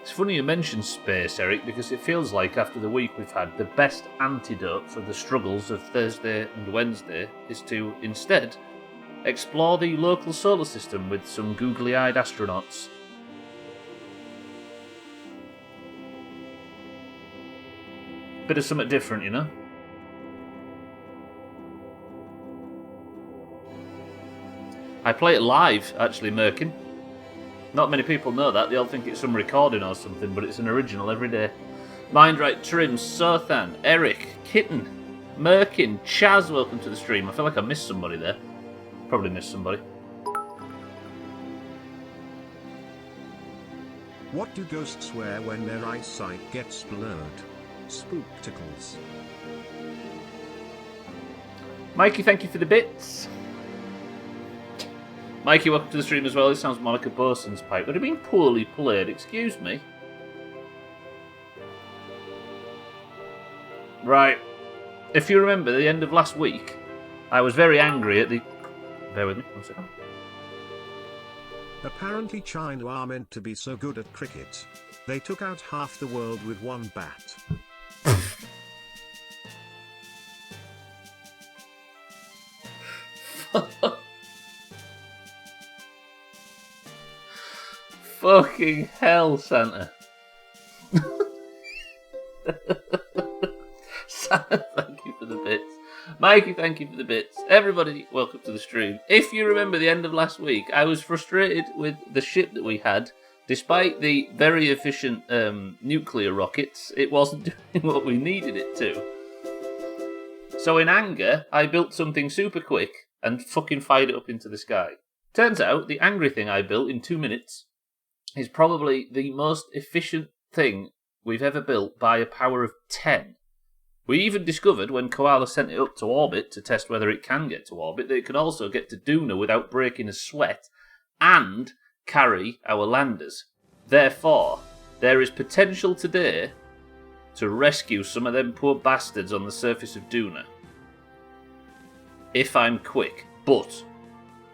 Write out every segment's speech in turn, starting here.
It's funny you mention space, Eric, because it feels like after the week we've had, the best antidote for the struggles of Thursday and Wednesday is to, instead, explore the local solar system with some googly-eyed astronauts. Bit of something different, you know? I play it live, actually, Merkin. Not many people know that. They all think it's some recording or something, but it's an original every day. Mindright, Trim, Sothan, Eric, Kitten, Merkin, Chaz, welcome to the stream. I feel like I missed somebody there. Probably missed somebody. What do ghosts wear when their eyesight gets blurred? Spookticles. Mikey, thank you for the bits. Mikey, welcome to the stream as well. This sounds more like a bosun's pipe. Would it have been poorly played? Excuse me. Right. If you remember, the end of last week, I was very angry at the... Bear with me, 1 second. Apparently China are meant to be so good at cricket. They took out half the world with one bat. Fucking hell, Santa. Santa, thank you for the bits. Mikey, thank you for the bits. Everybody, welcome to the stream. If you remember the end of last week, I was frustrated with the ship that we had. Despite the very efficient nuclear rockets, it wasn't doing what we needed it to. So in anger, I built something super quick and fucking fired it up into the sky. Turns out, the angry thing I built in 2 minutes is probably the most efficient thing we've ever built by a power of 10. We even discovered, when Koala sent it up to orbit to test whether it can get to orbit, that it can also get to Duna without breaking a sweat and carry our landers. Therefore, there is potential today to rescue some of them poor bastards on the surface of Duna. If I'm quick. But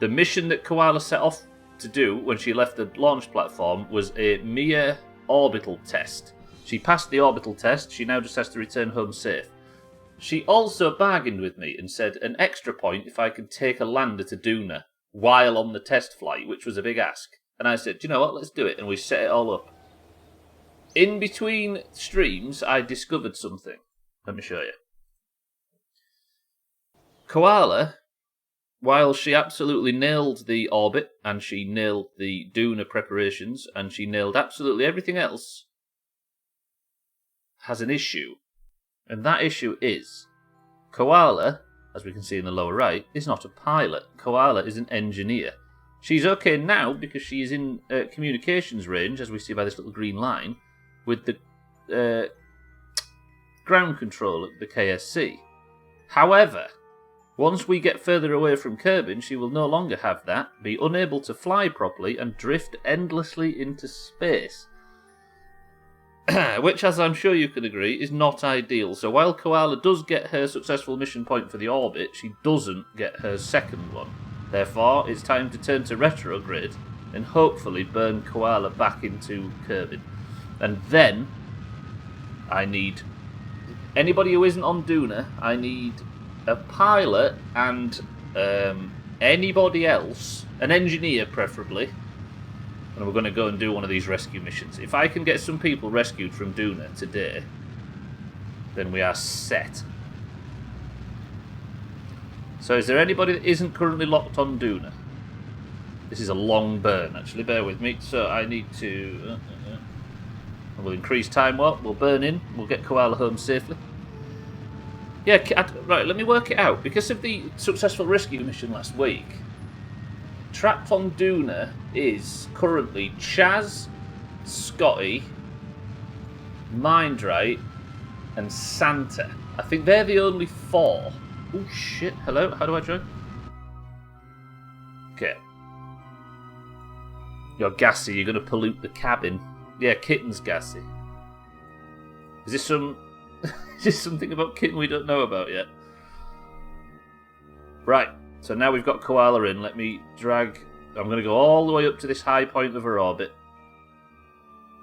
the mission that Koala set off to do when she left the launch platform was a mere orbital test. She passed the orbital test, she now just has to return home safe. She also bargained with me and said an extra point if I could take a lander to Duna while on the test flight, which was a big ask. And I said, do you know what, let's do it. And we set it all up. In between streams, I discovered something. Let me show you. Koala, while she absolutely nailed the orbit, and she nailed the Duna preparations, and she nailed absolutely everything else, has an issue. And that issue is, Koala, as we can see in the lower right, is not a pilot. Koala is an engineer. She's okay now because she is in communications range, as we see by this little green line, with the ground control at the KSC. However, once we get further away from Kerbin, she will no longer have that, be unable to fly properly, and drift endlessly into space. Which, as I'm sure you can agree, is not ideal. So while Koala does get her successful mission point for the orbit, she doesn't get her second one. Therefore, it's time to turn to retrograde and hopefully burn Koala back into Kerbin. And then, I need anybody who isn't on Duna, I need a pilot and anybody else, an engineer preferably, and we're going to go and do one of these rescue missions. If I can get some people rescued from Duna today, then we are set. So is there anybody that isn't currently locked on Duna? This is a long burn, actually, bear with me. So I need to... we'll increase time warp, we'll burn in, we'll get Koala home safely. Yeah, right, let me work it out. Because of the successful rescue mission last week, trapped on Duna is currently Chaz, Scotty, Mindright, and Santa. I think they're the only 4. Oh shit, hello, how do I join? Okay. You're gassy, you're gonna pollute the cabin. Yeah, Kitten's gassy. Is this some... is this something about Kitten we don't know about yet? Right, so now we've got Koala in. Let me drag... I'm going to go all the way up to this high point of her orbit.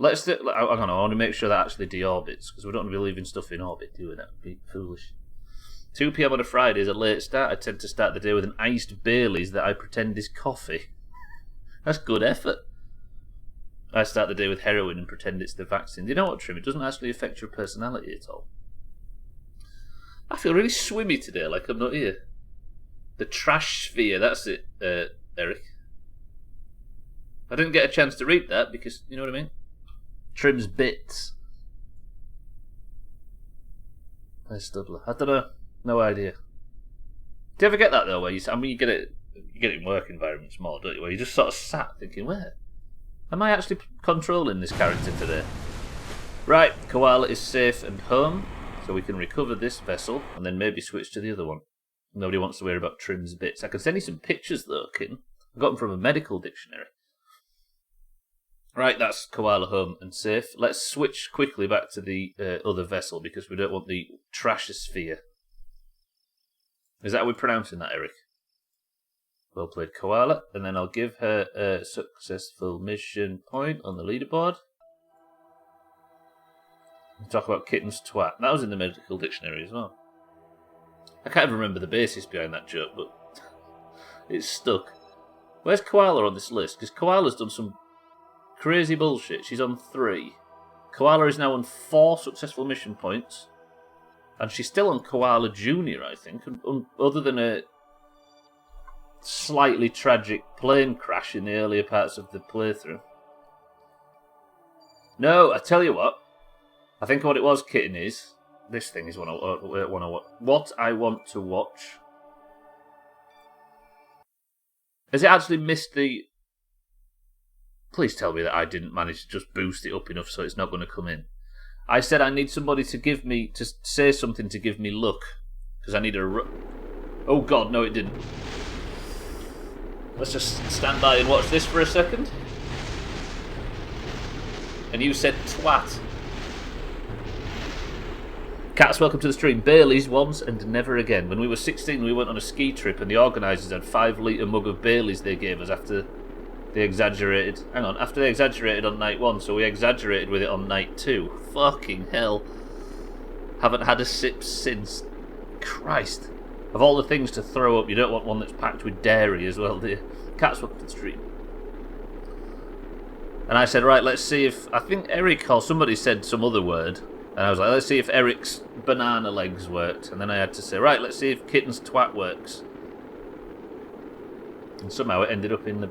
Let's do, I don't know, I want to make sure that actually deorbits, because we don't want to be leaving stuff in orbit, do we? That would be foolish. 2 PM on a Friday is a late start. I tend to start the day with an iced Baileys that I pretend is coffee. That's good effort. I start the day with heroin and pretend it's the vaccine. Do you know what, Trim? It doesn't actually affect your personality at all. I feel really swimmy today, like I'm not here. The trash sphere, that's it, Eric. I didn't get a chance to read that because, you know what I mean? Trim's bits. There's Stubbler. I don't know. No idea. Do you ever get that though, where you get it in work environments more, don't you? Where you just sort of sat thinking, where? Am I actually controlling this character today? Right, Koala is safe and home, so we can recover this vessel and then maybe switch to the other one. Nobody wants to hear about Trim's bits. I can send you some pictures though, kitten. I got them from a medical dictionary. Right, that's Koala home and safe. Let's switch quickly back to the other vessel because we don't want the trashosphere. Is that how we're pronouncing that, Eric? Well played, Koala. And then I'll give her a successful mission point on the leaderboard. We'll talk about kitten's twat. That was in the medical dictionary as well. I can't even remember the basis behind that joke, but it's stuck. Where's Koala on this list? Because Koala's done some crazy bullshit. She's on 3. Koala is now on 4 successful mission points. And she's still on Koala Junior, I think, other than a slightly tragic plane crash in the earlier parts of the playthrough. No, I tell you what. I think what it was, kitten, is... This thing is what I want to watch. Has it actually missed the... Please tell me that I didn't manage to just boost it up enough so it's not going to come in. I said I need somebody to say something to give me luck. Because I need a... Oh god, no it didn't. Let's just stand by and watch this for a second. And you said twat. Cats, welcome to the stream. Baileys once and never again. When we were 16 we went on a ski trip and the organisers had 5-litre mug of Baileys they gave us after they exaggerated. Hang on, after they exaggerated on night 1, so we exaggerated with it on night 2. Fucking hell. Haven't had a sip since. Christ. Of all the things to throw up, you don't want one that's packed with dairy as well, do you? Cats, welcome to the stream. And I said, right, let's see if... I think Eric or somebody said some other word. And I was like, let's see if Eric's banana legs worked. And then I had to say, right, let's see if kitten's twat works. And somehow it ended up in the...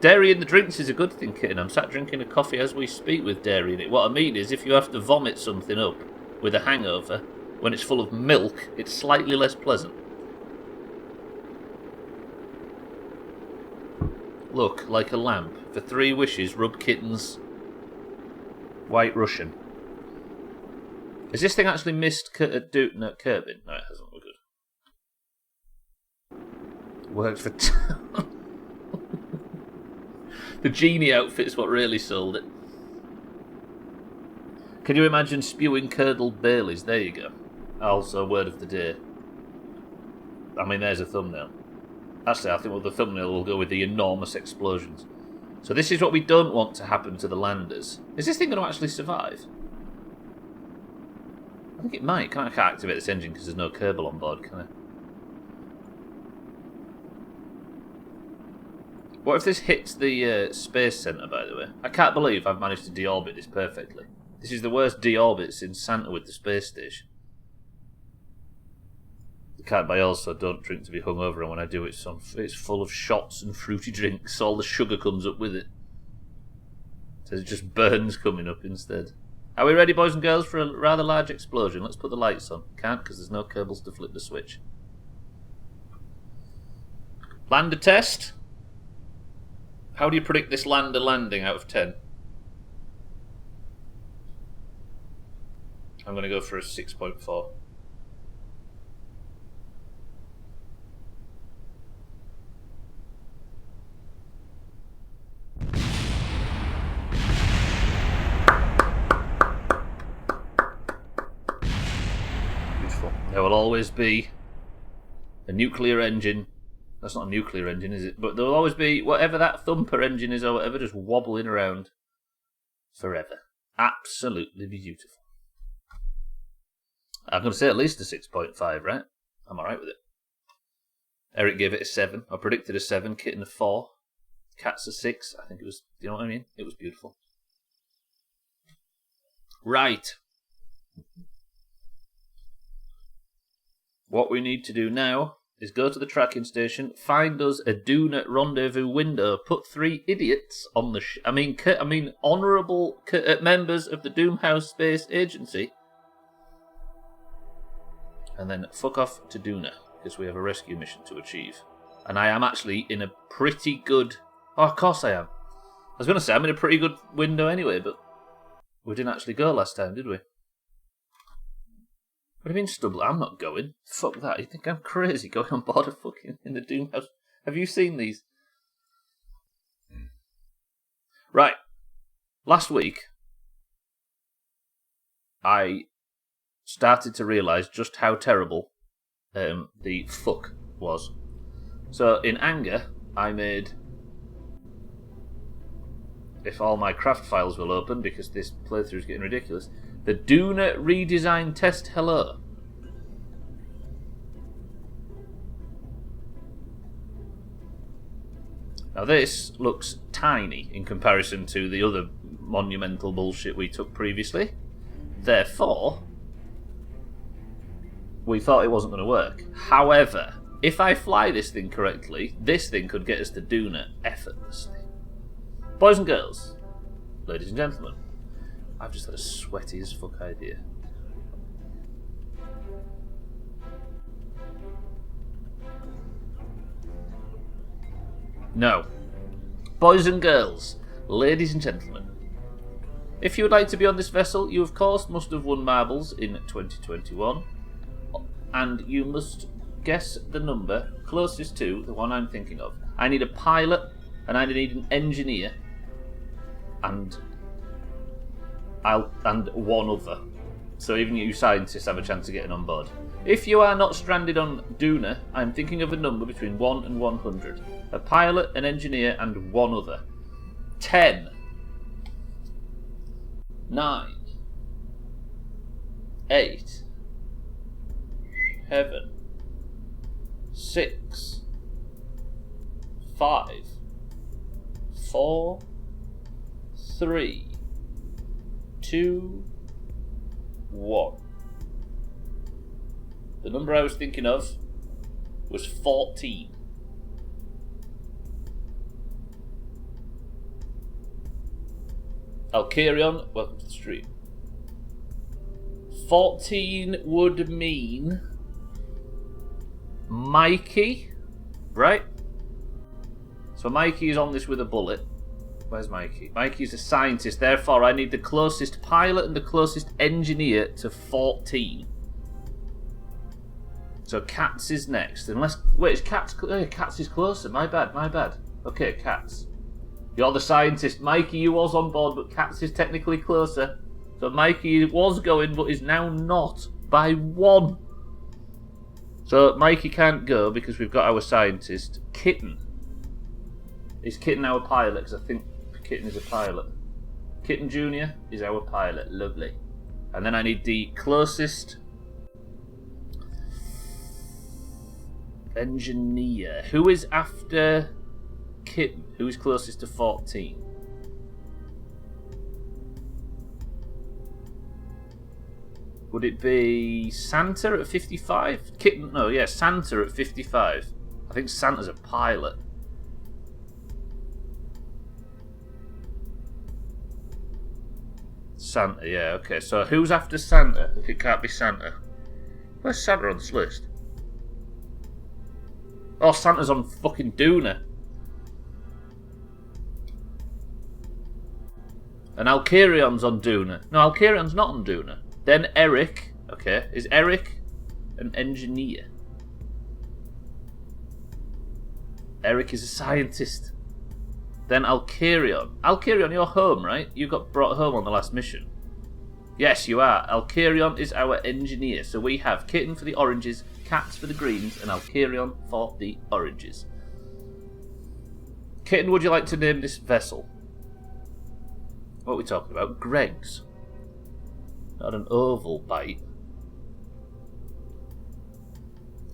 Dairy in the drinks is a good thing, kitten. I'm sat drinking a coffee as we speak with dairy in it. What I mean is, if you have to vomit something up with a hangover, when it's full of milk, it's slightly less pleasant. Look, like a lamp. For 3 wishes, rub kitten's White Russian. Has this thing actually missed Kerbin? No, it hasn't. We're good. Worked for... The genie outfit's what really sold it. Can you imagine spewing curdled Baileys? There you go. Also, word of the day. I mean, there's a thumbnail. Actually, I think the thumbnail will go with the enormous explosions. So this is what we don't want to happen to the landers. Is this thing going to actually survive? I think it might. I can't activate this engine because there's no Kerbal on board, can I? What if this hits the space centre, by the way? I can't believe I've managed to deorbit this perfectly. This is the worst deorbit since Santa with the space station. The cat by also don't drink to be hungover, and when I do it's full of shots and fruity drinks. All the sugar comes up with it. So it just burns coming up instead. Are we ready, boys and girls, for a rather large explosion? Let's put the lights on. Can't, because there's no cables to flip the switch. Lander test. How do you predict this lander landing out of 10? I'm going to go for a 6.4. Beautiful. There will always be a nuclear engine. That's not a nuclear engine, is it? But there will always be whatever that thumper engine is or whatever just wobbling around. forever. Absolutely beautiful. I'm going to say at least a 6.5, right? I'm alright with it. Eric gave it a 7. I predicted a 7. Kitten a 4. Cat's a 6. I think it was, you know what I mean? It was beautiful. Right. What we need to do now is go to the tracking station, find us a Doona rendezvous window, put 3 idiots on the honourable members of the Doomhaus Space Agency, and then fuck off to Doona, because we have a rescue mission to achieve. And I am actually in a pretty good... Oh, of course I am. I was going to say I'm in a pretty good window anyway, but we didn't actually go last time, did we? What do you mean, Stubbler? I'm not going. Fuck that. You think I'm crazy going on board a fucking in the Doomhaus? Have you seen these? Right. Last week, I started to realise just how terrible the fuck was. So, in anger, I made... If all my craft files will open, because this playthrough is getting ridiculous... The Doona redesign test hello. Now this looks tiny in comparison to the other monumental bullshit we took previously. Therefore, we thought it wasn't going to work. However, if I fly this thing correctly, this thing could get us to Doona effortlessly. Boys and girls, ladies and gentlemen, I've just had a sweaty as fuck idea. No. Boys and girls, ladies and gentlemen, if you would like to be on this vessel, you of course must have won marbles in 2021, and you must guess the number closest to the one I'm thinking of. I need a pilot, and I need an engineer, and one other. So even you scientists have a chance of getting on board. If you are not stranded on Doona, I'm thinking of a number between 1 and 100. A pilot, an engineer, and one other. 10. 9. 8. 7. 6. 5. 4. 3. 2, 1. The number I was thinking of was 14. Alkarion, welcome to the stream. 14 would mean Mikey, right? So Mikey is on this with a bullet. Where's Mikey? Mikey's a scientist, therefore I need the closest pilot and the closest engineer to 14. So Cats is next. Unless... Wait, is Cats... Cats is closer. My bad. Okay, Cats. You're the scientist. Mikey, you was on board, but Cats is technically closer. So Mikey was going, but is now not. By 1. So Mikey can't go because we've got our scientist. Kitten. Is Kitten our pilot? Because I think Kitten is a pilot. Kitten Jr. is our pilot. Lovely. And then I need the closest engineer. Who is after Kitten? Who is closest to 14? Would it be Santa at 55? Kitten? No, yeah, Santa at 55. I think Santa's a pilot. Santa, yeah, okay. So who's after Santa if it can't be Santa? Where's Santa on this list? Oh, Santa's on fucking Doona. And Alkarion's on Doona. No, Alkarion's not on Doona. Then Eric, okay, is Eric an engineer? Eric is a scientist. Then Alkarion. Alkarion, you're home, right? You got brought home on the last mission. Yes, you are. Alkarion is our engineer. So we have Kitten for the oranges, Cats for the greens, and Alkarion for the oranges. Kitten, would you like to name this vessel? What are we talking about? Greg's. Not an oval bite.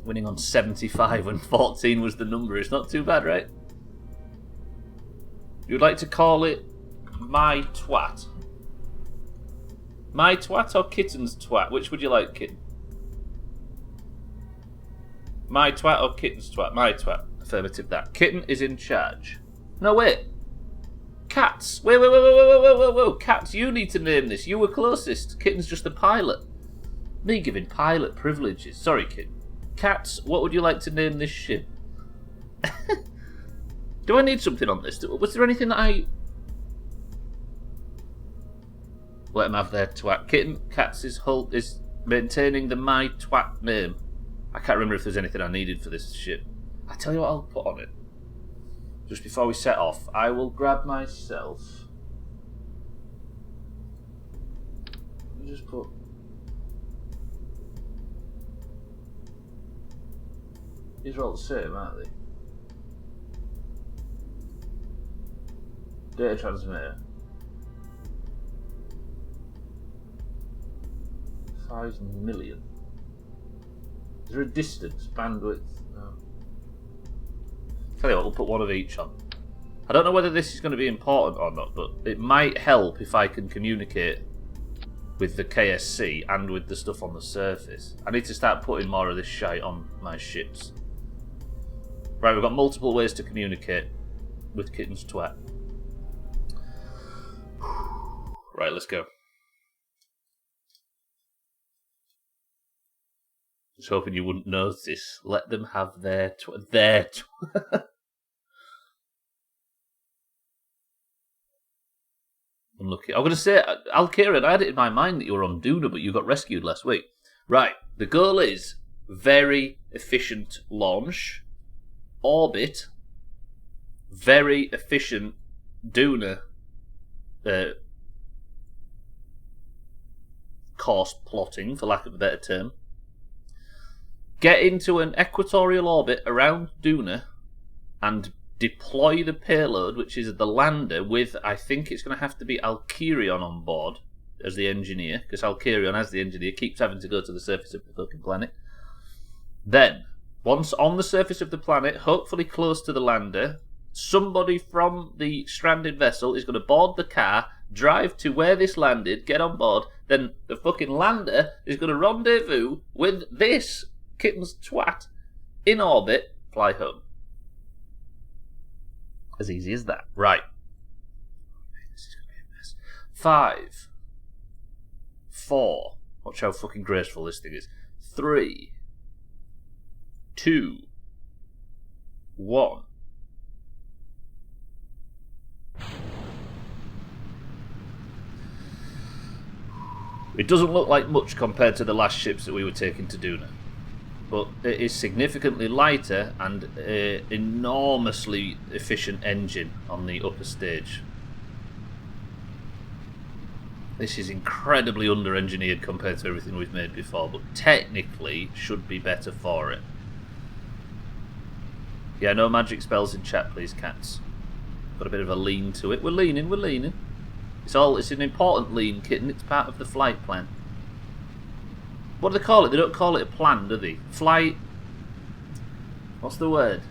Winning on 75 when 14 was the number. It's not too bad, right? You'd like to call it My Twat. My Twat or Kitten's Twat? Which would you like, Kitten? My Twat or Kitten's Twat? My Twat. Affirmative that. Kitten is in charge. No, wait. Cats. Wait. Cats, you need to name this. You were closest. Kitten's just the pilot. Me giving pilot privileges. Sorry, Kitten. Cats, what would you like to name this ship? Do I need something on this? Was there anything that I... Let them have their twat. Kitten, Cats is maintaining the My Twat name. I can't remember if there's anything I needed for this ship. I tell you what I'll put on it. Just before we set off, I will grab myself... Let me just put... These are all the same, aren't they? Data transmitter. 5 million. Is there a distance? Bandwidth? No. Tell you what, we'll put one of each on. I don't know whether this is going to be important or not, but it might help if I can communicate with the KSC and with the stuff on the surface. I need to start putting more of this shite on my ships. Right, we've got multiple ways to communicate with Kitten's Twat. Right, let's go. Just hoping you wouldn't notice. Let them have their Unlucky. I'm going to say, Alkira, I had it in my mind that you were on Duna, but you got rescued last week. Right, the goal is very efficient launch, orbit, very efficient Duna course plotting, for lack of a better term. Get into an equatorial orbit around Duna and deploy the payload, which is the lander, with, I think it's going to have to be Alkirion on board as the engineer, because Alkirion, as the engineer, keeps having to go to the surface of the fucking planet. Then, once on the surface of the planet, hopefully close to the lander, somebody from the stranded vessel is going to board the car, drive to where this landed, get on board, then the fucking lander is going to rendezvous with this Kitten's Twat in orbit, fly home. As easy as that. Right. This is going to be a mess. 5, 4. Watch how fucking graceful this thing is. 3, 2, 1. It doesn't look like much compared to the last ships that we were taking to Duna, but it is significantly lighter and an enormously efficient engine on the upper stage. This is incredibly under-engineered compared to everything we've made before, but technically should be better for it. Yeah, no magic spells in chat, please, cats. Got a bit of a lean to it. We're leaning. It's an important lean, Kitten. It's part of the flight plan. What do they call it? They don't call it a plan, do they? Flight... What's the word?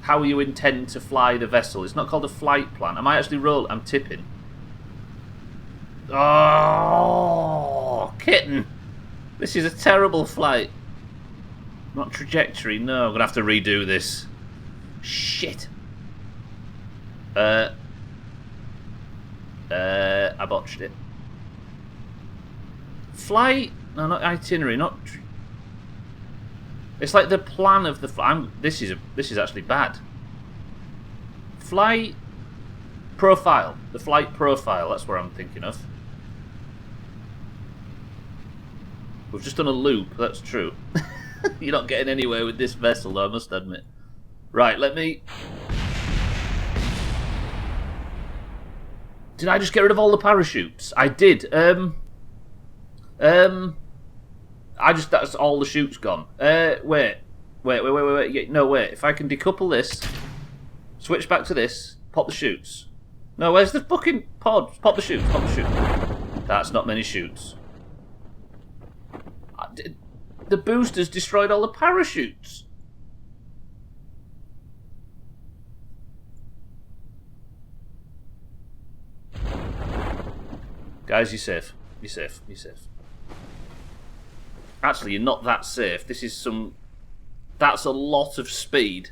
How you intend to fly the vessel. It's not called a flight plan. I might actually roll... I'm tipping. Oh, Kitten! This is a terrible flight. Not trajectory, no. I'm going to have to redo this. Shit. I botched it. Flight? No, not itinerary. Not. It's like the plan of the flight. This is actually bad. Flight profile. The flight profile. That's where I'm thinking of. We've just done a loop. That's true. You're not getting anywhere with this vessel, though, I must admit. Right, let me. Did I just get rid of all the parachutes? I did. That's all the chutes gone. Wait. Yeah, no, wait. If I can decouple this, switch back to this, pop the chutes. No, where's the fucking pod? Pop the chute. Pop the chute. That's not many chutes. The boosters destroyed all the parachutes. Guys, you're safe. You're safe. You're safe. Actually, you're not that safe. This is some... That's a lot of speed.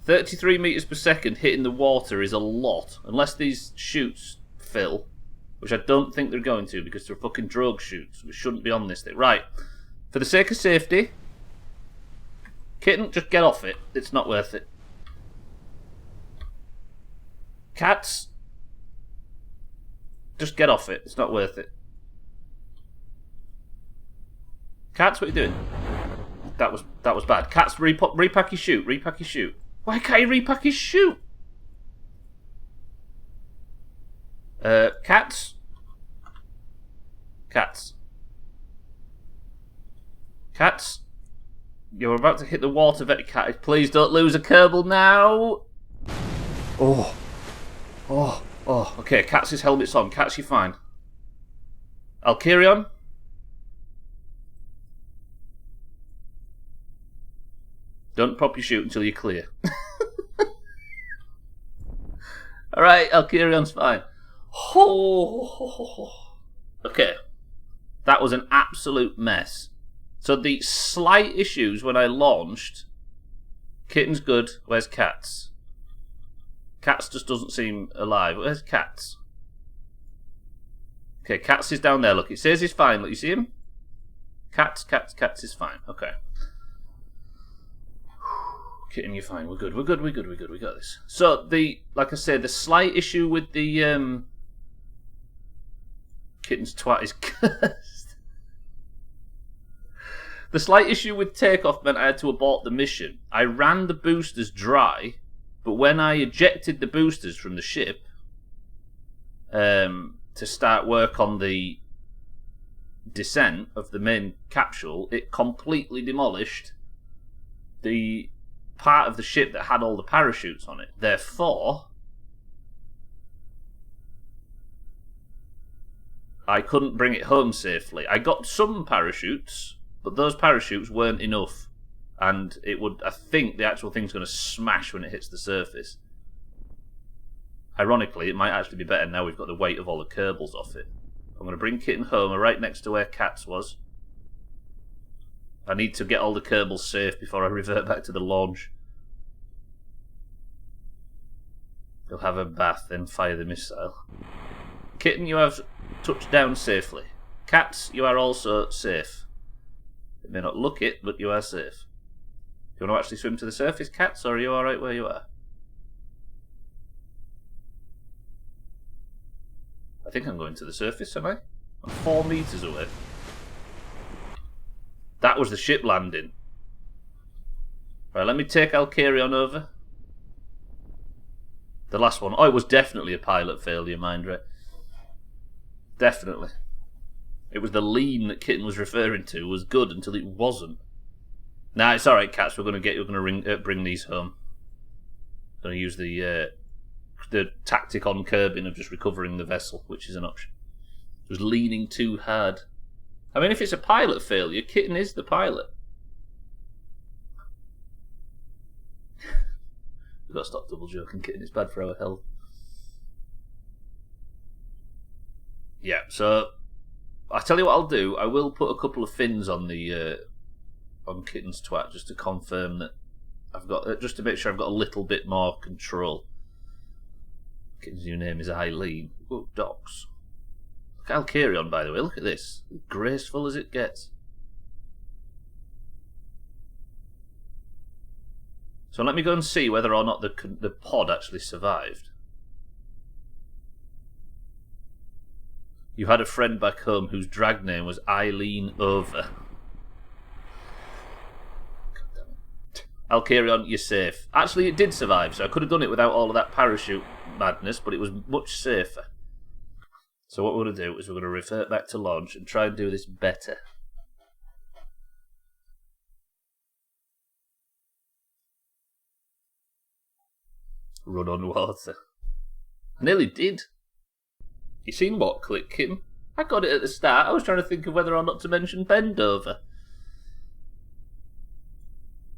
33 meters per second hitting the water is a lot. Unless these chutes fill. Which I don't think they're going to because they're fucking drogue chutes. We shouldn't be on this thing. Right. For the sake of safety... Kitten, just get off it. It's not worth it. Cats... Just get off it. It's not worth it. Cats, what are you doing? That was bad. Cats, repack your chute. Repack your chute. Why can't you repack his chute? Cats. Cats. Cats. You're about to hit the water, Vetty Cat. Please don't lose a Kerbal now. Oh. Oh. Oh, okay, Cats' helmet's on. Cats, you're fine. Alkirion? Don't pop your chute until you're clear. Alright, Alkirion's fine. Oh. Okay. That was an absolute mess. So the slight issues when I launched... Kitten's good, where's Cats? Cats just doesn't seem alive. Where's Cats? Okay, Cats is down there. Look, it says he's fine. Look, you see him? Cats is fine. Okay. Kitten, you're fine. We're good. We're good. We're good. We're good. We got this. So like I said, the slight issue with the Kitten's twat is cursed. The slight issue with takeoff meant I had to abort the mission. I ran the boosters dry. But when I ejected the boosters from the ship to start work on the descent of the main capsule, it completely demolished the part of the ship that had all the parachutes on it. Therefore, I couldn't bring it home safely. I got some parachutes, but those parachutes weren't enough. And it would, I think the actual thing's going to smash when it hits the surface. Ironically, it might actually be better now we've got the weight of all the Kerbals off it. I'm going to bring Kitten home, right next to where Cats was. I need to get all the Kerbals safe before I revert back to the launch. He'll have a bath, then fire the missile. Kitten, you have touched down safely. Cats, you are also safe. You may not look it, but you are safe. Do you want to actually swim to the surface, Cats, or are you alright where you are? I think I'm going to the surface, am I? I'm 4 meters away. That was the ship landing. Right, let me take Alkirion over. The last one. Oh, it was definitely a pilot failure, mind right? Definitely. It was the lean that Kitten was referring to was good until it wasn't. Nah, it's alright, Cats. We're going to bring these home. Going to use the tactic on Kerbin of just recovering the vessel, which is an option. It was leaning too hard. I mean, if it's a pilot failure, Kitten is the pilot. We've got to stop double joking, Kitten. It's bad for our health. Yeah, so I'll tell you what I'll do. I will put a couple of fins on the on Kitten's twat just to confirm that I've got, just to make sure I've got a little bit more control. Kitten's new name is Eileen. Oh, docs. Look at Alkirion, by the way. Look at this. Graceful as it gets. So let me go and see whether or not the pod actually survived. You had a friend back home whose drag name was Eileen Over. Alkirion, you're safe. Actually, it did survive, so I could have done it without all of that parachute madness, but it was much safer. So what we're going to do is we're going to revert back to launch and try and do this better. run on water. I nearly did. You seen what click, Kim? I got it at the start. I was trying to think of whether or not to mention bend over.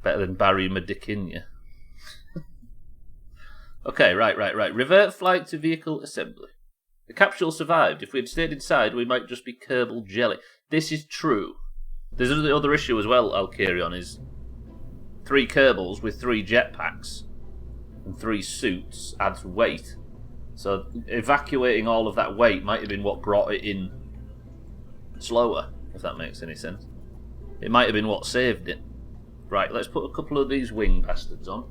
Better than Barry Madikinya. Okay, right. Revert flight to vehicle assembly. The capsule survived. If we had stayed inside, we might just be Kerbal jelly. This is true. There's the other issue as well, Alkarion, is 3 Kerbals with 3 jetpacks and 3 suits adds weight. So evacuating all of that weight might have been what brought it in slower, if that makes any sense. It might have been what saved it. Right, let's put a couple of these wing bastards on.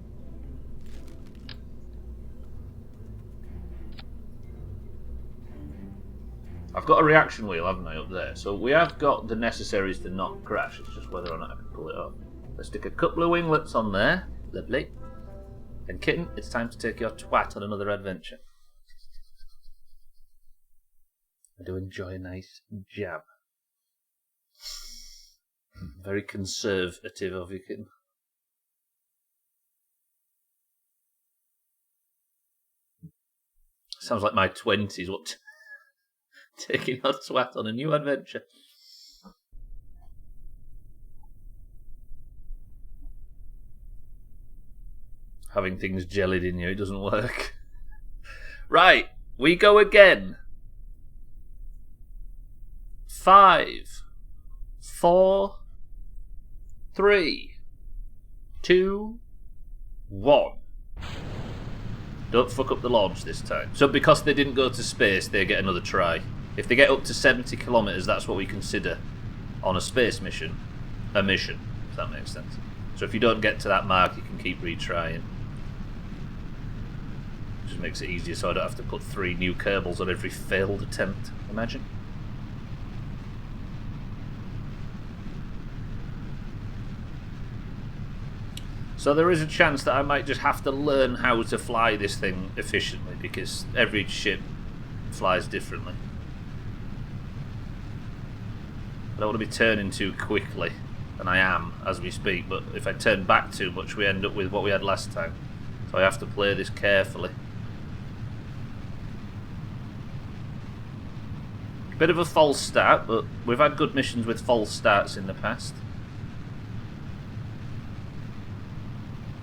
I've got a reaction wheel, haven't I, up there? So we have got the necessaries to not crash. It's just whether or not I can pull it off. Let's stick a couple of winglets on there. Lovely. And Kitten, it's time to take your twat on another adventure. I do enjoy a nice jab. Very conservative of you, Kitten. Sounds like my 20s. What? Taking your twat on a new adventure. Having things jellied in you, it doesn't work. Right, we go again. 5, 4, 3, 2, 1. Don't fuck up the launch this time. So because they didn't go to space, they get another try. If they get up to 70 kilometers, that's what we consider on a space mission a mission, if that makes sense. So if you don't get to that mark, you can keep retrying. Just makes it easier so I don't have to put 3 new Kerbals on every failed attempt. Imagine. So there is a chance that I might just have to learn how to fly this thing efficiently, because every ship flies differently. I don't want to be turning too quickly, and I am as we speak, but if I turn back too much we end up with what we had last time. So I have to play this carefully. Bit of a false start, but we've had good missions with false starts in the past.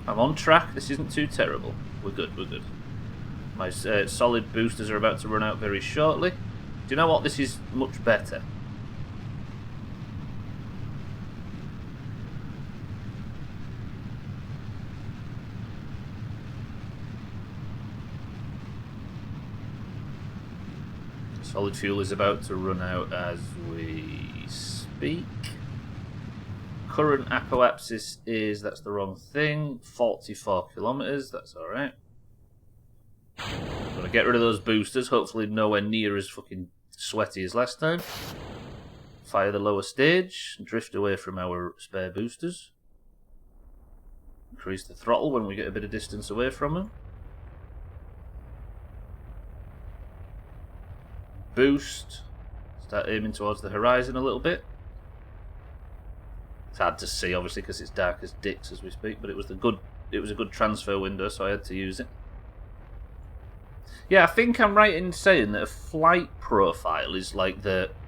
I'm on track, this isn't too terrible. We're good, we're good. My solid boosters are about to run out very shortly. Do you know what? This is much better. Solid fuel is about to run out as we speak. Current apoapsis is, that's the wrong thing, 44 kilometers, that's alright. Gonna get rid of those boosters, hopefully nowhere near as fucking sweaty as last time. Fire the lower stage, drift away from our spare boosters. Increase the throttle when we get a bit of distance away from them. Boost. Start aiming towards the horizon a little bit. It's hard to see, obviously, because it's dark as dicks as we speak, but it was a good transfer window, so I had to use it. Yeah, I think I'm right in saying that a flight profile is like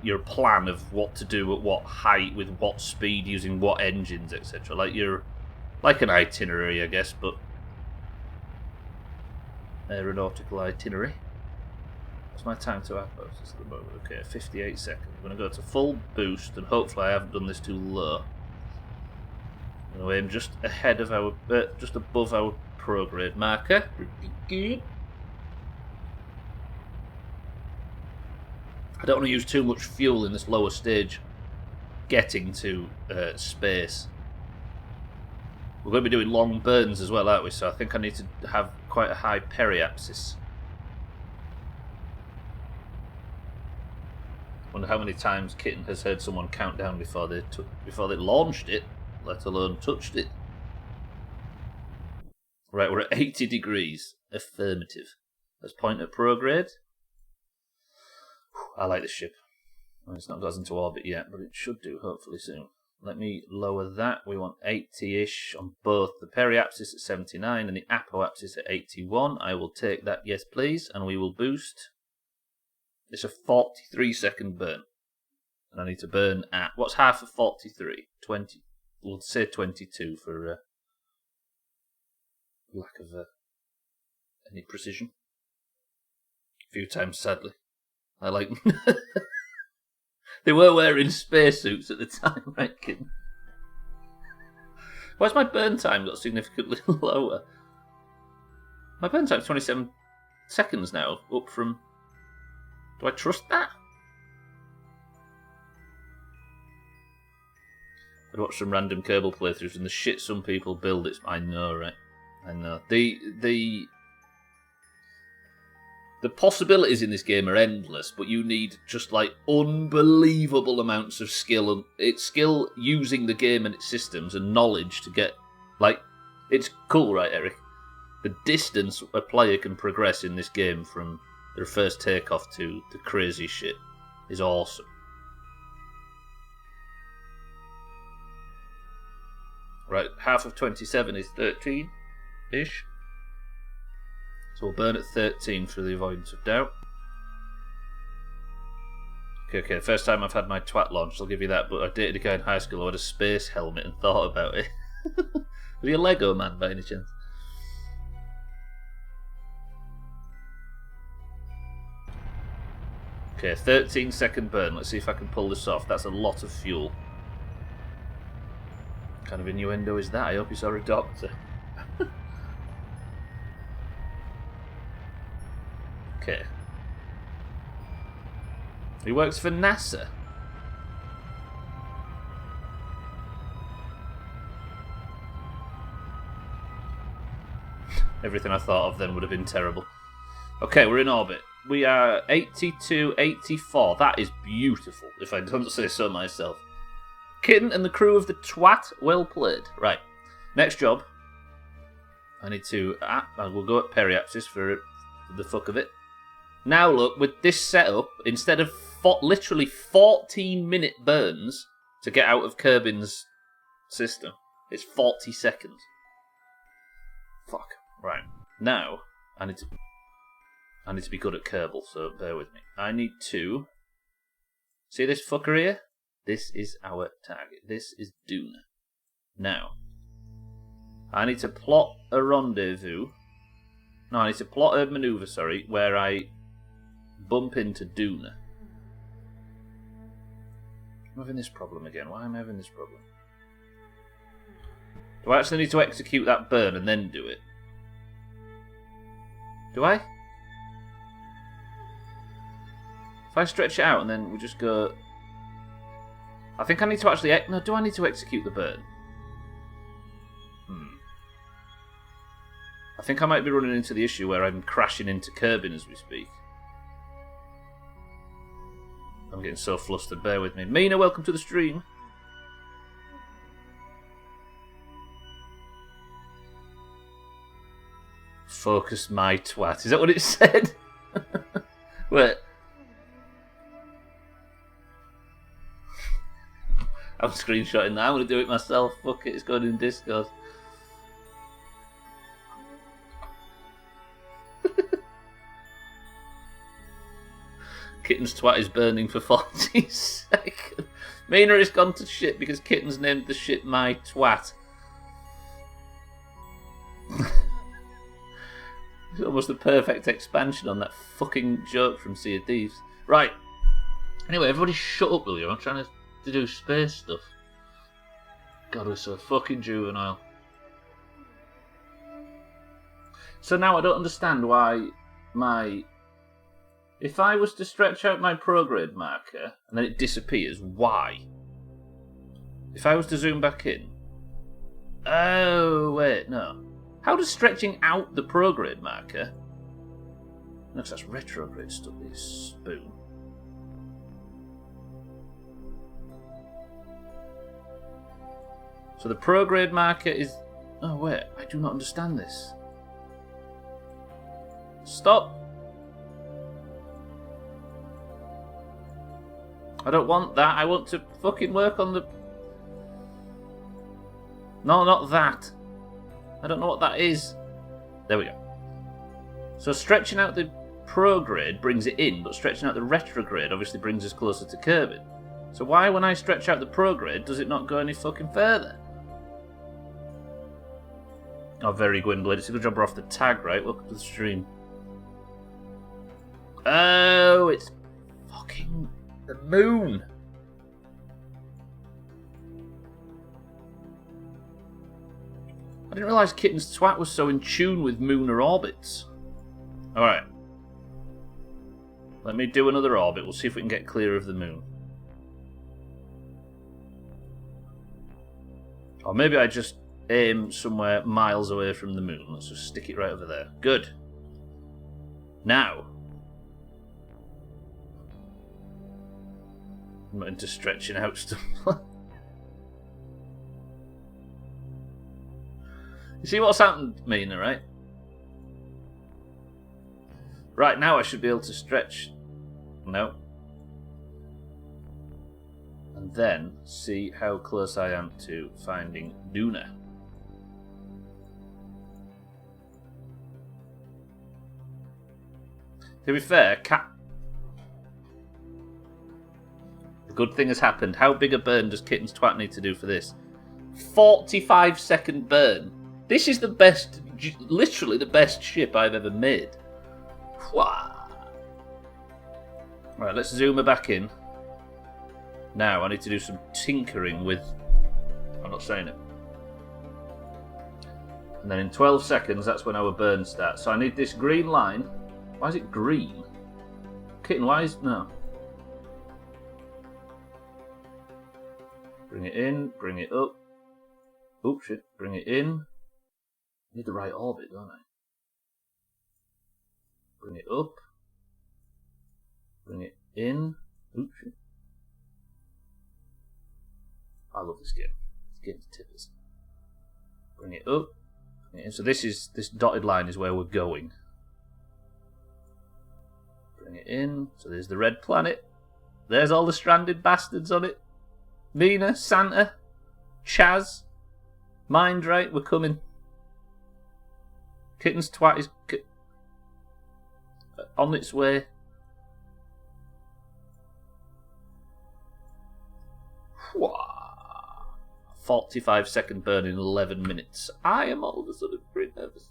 your plan of what to do at what height, with what speed, using what engines, etc. Like an itinerary, I guess, but aeronautical itinerary. What's my time to outpost at the moment? Okay, 58 seconds. I'm going to go to full boost, and hopefully I haven't done this too low. I'm going to aim just ahead of our, just above our prograde marker. Pretty good. I don't want to use too much fuel in this lower stage getting to space. We're going to be doing long burns as well, aren't we? So I think I need to have quite a high periapsis. Wonder how many times Kitten has heard someone count down before they launched it, let alone touched it. Right, we're at 80 degrees. Affirmative. Let's point at prograde. I like this ship. Well, it's not got into orbit yet, but it should do, hopefully soon. let me lower that. We want 80-ish on both the periapsis at 79 and the apoapsis at 81. I will take that, yes please, and we will boost. It's a 43-second burn. And I need to burn at... What's half of 43? 20. We'll say 22 for lack of any precision. A few times, sadly. I like... They were wearing spacesuits at the time, I reckon. Why's my burn time got significantly lower? My burn time's 27 seconds now, up from... Do I trust that? I'd watch some random Kerbal playthroughs and the shit some people build. It's... I know, right? I know. The possibilities in this game are endless, but you need just like unbelievable amounts of skill and it's skill using the game and its systems and knowledge to get like it's cool, right, Eric? The distance a player can progress in this game from their first takeoff to the crazy shit is awesome. Right, half of 27 is 13-ish. So we'll burn at 13 for the avoidance of doubt. Okay, first time I've had my twat launched, I'll give you that, but I dated a guy in high school who had a space helmet and thought about it. Were you a Lego man by any chance? Okay, 13-second burn. Let's see if I can pull this off. That's a lot of fuel. What kind of innuendo is that? I hope you saw a doctor. Okay. He works for NASA. Everything I thought of then would have been terrible. Okay, we're in orbit. We are 82, 84. That is beautiful, if I don't say so myself. Kitten and the crew of the twat, well played. Right, next job. I need to... I will go at periapsis for the fuck of it. Now look, with this setup, instead of literally 14-minute burns to get out of Kerbin's system, it's 40 seconds. Fuck. Right. Now, I need to be good at Kerbal, so bear with me. I need to... See this fucker here? This is our target. This is Duna. Now, I need to plot a rendezvous. No, I need to plot a maneuver, where I bump into Duna. I'm having this problem again. Why am I having this problem? Do I actually need to execute that burn and then do it? Do I? If I stretch it out and then we just go... I think I need to actually... No, do I need to execute the burn? I think I might be running into the issue where I'm crashing into Kerbin as we speak. I'm getting so flustered, bear with me. Mina, welcome to the stream. Focus my twat. Is that what it said? Wait. I'm screenshotting that. I'm going to do it myself. Fuck it, it's going in Discord. Kitten's twat is burning for 40 seconds. Mina has gone to shit because Kitten's named the shit my twat. It's almost the perfect expansion on that fucking joke from Sea of Thieves. Right. Anyway, everybody shut up, will you? I'm trying to do space stuff. God, we're so fucking juvenile. So now I don't understand why my... If I was to stretch out my prograde marker and then it disappears, why? If I was to zoom back in... Oh, wait, no. How does stretching out the prograde marker... No, that's retrograde stuff, this spoon. So the prograde marker is... Oh, wait, I do not understand this. Stop. I don't want that. I want to fucking work on the... No, not that. I don't know what that is. There we go. So stretching out the prograde brings it in, but stretching out the retrograde obviously brings us closer to Kerbal. So why, when I stretch out the prograde, does it not go any fucking further? Oh, very Gwynblade. It's a good job we're off the tag, right? Welcome to the stream. Oh, it's fucking the moon. I didn't realise Kitten's twat was so in tune with lunar orbits. Alright. Let me do another orbit. We'll see if we can get clear of the moon. Or maybe I just aim somewhere miles away from the moon. Let's just stick it right over there. Good. Now. I'm not into stretching out stuff. You see what's happened, Mina, right? Right now I should be able to stretch. No. And then see how close I am to finding Luna. To be fair, the good thing has happened. How big a burn does Kitten's twat need to do for this? 45-second burn. This is the best, literally the best ship I've ever made. Wow. Right, let's zoom her back in. Now, I need to do some tinkering with... I'm not saying it. And then in 12 seconds, that's when our burn starts. So I need this green line. Why is it green? Kitten, why is... No. Bring it in, bring it up. Oops, shit. Bring it in. I need the right orbit, don't I? Bring it up. Bring it in. Oops, shit. I love this game. This game's tippers. Bring it up. Bring it in. So this dotted line is where we're going. Bring it in. So there's the red planet. There's all the stranded bastards on it. Mina, Santa, Chaz, Mindright, we're coming. Kitten's twat is on its way. Whoa. 45-second burn in 11 minutes. I am all of a sudden pretty nervous.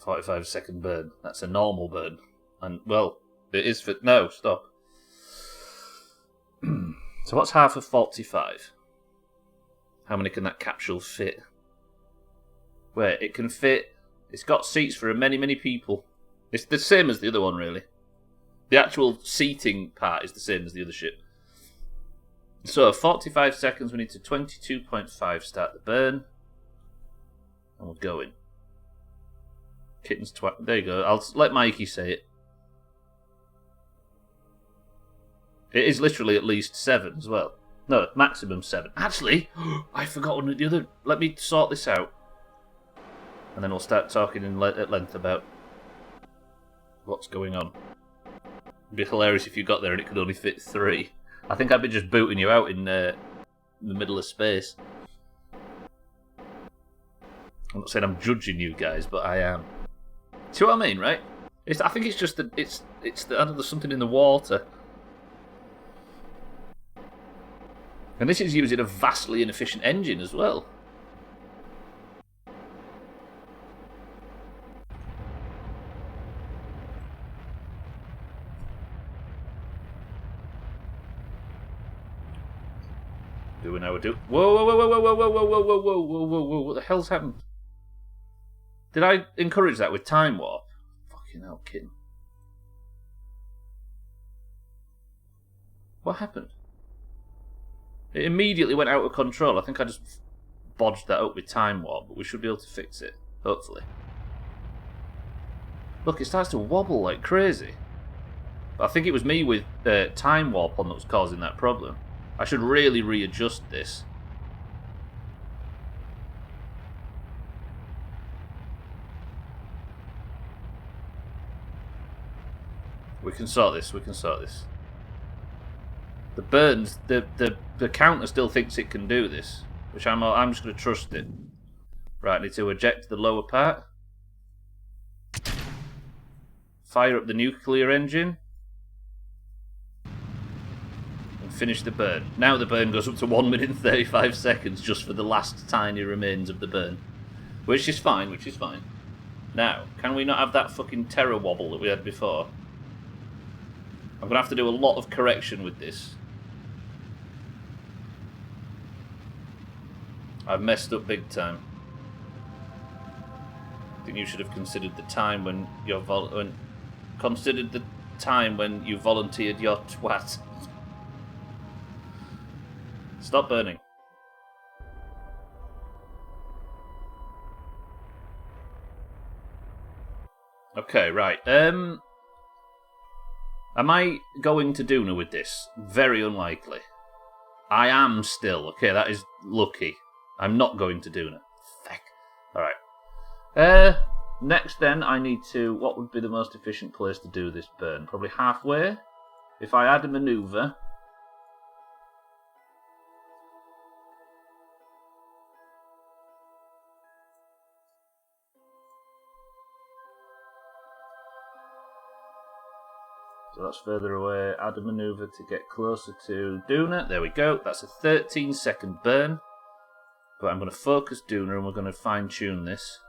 45-second burn. That's a normal burn. And, well, it is for... No, stop. So what's half of 45? How many can that capsule fit? Wait, it can fit... It's got seats for many, many people. It's the same as the other one, really. The actual seating part is the same as the other ship. So, 45 seconds, we need to 22.5 start the burn. And we're going. Kitten's twat. There you go. I'll let Mikey say it. It is literally at least 7 as well. No, maximum 7. Actually, I forgot one of the other. Let me sort this out. And then we'll start talking at length about what's going on. It'd be hilarious if you got there and it could only fit 3. I think I'd be just booting you out in the middle of space. I'm not saying I'm judging you guys, but I am. See what I mean, right? I think it's just that I don't know, there's something in the water. And this is using a vastly inefficient engine as well. Doing how we do. Whoa, whoa, whoa, whoa, whoa, whoa, whoa, whoa, whoa, whoa, whoa, whoa, whoa, what the hell's happened? Did I encourage that with time warp? Fucking hell, Kitten. What happened? It immediately went out of control. I think I just bodged that up with time warp, but we should be able to fix it, hopefully. Look, it starts to wobble like crazy. I think it was me with time warp on that was causing that problem. I should really readjust this. We can sort this, we can sort this. The burns, the counter still thinks it can do this, which I'm just going to trust it. Right, I need to eject the lower part. Fire up the nuclear engine. And finish the burn. Now the burn goes up to 1 minute and 35 seconds just for the last tiny remains of the burn. Which is fine, which is fine. Now, can we not have that fucking terror wobble that we had before? I'm going to have to do a lot of correction with this. I've messed up big time. I think you should have considered the time when you considered the time when you volunteered your twat. Stop burning. Okay, right. Am I going to Duna with this? Very unlikely. I am still. Okay, that is lucky. I'm not going to Duna. Fuck. Alright. Next then, I need to... What would be the most efficient place to do this burn? Probably halfway? If I add a manoeuvre... So that's further away. Add a manoeuvre to get closer to Duna. There we go. That's a 13-second burn. But I'm going to focus Duna and we're going to fine-tune this.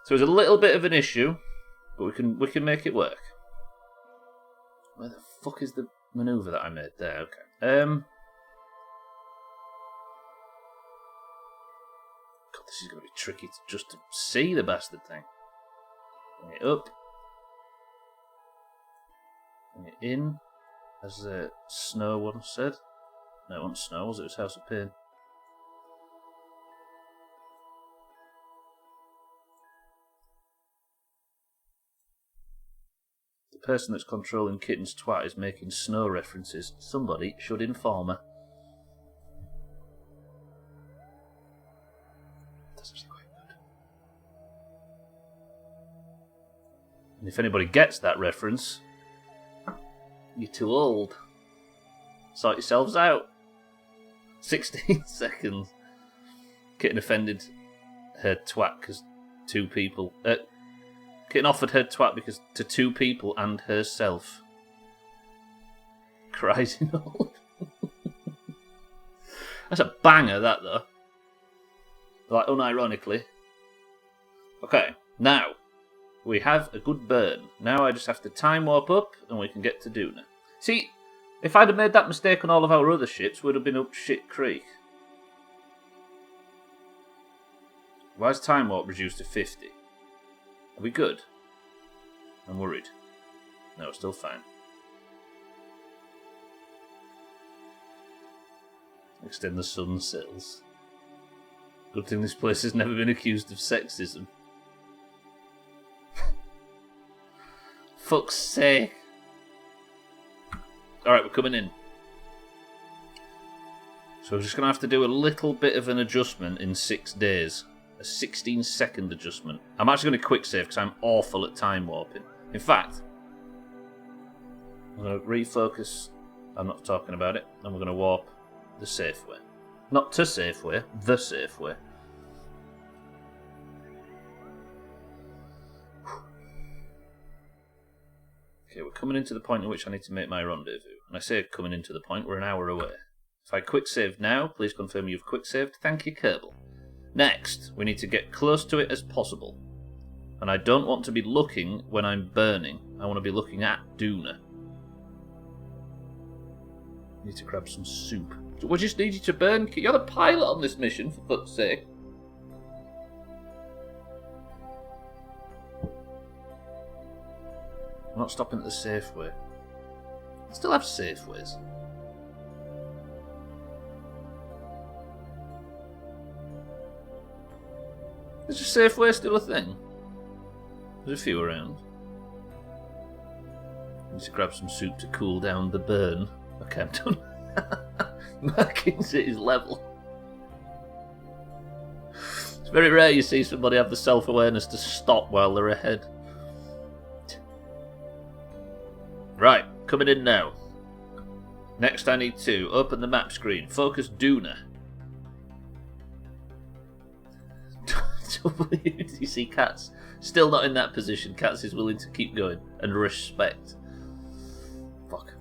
So it's a little bit of an issue, but we can make it work. Where the fuck is the manoeuvre that I made there? Okay. God, this is going to be tricky just to see the bastard thing. Bring it up. Bring it in, as Snow once said. No, it wasn't Snow, was it? It was House of Pain. The person that's controlling Kitten's twat is making Snow references. Somebody should inform her. That's actually quite good. And if anybody gets that reference, you're too old. Sort yourselves out. 16 seconds. Kitten offended her twat because two people... Kitten offered her twat because to two people and herself. Crazy old. That's a banger, that, though. Like, unironically. Okay, now. We have a good burn. Now I just have to time warp up and we can get to Duna. See... If I'd have made that mistake on all of our other ships, we'd have been up shit creek. Why is time warp reduced to 50? Are we good? I'm worried. No, still fine. Extend the sun sails. Good thing this place has never been accused of sexism. Fuck's sake. Alright, we're coming in. So we're just going to have to do a little bit of an adjustment in 6 days. A 16-second adjustment. I'm actually going to quick save because I'm awful at time warping. In fact, I'm going to refocus. I'm not talking about it. And we're going to warp the safe way. Not to safe way, the safe way. Okay, we're coming into the point at which I need to make my rendezvous. And I say coming into the point, we're an hour away. If I quick save now, please confirm you've quick saved. Thank you, Kerbal. Next, we need to get close to it as possible. And I don't want to be looking when I'm burning. I want to be looking at Duna. Need to grab some soup. We just need you to burn. You're the pilot on this mission, for fuck's sake. I'm not stopping at the safe way. I still have safe ways. Is a safe way still a thing? There's a few around. I need to grab some soup to cool down the burn. Okay, I'm done. Markings at his level. It's very rare you see somebody have the self-awareness to stop while they're ahead. Right, coming in now. Next I need to open the map screen. Focus Doona. You see Cats still not in that position. Cats is willing to keep going. And respect. Fuck.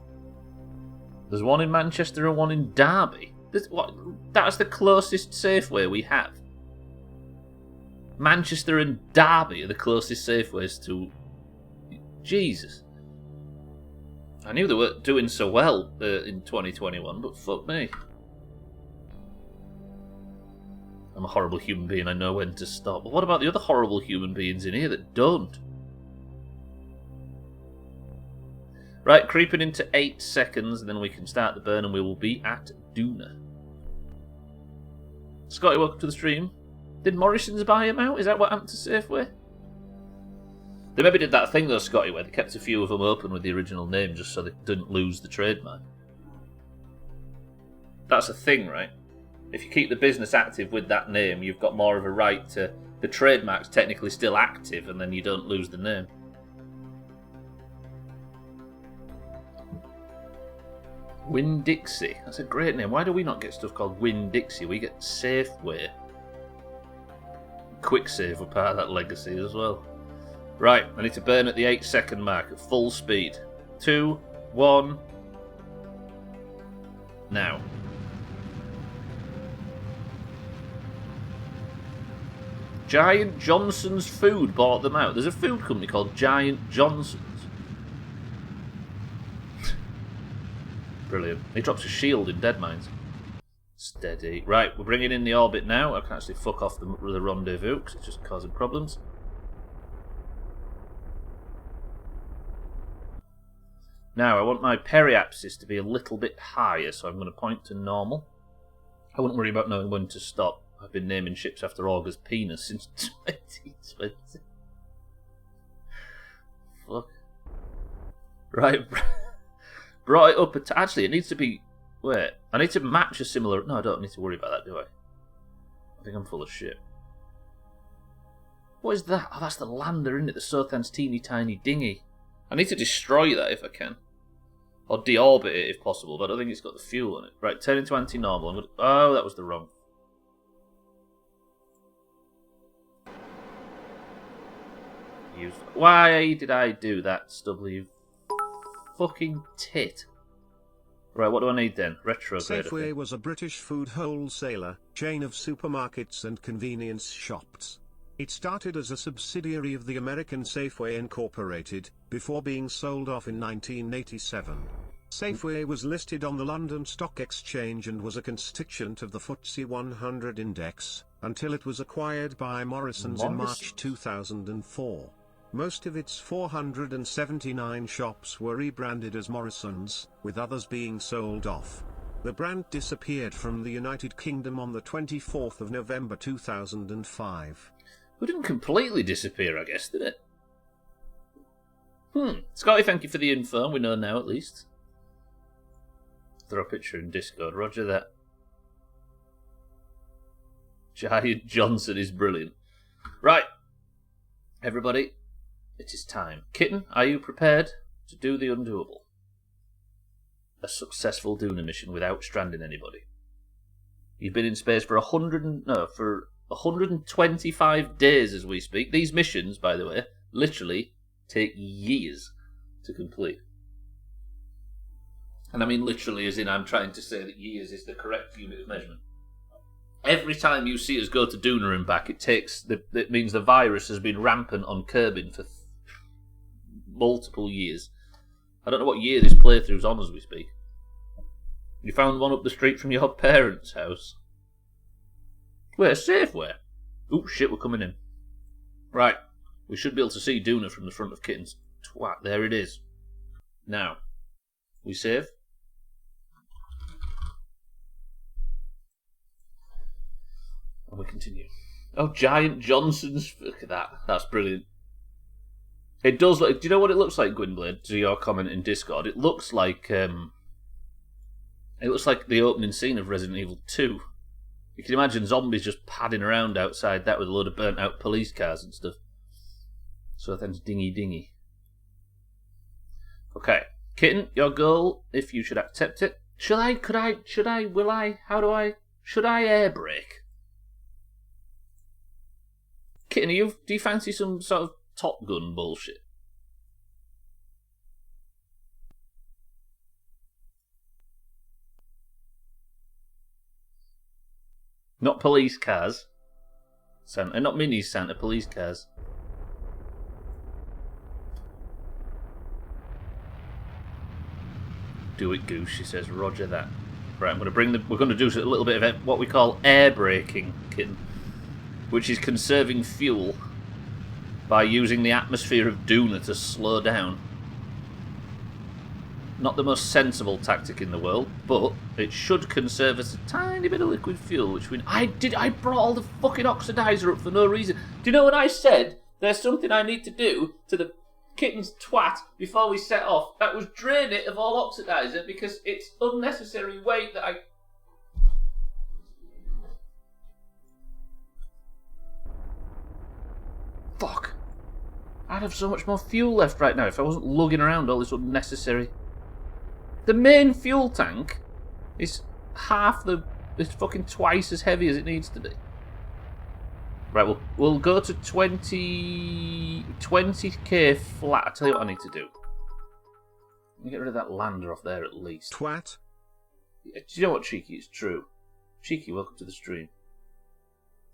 There's one in Manchester and one in Derby. That's the closest Safeway we have. Manchester and Derby are the closest Safeways to... Jesus. I knew they weren't doing so well in 2021, but fuck me. I'm a horrible human being, I know when to stop. But what about the other horrible human beings in here that don't? Right, creeping into 8 seconds, and then we can start the burn, and we will be at Doona. Scotty, welcome to the stream. Did Morrison's buy him out? Is that what happened to Safeway? They maybe did that thing though, Scotty, where they kept a few of them open with the original name just so they didn't lose the trademark. That's a thing, right? If you keep the business active with that name, you've got more of a right to... The trademark's technically still active, and then you don't lose the name. Winn-Dixie. That's a great name. Why do we not get stuff called Winn-Dixie? We get Safeway. Quick Save were part of that legacy as well. Right, I need to burn at the 8-second mark at full speed. 2, 1... Now. Giant Johnson's Food bought them out. There's a food company called Giant Johnson's. Brilliant. He drops a shield in Deadmines. Steady. Right, we're bringing in the orbit now. I can actually fuck off the rendezvous because it's just causing problems. Now, I want my periapsis to be a little bit higher, so I'm going to point to normal. I wouldn't worry about knowing when to stop. I've been naming ships after Auger's penis since 2020. Fuck. Right. Brought it up. Actually, it needs to be... Wait. I need to match a similar... No, I don't need to worry about that, do I? I think I'm full of shit. What is that? Oh, that's the lander, isn't it? The Sothan's teeny tiny dinghy. I need to destroy that if I can. Or deorbit it if possible, but I don't think it's got the fuel on it. Right, turn into anti-normal. Oh, that was the wrong... Why did I do that, Stubbler, you fucking tit? Right, what do I need then? Retrograde. Safeway was a British food wholesaler, chain of supermarkets and convenience shops. It started as a subsidiary of the American Safeway Incorporated, before being sold off in 1987. Safeway was listed on the London Stock Exchange and was a constituent of the FTSE 100 index, until it was acquired by Morrison's in March 2004. Most of its 479 shops were rebranded as Morrison's, with others being sold off. The brand disappeared from the United Kingdom on the 24th of November 2005. It didn't completely disappear, I guess, did it? Scotty, thank you for the info. We know now, at least. Throw a picture in Discord. Roger that. Giant Johnson is brilliant. Right. Everybody, it is time. Kitten, are you prepared to do the undoable? A successful Doona mission without stranding anybody. You've been in space for 125 days as we speak. These missions, by the way, literally take years to complete. And I mean literally as in I'm trying to say that years is the correct unit of measurement. Every time you see us go to Doona and back, it means the virus has been rampant on Kerbal for multiple years. I don't know what year this playthrough's on as we speak. You found one up the street from your parents' house. Wait, a Safeway? Oh shit, we're coming in. Right, we should be able to see Doona from the front of Kitten's twat. There it is. Now, we save. And we continue. Oh, Giant Johnson's... Look at that. That's brilliant. It does look... Do you know what it looks like, Gwynblade? To your comment in Discord, it looks like... It looks like the opening scene of Resident Evil 2. You can imagine zombies just padding around outside that with a load of burnt-out police cars and stuff. So thanks, dingy. Okay. Kitten, your goal, if you should accept it, Should I, should I air brake? Kitten, do you fancy some sort of Top Gun bullshit? Not police cars. Santa, not minis, Santa, police cars. Do it, Goose, she says. Roger that. Right, we're going to do a little bit of what we call air braking, Kitten, which is conserving fuel by using the atmosphere of Duna to slow down. Not the most sensible tactic in the world, but it should conserve us a tiny bit of liquid fuel, which I brought all the fucking oxidizer up for no reason. Do you know what I said? There's something I need to do to the kitten's twat before we set off. That was drain it of all oxidizer because it's unnecessary weight that I... Fuck. I'd have so much more fuel left right now if I wasn't lugging around all this unnecessary... The main fuel tank is it's fucking twice as heavy as it needs to be. Right, we'll go to 20k flat. I'll tell you what I need to do. Let me get rid of that lander off there at least. Twat. Do you know what, Cheeky? It's true. Cheeky, welcome to the stream.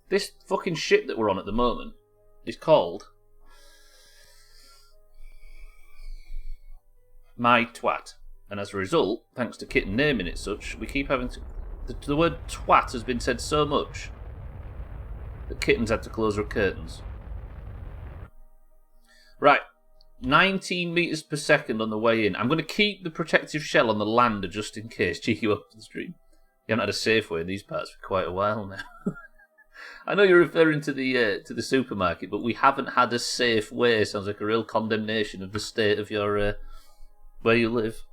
This fucking ship that we're on at the moment is called My Twat. And as a result, thanks to Kitten naming it such, we keep having to... The word twat has been said so much that Kitten's had to close her curtains. Right, 19 metres per second on the way in. I'm going to keep the protective shell on the lander just in case. Cheeky, welcome to the stream. You haven't had a safe way in these parts for quite a while now. I know you're referring to the supermarket, but we haven't had a safe way. Sounds like a real condemnation of the state of your where you live.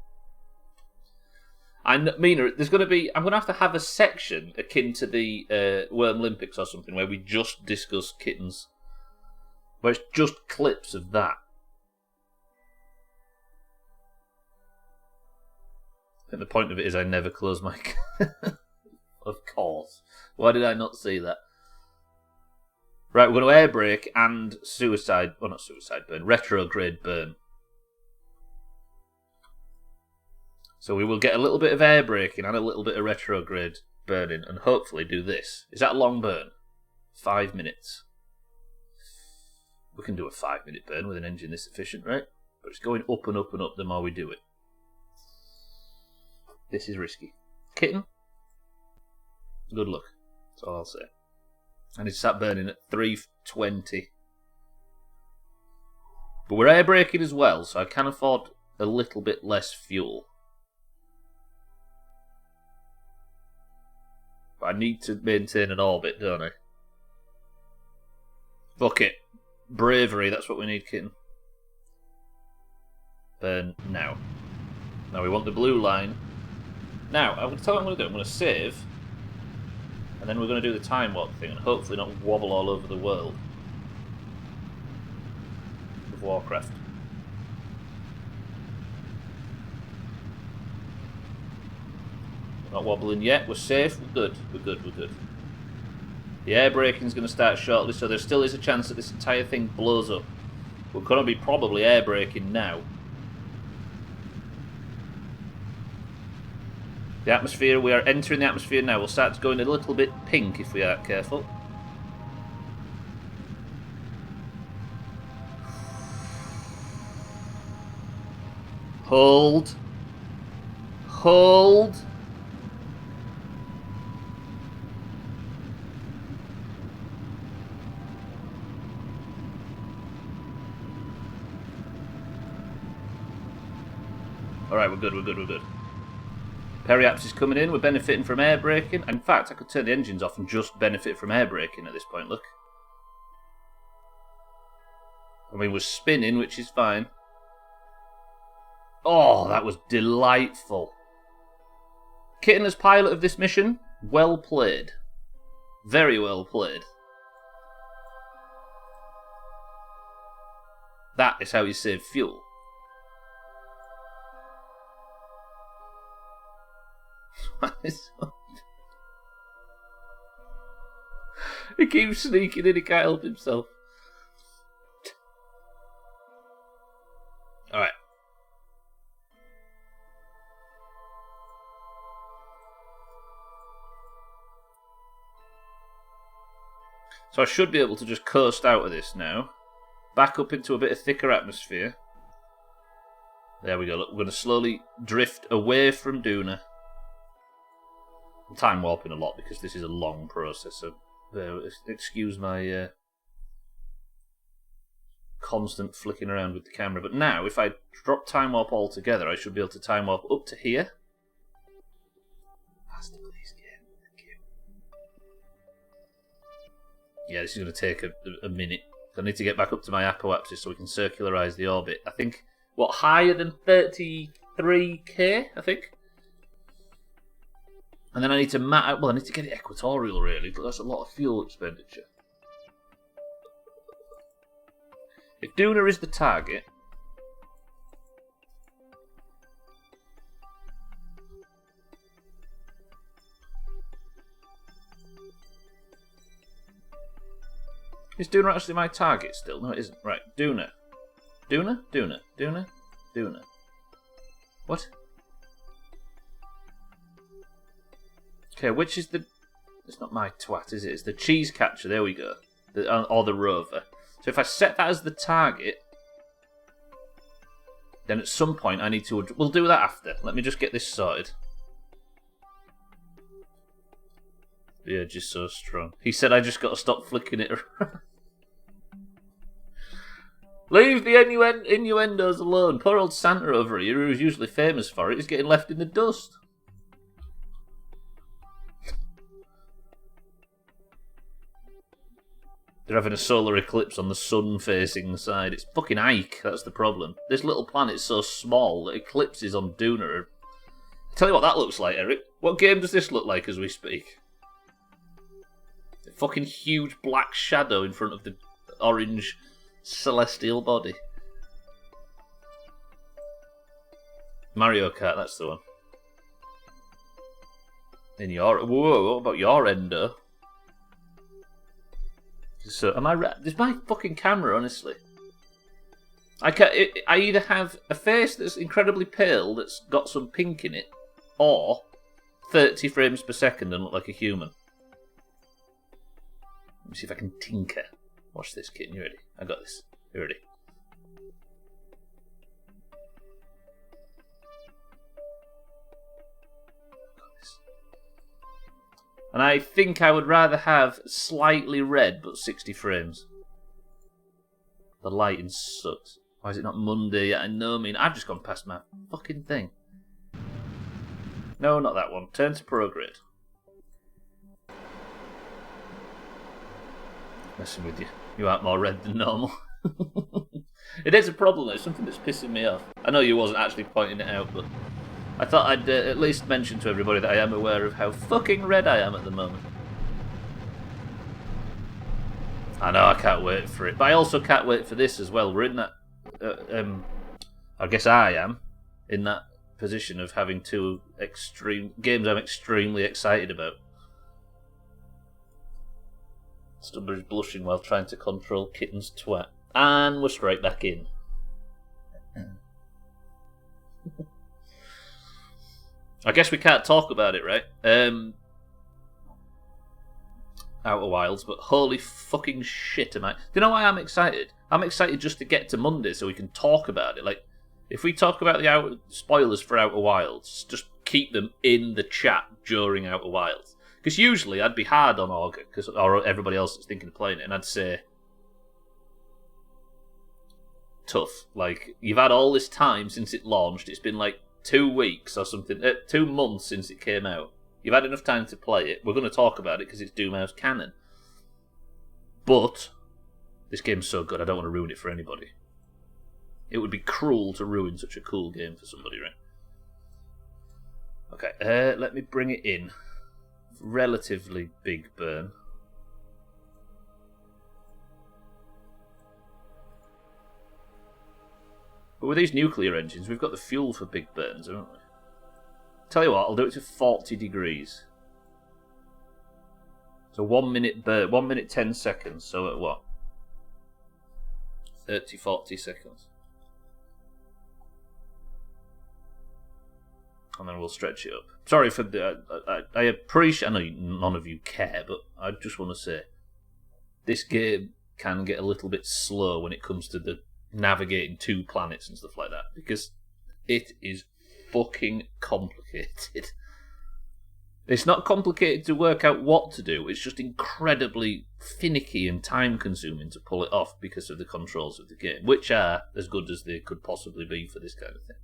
I mean, there's going to be... I'm going to have a section akin to the Worm Olympics or something where we just discuss kittens. Where it's just clips of that. I think the point of it is I never close my... Of course. Why did I not see that? Right, we're going to air brake and suicide... Well, not suicide burn. Retrograde burn. So we will get a little bit of air braking and a little bit of retrograde burning and hopefully do this. Is that a long burn? 5 minutes. We can do a 5-minute burn with an engine this efficient, right? But it's going up and up and up the more we do it. This is risky. Kitten? Good luck. That's all I'll say. And it's sat burning at 320. But we're air braking as well, so I can afford a little bit less fuel. I need to maintain an orbit, don't I? Fuck it. Bravery, that's what we need, Kitten. Burn now. Now we want the blue line. Now, I'm going to tell you what I'm going to do. I'm going to save. And then we're going to do the time warp thing and hopefully not wobble all over the world. Of Warcraft. Not wobbling yet. We're safe. We're good. We're good. We're good. The air braking's going to start shortly, so there still is a chance that this entire thing blows up. We're going to be probably air braking now. The atmosphere, we are entering the atmosphere now. We'll start going a little bit pink if we aren't careful. Hold. Hold. Alright, we're good, we're good, we're good. Periaps is coming in, we're benefiting from air braking. In fact, I could turn the engines off and just benefit from air braking at this point, look. I mean, we're spinning, which is fine. Oh, that was delightful. Kitten as pilot of this mission, well played. Very well played. That is how you save fuel. He keeps sneaking in, he can't help himself. Alright. So I should be able to just coast out of this now. Back up into a bit of thicker atmosphere. There we go. Look, we're going to slowly drift away from Duna. I'm time warping a lot because this is a long process, so excuse my constant flicking around with the camera. But now, if I drop time warp altogether, I should be able to time warp up to here. Faster, please, game. Thank you. Yeah, this is going to take a minute. I need to get back up to my apoapsis so we can circularize the orbit. I think, what, higher than 33k, I think? And then I need to I need to get it equatorial, really, but that's a lot of fuel expenditure. If Duna is the target... Is Duna actually my target still? No, it isn't. Right, Duna. Duna? Duna. Duna? Duna. What? Okay, which is the... It's not my twat, is it? It's the cheese catcher. There we go. Or the rover. So if I set that as the target, then at some point I need to... We'll do that after. Let me just get this sorted. The urge is so strong. He said I just got to stop flicking it around. Leave the innuendos alone. Poor old Santa over here, who's usually famous for it, is getting left in the dust. They're having a solar eclipse on the sun-facing side. It's fucking Ike, that's the problem. This little planet's so small that eclipses on Duna are... Tell you what that looks like, Eric. What game does this look like as we speak? A fucking huge black shadow in front of the orange celestial body. Mario Kart, that's the one. In your... Whoa, what about your endo? So, am I... There's my fucking camera, honestly. I either have a face that's incredibly pale that's got some pink in it, or 30 frames per second and look like a human. Let me see if I can tinker. Watch this, kitten. You ready? I got this. You ready? And I think I would rather have slightly red but 60 frames. The lighting sucks. Why is it not Monday yet? I know, I've just gone past my fucking thing. No, not that one. Turn to prograde. Messing with you. You aren't more red than normal. It is a problem, though. It's something that's pissing me off. I know you wasn't actually pointing it out, but I thought I'd at least mention to everybody that I am aware of how fucking red I am at the moment. I know, I can't wait for it. But I also can't wait for this as well. We're in that... I guess I am in that position of having two extreme games I'm extremely excited about. Stubbler is blushing while trying to control Kitten's twat. And we're straight back in. I guess we can't talk about it, right? Outer Wilds, but holy fucking shit am I... Do you know why I'm excited? I'm excited just to get to Monday so we can talk about it. Like, if we talk about the spoilers for Outer Wilds, just keep them in the chat during Outer Wilds. Because usually I'd be hard on Augur, or everybody else that's thinking of playing it, and I'd say... Tough. Like, you've had all this time since it launched. It's been like 2 weeks or something. 2 months since it came out. You've had enough time to play it. We're going to talk about it because it's Doomhaus canon. But this game's so good, I don't want to ruin it for anybody. It would be cruel to ruin such a cool game for somebody, right? Okay, let me bring it in. Relatively big burn. But with these nuclear engines, we've got the fuel for big burns, haven't we? Tell you what, I'll do it to 40 degrees. So 1 minute 1 minute 10 seconds. So at what? 30, 40 seconds. And then we'll stretch it up. Sorry for the... I appreciate... I know none of you care, but I just want to say... This game can get a little bit slow when it comes to the navigating 2 planets and stuff like that. Because it is fucking complicated. It's not complicated to work out what to do. It's just incredibly finicky and time-consuming to pull it off because of the controls of the game, which are as good as they could possibly be for this kind of thing.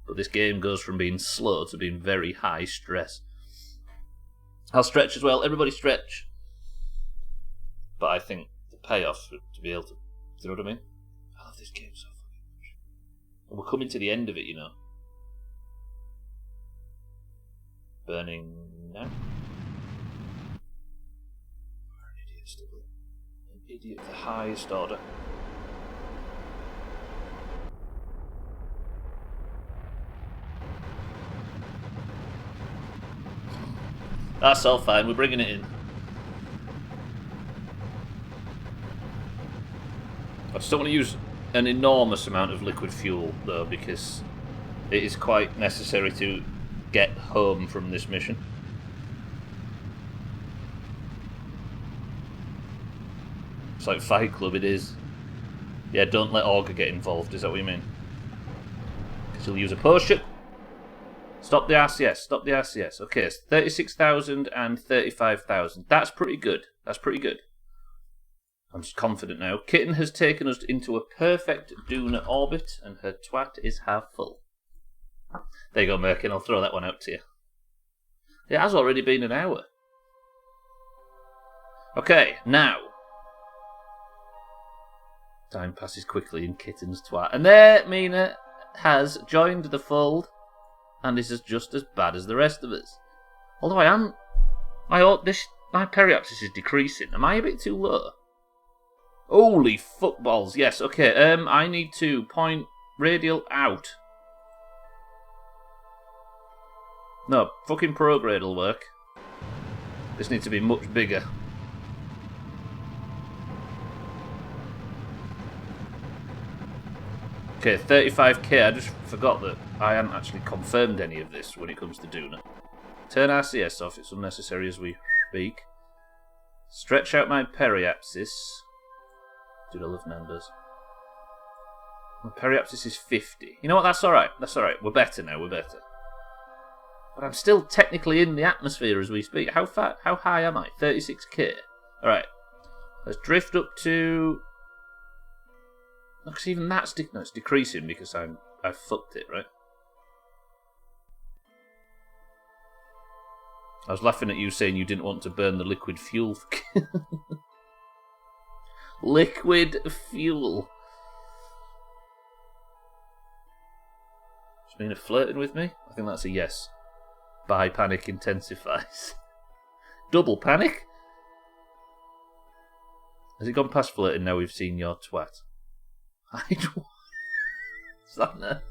But this game goes from being slow to being very high stress. I'll stretch as well. Everybody stretch. But I think the payoff to be able to... Do you know what I mean? I love this game so fucking much. And we're coming to the end of it, you know. Burning now. You're an idiot, Stubbler. An idiot of the highest order. That's all fine, we're bringing it in. I just don't want to use an enormous amount of liquid fuel, though, because it is quite necessary to get home from this mission. It's like Fight Club, it is. Yeah, don't let Augur get involved, is that what you mean? Because he'll use a potion. Stop the RCS, stop the RCS. Okay, it's 36,000 and 35,000. That's pretty good. That's pretty good. I'm just confident now. Kitten has taken us into a perfect Duna orbit, and her twat is half full. There you go, Merkin. I'll throw that one out to you. It has already been an hour. Okay, now. Time passes quickly in Kitten's twat. And there, Mina has joined the fold. And is just as bad as the rest of us. Although my periapsis is decreasing. Am I a bit too low? Holy footballs! Yes. Okay. I need to point radial out. No, fucking prograde will work. This needs to be much bigger. Okay, 35k. I just forgot that I haven't actually confirmed any of this when it comes to Duna. Turn RCS off, it's unnecessary as we speak. Stretch out my periapsis. Dude, I love numbers. My periapsis is 50. You know what, that's alright. That's alright. We're better now, we're better. But I'm still technically in the atmosphere as we speak. How high am I? 36k. Alright. Let's drift up to... Because even that's it's decreasing because I fucked it, right? I was laughing at you saying you didn't want to burn the liquid fuel. Liquid fuel. Is Mina flirting with me? I think that's a yes. Bi panic intensifies. Double panic? Has it gone past flirting now we've seen your twat? Sanna.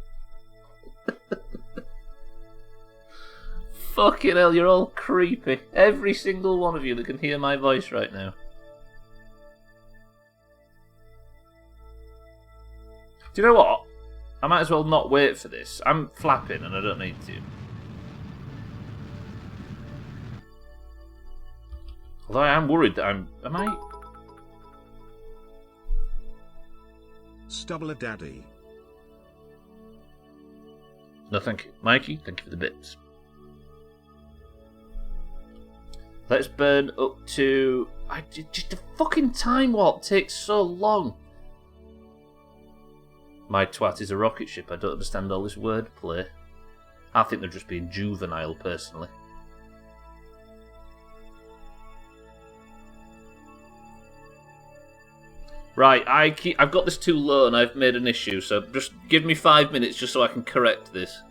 Fucking hell, you're all creepy. Every single one of you that can hear my voice right now. Do you know what? I might as well not wait for this. I'm flapping and I don't need to. Although I am worried that am I... Stubbler Daddy. No, thank you. Mikey, thank you for the bits. Let's burn up to... Just the fucking time warp takes so long. My twat is a rocket ship. I don't understand all this wordplay. I think they're just being juvenile, personally. Right, I've got this too low and I've made an issue, so just give me 5 minutes just so I can correct this.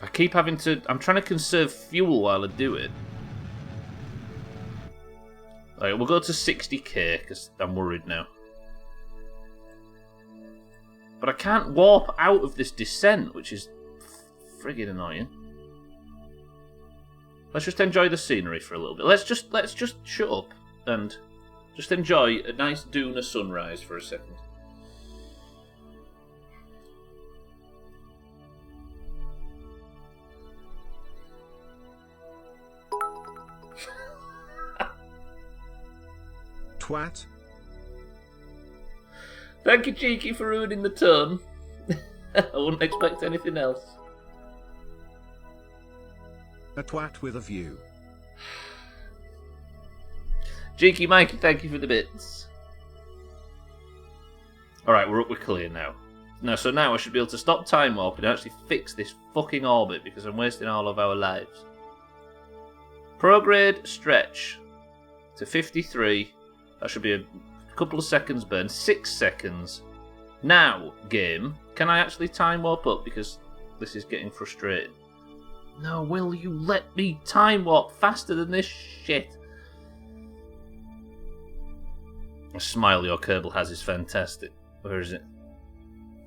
I keep having to... I'm trying to conserve fuel while I do it. Alright, we'll go to 60k, because I'm worried now. But I can't warp out of this descent, which is friggin' annoying. Let's just enjoy the scenery for a little bit. Let's just shut up and just enjoy a nice Duna sunrise for a second. Twat. Thank you, Cheeky, for ruining the tone. I wouldn't expect anything else. A twat with a view. Cheeky Mikey, thank you for the bits. Alright, we're up with clear now. So now I should be able to stop time warping and actually fix this fucking orbit because I'm wasting all of our lives. Prograde stretch to 53. That should be a couple of seconds burn. 6 seconds. Now, game, can I actually time warp up because this is getting frustrating? No, will you let me time warp faster than this shit? A smile your Kerbal has is fantastic. Where is it?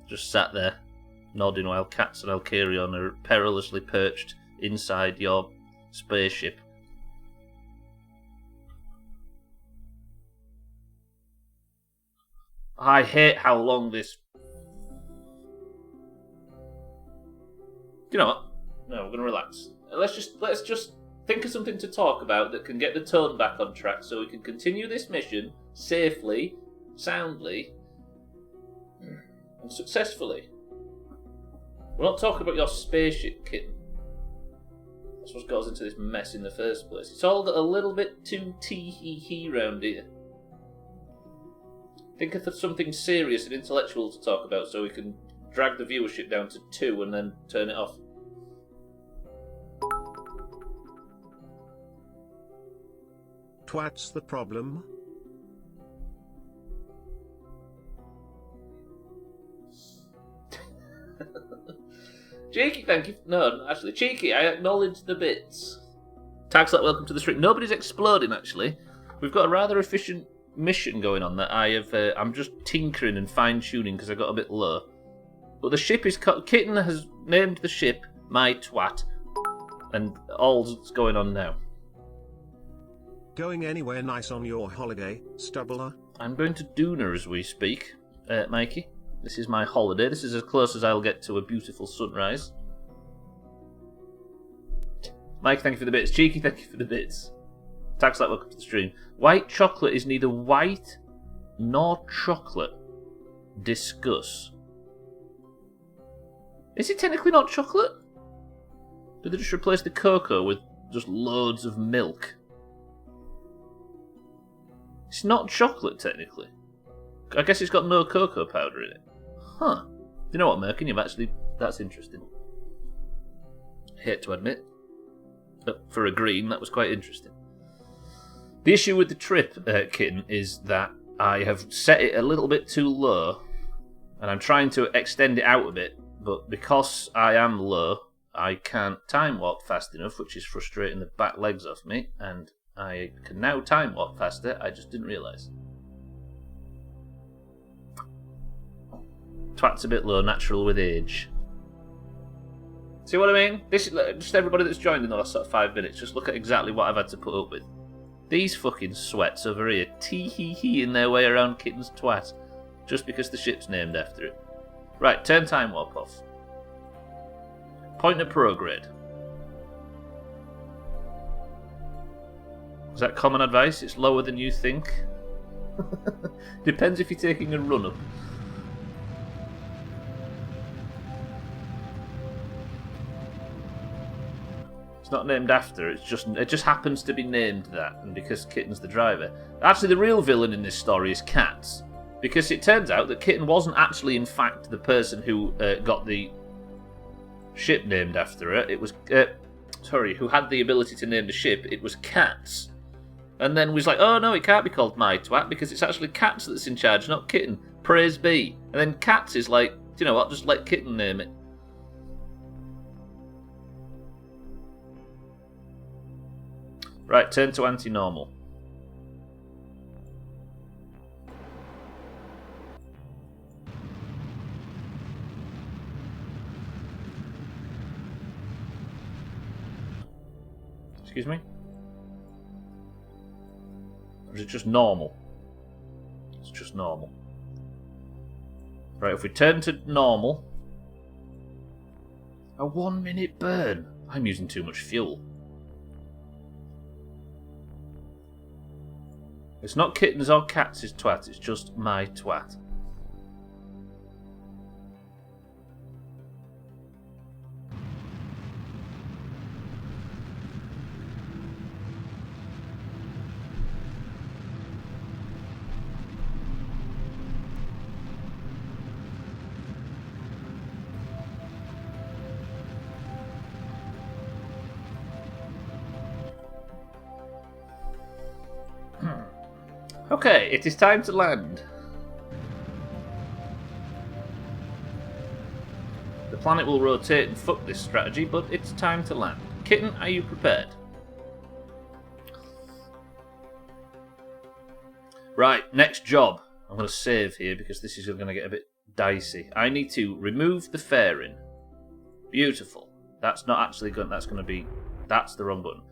Just sat there, nodding while Cats and Alkarion are perilously perched inside your spaceship. I hate how long this... You know what? No, we're going to relax. Let's just think of something to talk about that can get the tone back on track so we can continue this mission safely, soundly, and successfully. We're not talking about your spaceship, kitten. That's what got us into this mess in the first place. It's all got a little bit too tee-hee-hee round here. Think of something serious and intellectual to talk about so we can drag the viewership down to 2 and then turn it off. Twat's the problem. Cheeky, thank you. No, actually, Cheeky, I acknowledge the bits. Tags like welcome to the stream. Nobody's exploding, actually. We've got a rather efficient mission going on that I'm just tinkering and fine-tuning because I got a bit low. But the ship is... Kitten has named the ship My Twat. And all's going on now. Going anywhere nice on your holiday, Stubbler? I'm going to Duna as we speak, Mikey. This is my holiday. This is as close as I'll get to a beautiful sunrise. Mike, thank you for the bits. Cheeky, thank you for the bits. Tags like welcome to the stream. White chocolate is neither white nor chocolate. Discuss. Is it technically not chocolate? Did they just replace the cocoa with just loads of milk? It's not chocolate, technically. I guess it's got no cocoa powder in it. Huh. You know what, Merkin? You've actually... That's interesting. I hate to admit. But for a green, that was quite interesting. The issue with the trip, Kitten, is that I have set it a little bit too low, and I'm trying to extend it out a bit, but because I am low, I can't time warp fast enough, which is frustrating the back legs off me, and I can now time warp faster, I just didn't realise. Twat's a bit low, natural with age. See what I mean? This is just everybody that's joined in the last sort of 5 minutes, just look at exactly what I've had to put up with. These fucking sweats over here, tee-hee-hee-ing their way around Kitten's twat, just because the ship's named after it. Right, turn time warp off. Point of prograde. Is that common advice? It's lower than you think. Depends if you're taking a run up. It's not named after, it just happens to be named that, and because Kitten's the driver. Actually, the real villain in this story is Cats, because it turns out that Kitten wasn't actually, in fact, the person who got the ship named after her. It was, who had the ability to name the ship. It was Cats. And then was like, oh no, it can't be called My Twat, because it's actually Cats that's in charge, not Kitten. Praise be. And then Cats is like, you know what, just let Kitten name it. Right, turn to anti-normal. Excuse me? Or is it just normal? It's just normal. Right, if we turn to normal... A 1 minute burn. I'm using too much fuel. It's not kittens or cats' twat, it's just my twat. Okay, it is time to land. The planet will rotate and fuck this strategy, but it's time to land. Kitten, are you prepared? Right, next job. I'm going to save here because this is going to get a bit dicey. I need to remove the fairing. Beautiful. That's not actually going. That's going to be. That's the wrong button.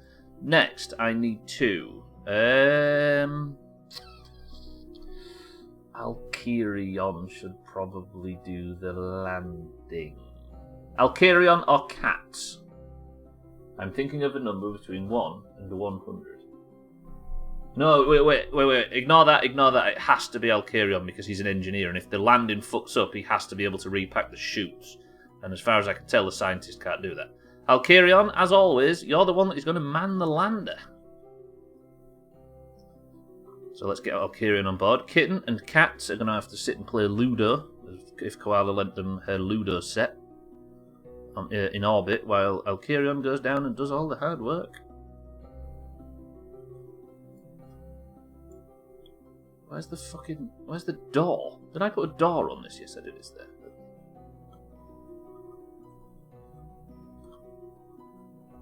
Next, I need to. Alkerion should probably do the landing. Alkerion or cats? I'm thinking of a number between 1 and 100. No, wait. Ignore that. It has to be Alkerion because he's an engineer, and if the landing fucks up, he has to be able to repack the chutes. And as far as I can tell, the scientist can't do that. Alkerion, as always, you're the one that is going to man the lander. So let's get Alkerion on board. Kitten and cats are going to have to sit and play Ludo, if Koala lent them her Ludo set in orbit, while Alkerion goes down and does all the hard work. Where's the door? Did I put a door on this? Yes, I did. It's there.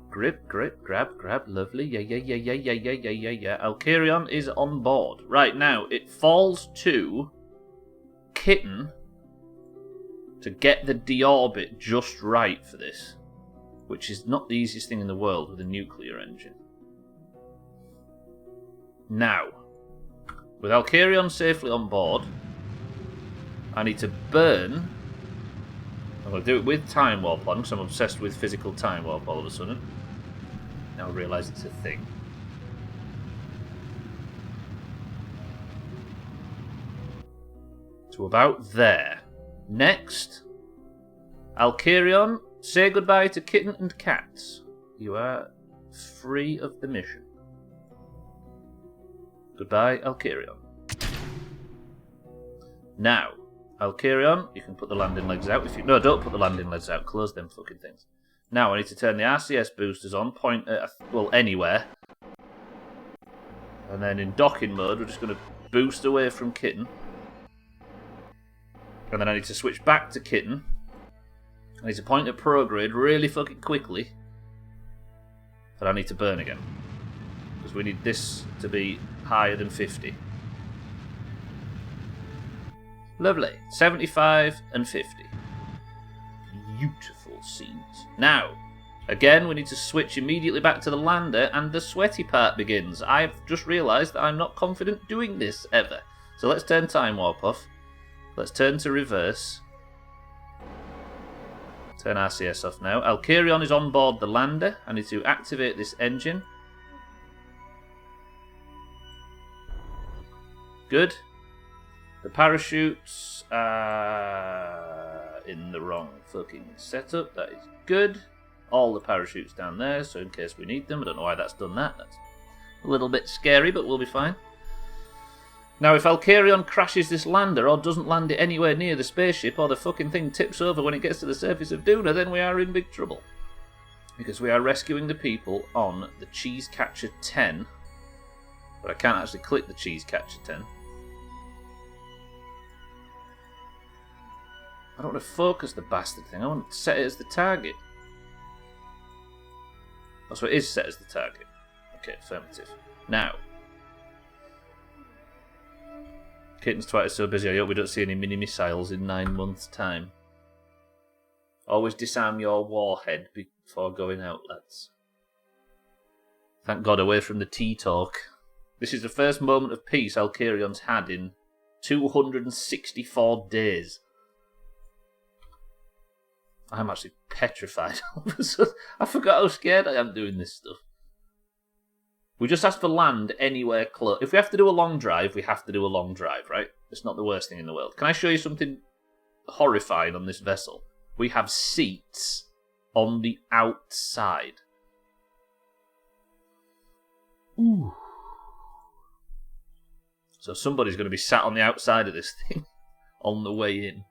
Grip, grab, lovely. Yeah. Alkerion is on board. Right, now, it falls to Kitten to get the deorbit just right for this, which is not the easiest thing in the world with a nuclear engine. Now, with Alkerion safely on board, I need to burn... I'm going to do it with Time Warp on, because I'm obsessed with physical Time Warp all of a sudden. Now I realise it's a thing. To about there. Next, Alkerion, say goodbye to Kitten and cats. You are free of the mission. Goodbye, Alkerion. Now, Alkerion, you can put the landing legs out. No, don't put the landing legs out. Close them fucking things. Now I need to turn the RCS boosters on, point at, well, anywhere. And then in docking mode, we're just going to boost away from Kitten. And then I need to switch back to Kitten. I need to point at prograde really fucking quickly. But I need to burn again. Because we need this to be higher than 50. Lovely. 75 and 50. Beautiful scenes. Now, again, we need to switch immediately back to the lander, and the sweaty part begins. I've just realised that I'm not confident doing this, ever. So let's turn Time Warp off. Let's turn to reverse. Turn RCS off now. Alkerion is on board the lander. I need to activate this engine. Good. The parachutes are in the wrong fucking setup. That is good. All the parachutes down there, so in case we need them. I don't know why that's done that. That's a little bit scary, but we'll be fine. Now, if Alkerion crashes this lander or doesn't land it anywhere near the spaceship, or the fucking thing tips over when it gets to the surface of Duna, then we are in big trouble. Because we are rescuing the people on the Cheese Catcher 10. But I can't actually click the Cheese Catcher 10. I don't want to focus the bastard thing. I want to set it as the target. Oh, so it is set as the target. Okay, affirmative. Now. Kitten's twat is so busy, I hope we don't see any mini-missiles in 9 months' time. Always disarm your warhead before going out, lads. Thank God, away from the tea talk. This is the first moment of peace Alcarion's had in 264 days. I'm actually petrified. I forgot how scared I am doing this stuff. We just asked for land anywhere close. If we have to do a long drive, we have to do a long drive, right? It's not the worst thing in the world. Can I show you something horrifying on this vessel? We have seats on the outside. Ooh. So somebody's going to be sat on the outside of this thing on the way in.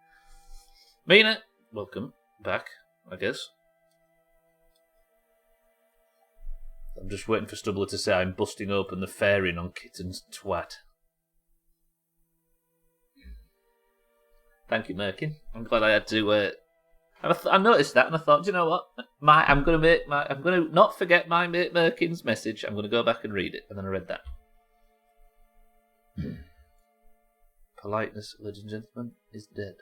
Mina, welcome back, I guess. I'm just waiting for Stubbler to say I'm busting open the fairing on Kitten's twat. Thank you, Merkin. I'm glad I had to. I noticed that and I thought, do you know what? I'm going to not forget my mate Merkin's message. I'm going to go back and read it, and then I read that. Politeness, ladies and gentlemen, is dead.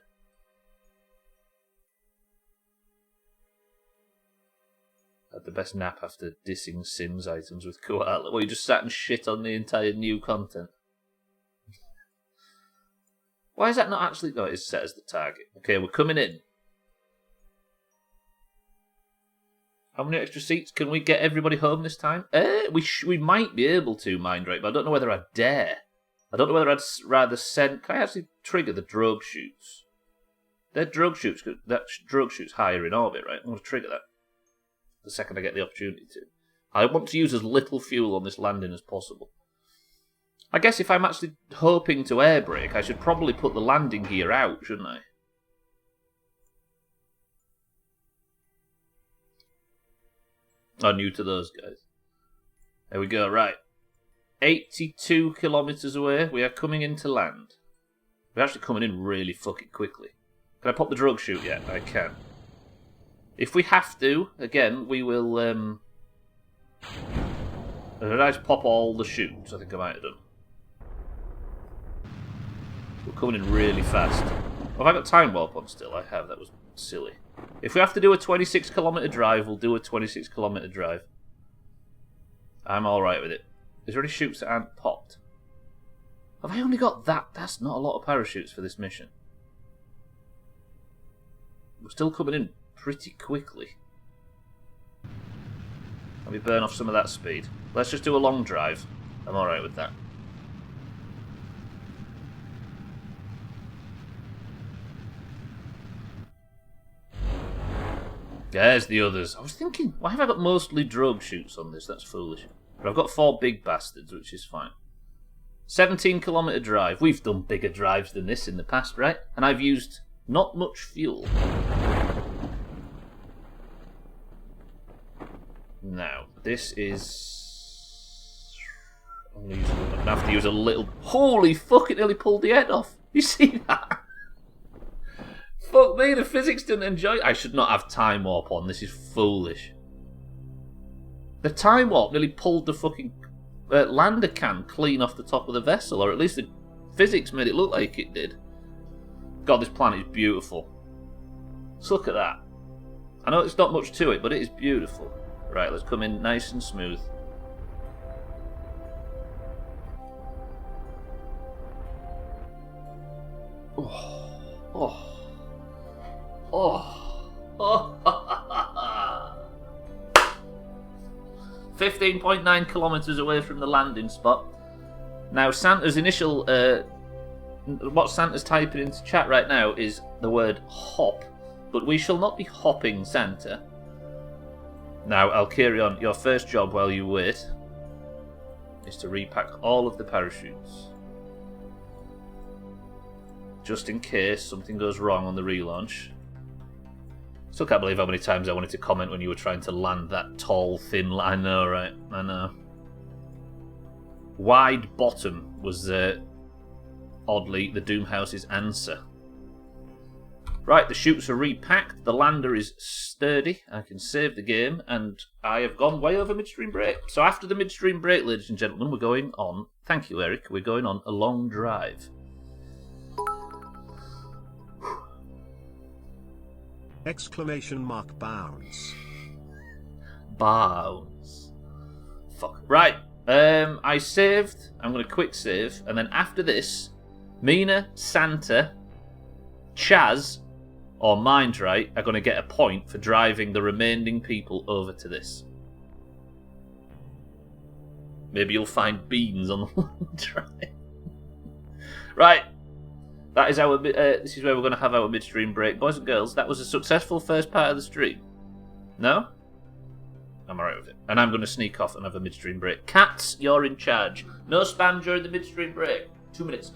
Had the best nap after dissing Sims items with Koala. Well, you just sat and shit on the entire new content. Why is that not actually... No, it's set as the target. Okay, we're coming in. How many extra seats? Can we get everybody home this time? We might be able to, Mindrake, but I don't know whether I dare. I don't know whether I'd rather send... Can I actually trigger the drogue chutes? They're drogue chutes. That drogue chute's higher in orbit, right? I'm going to trigger that the second I get the opportunity to. I want to use as little fuel on this landing as possible. I guess if I'm actually hoping to air brake, I should probably put the landing gear out, shouldn't I? I'm new to those guys. There we go, right. 82 kilometres away, we are coming into land. We're actually coming in really fucking quickly. Can I pop the drogue chute yet? I can. If we have to, again, we will... Did I just pop all the chutes? I think I might have done. We're coming in really fast. Have I got time warp on still? I have, that was silly. If we have to do a 26-kilometre drive, we'll do a 26-kilometre drive. I'm alright with it. Is there any chutes that aren't popped? Have I only got that? That's not a lot of parachutes for this mission. We're still coming in pretty quickly. Let me burn off some of that speed. Let's just do a long drive. I'm alright with that. There's the others. I was thinking, why have I got mostly drogue chutes on this? That's foolish. But I've got 4 big bastards, which is fine. 17-kilometre drive. We've done bigger drives than this in the past, right? And I've used not much fuel. Now, this is... I'm going to have to use a little... Holy fuck, it nearly pulled the head off. You see that? Fuck me, the physics didn't enjoy it. I should not have time warp on. This is foolish. The time warp nearly pulled the fucking lander can clean off the top of the vessel, or at least the physics made it look like it did. God, this planet is beautiful. Just look at that. I know it's not much to it, but it is beautiful. Right, let's come in nice and smooth. Oh. Oh. Oh. Oh. 15.9 kilometres away from the landing spot. Now, Santa's initial... what Santa's typing into chat right now is the word hop. But we shall not be hopping Santa. Now, Alcarion, your first job while you wait is to repack all of the parachutes. Just in case something goes wrong on the relaunch. Still can't believe how many times I wanted to comment when you were trying to land that tall, thin line. I know, right? I know. Wide bottom was, oddly, the Doomhouse's answer. Right, the chutes are repacked, the lander is sturdy, I can save the game, and I have gone way over midstream break. So after the midstream break, ladies and gentlemen, we're going on, thank you Eric, we're going on a long drive. Exclamation mark bounce. Bounce. Fuck. Right. I saved. I'm going to quick save. And then after this, Mina, Santa, Chaz, or Mindright are going to get a point for driving the remaining people over to this. Maybe you'll find beans on the drive. Right. That is our. This is where we're going to have our midstream break. Boys and girls, that was a successful first part of the stream. No? I'm alright with it. And I'm going to sneak off and have a midstream break. Cats, you're in charge. No spam during the midstream break. 2 minutes.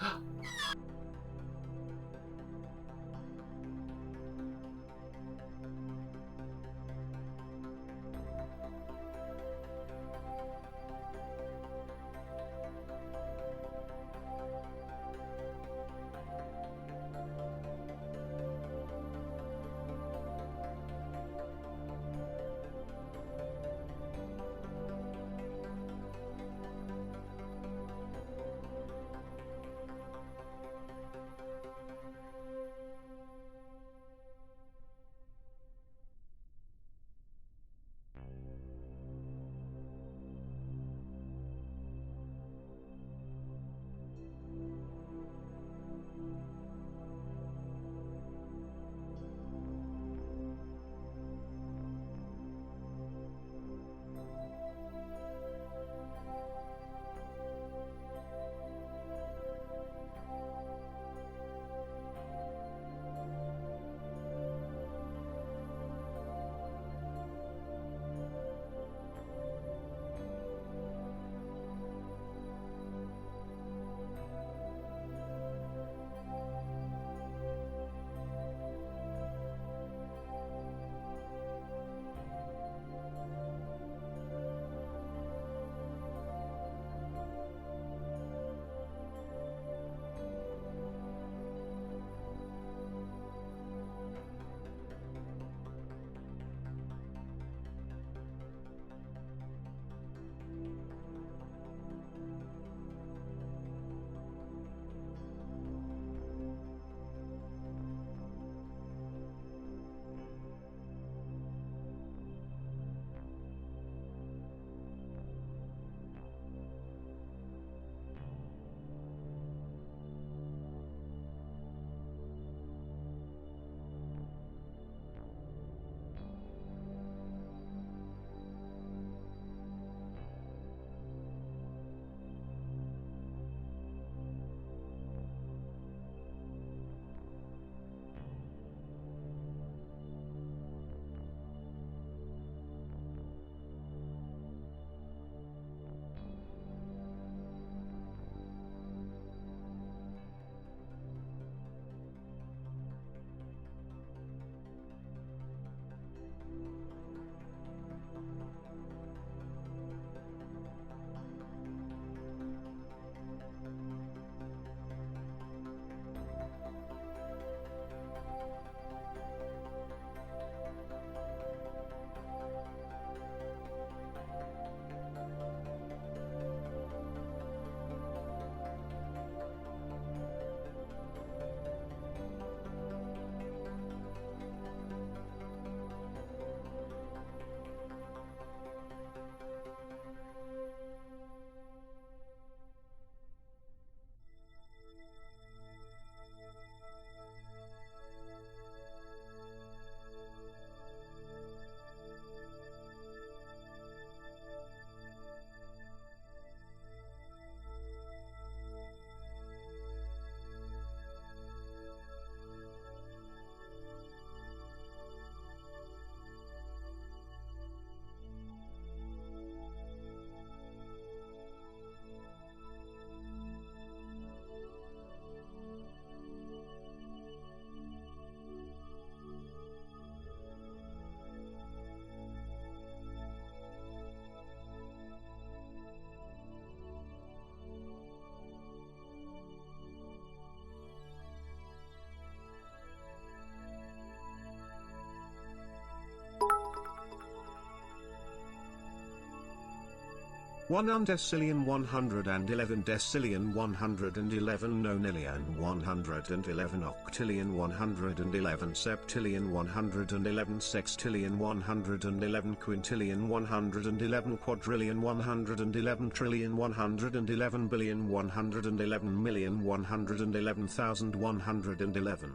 1 undecillion 111 decillion 111 nonillion 111 octillion 111 septillion 111 sextillion 111 quintillion 111 quadrillion 111 trillion 111 billion 111 million 111,111.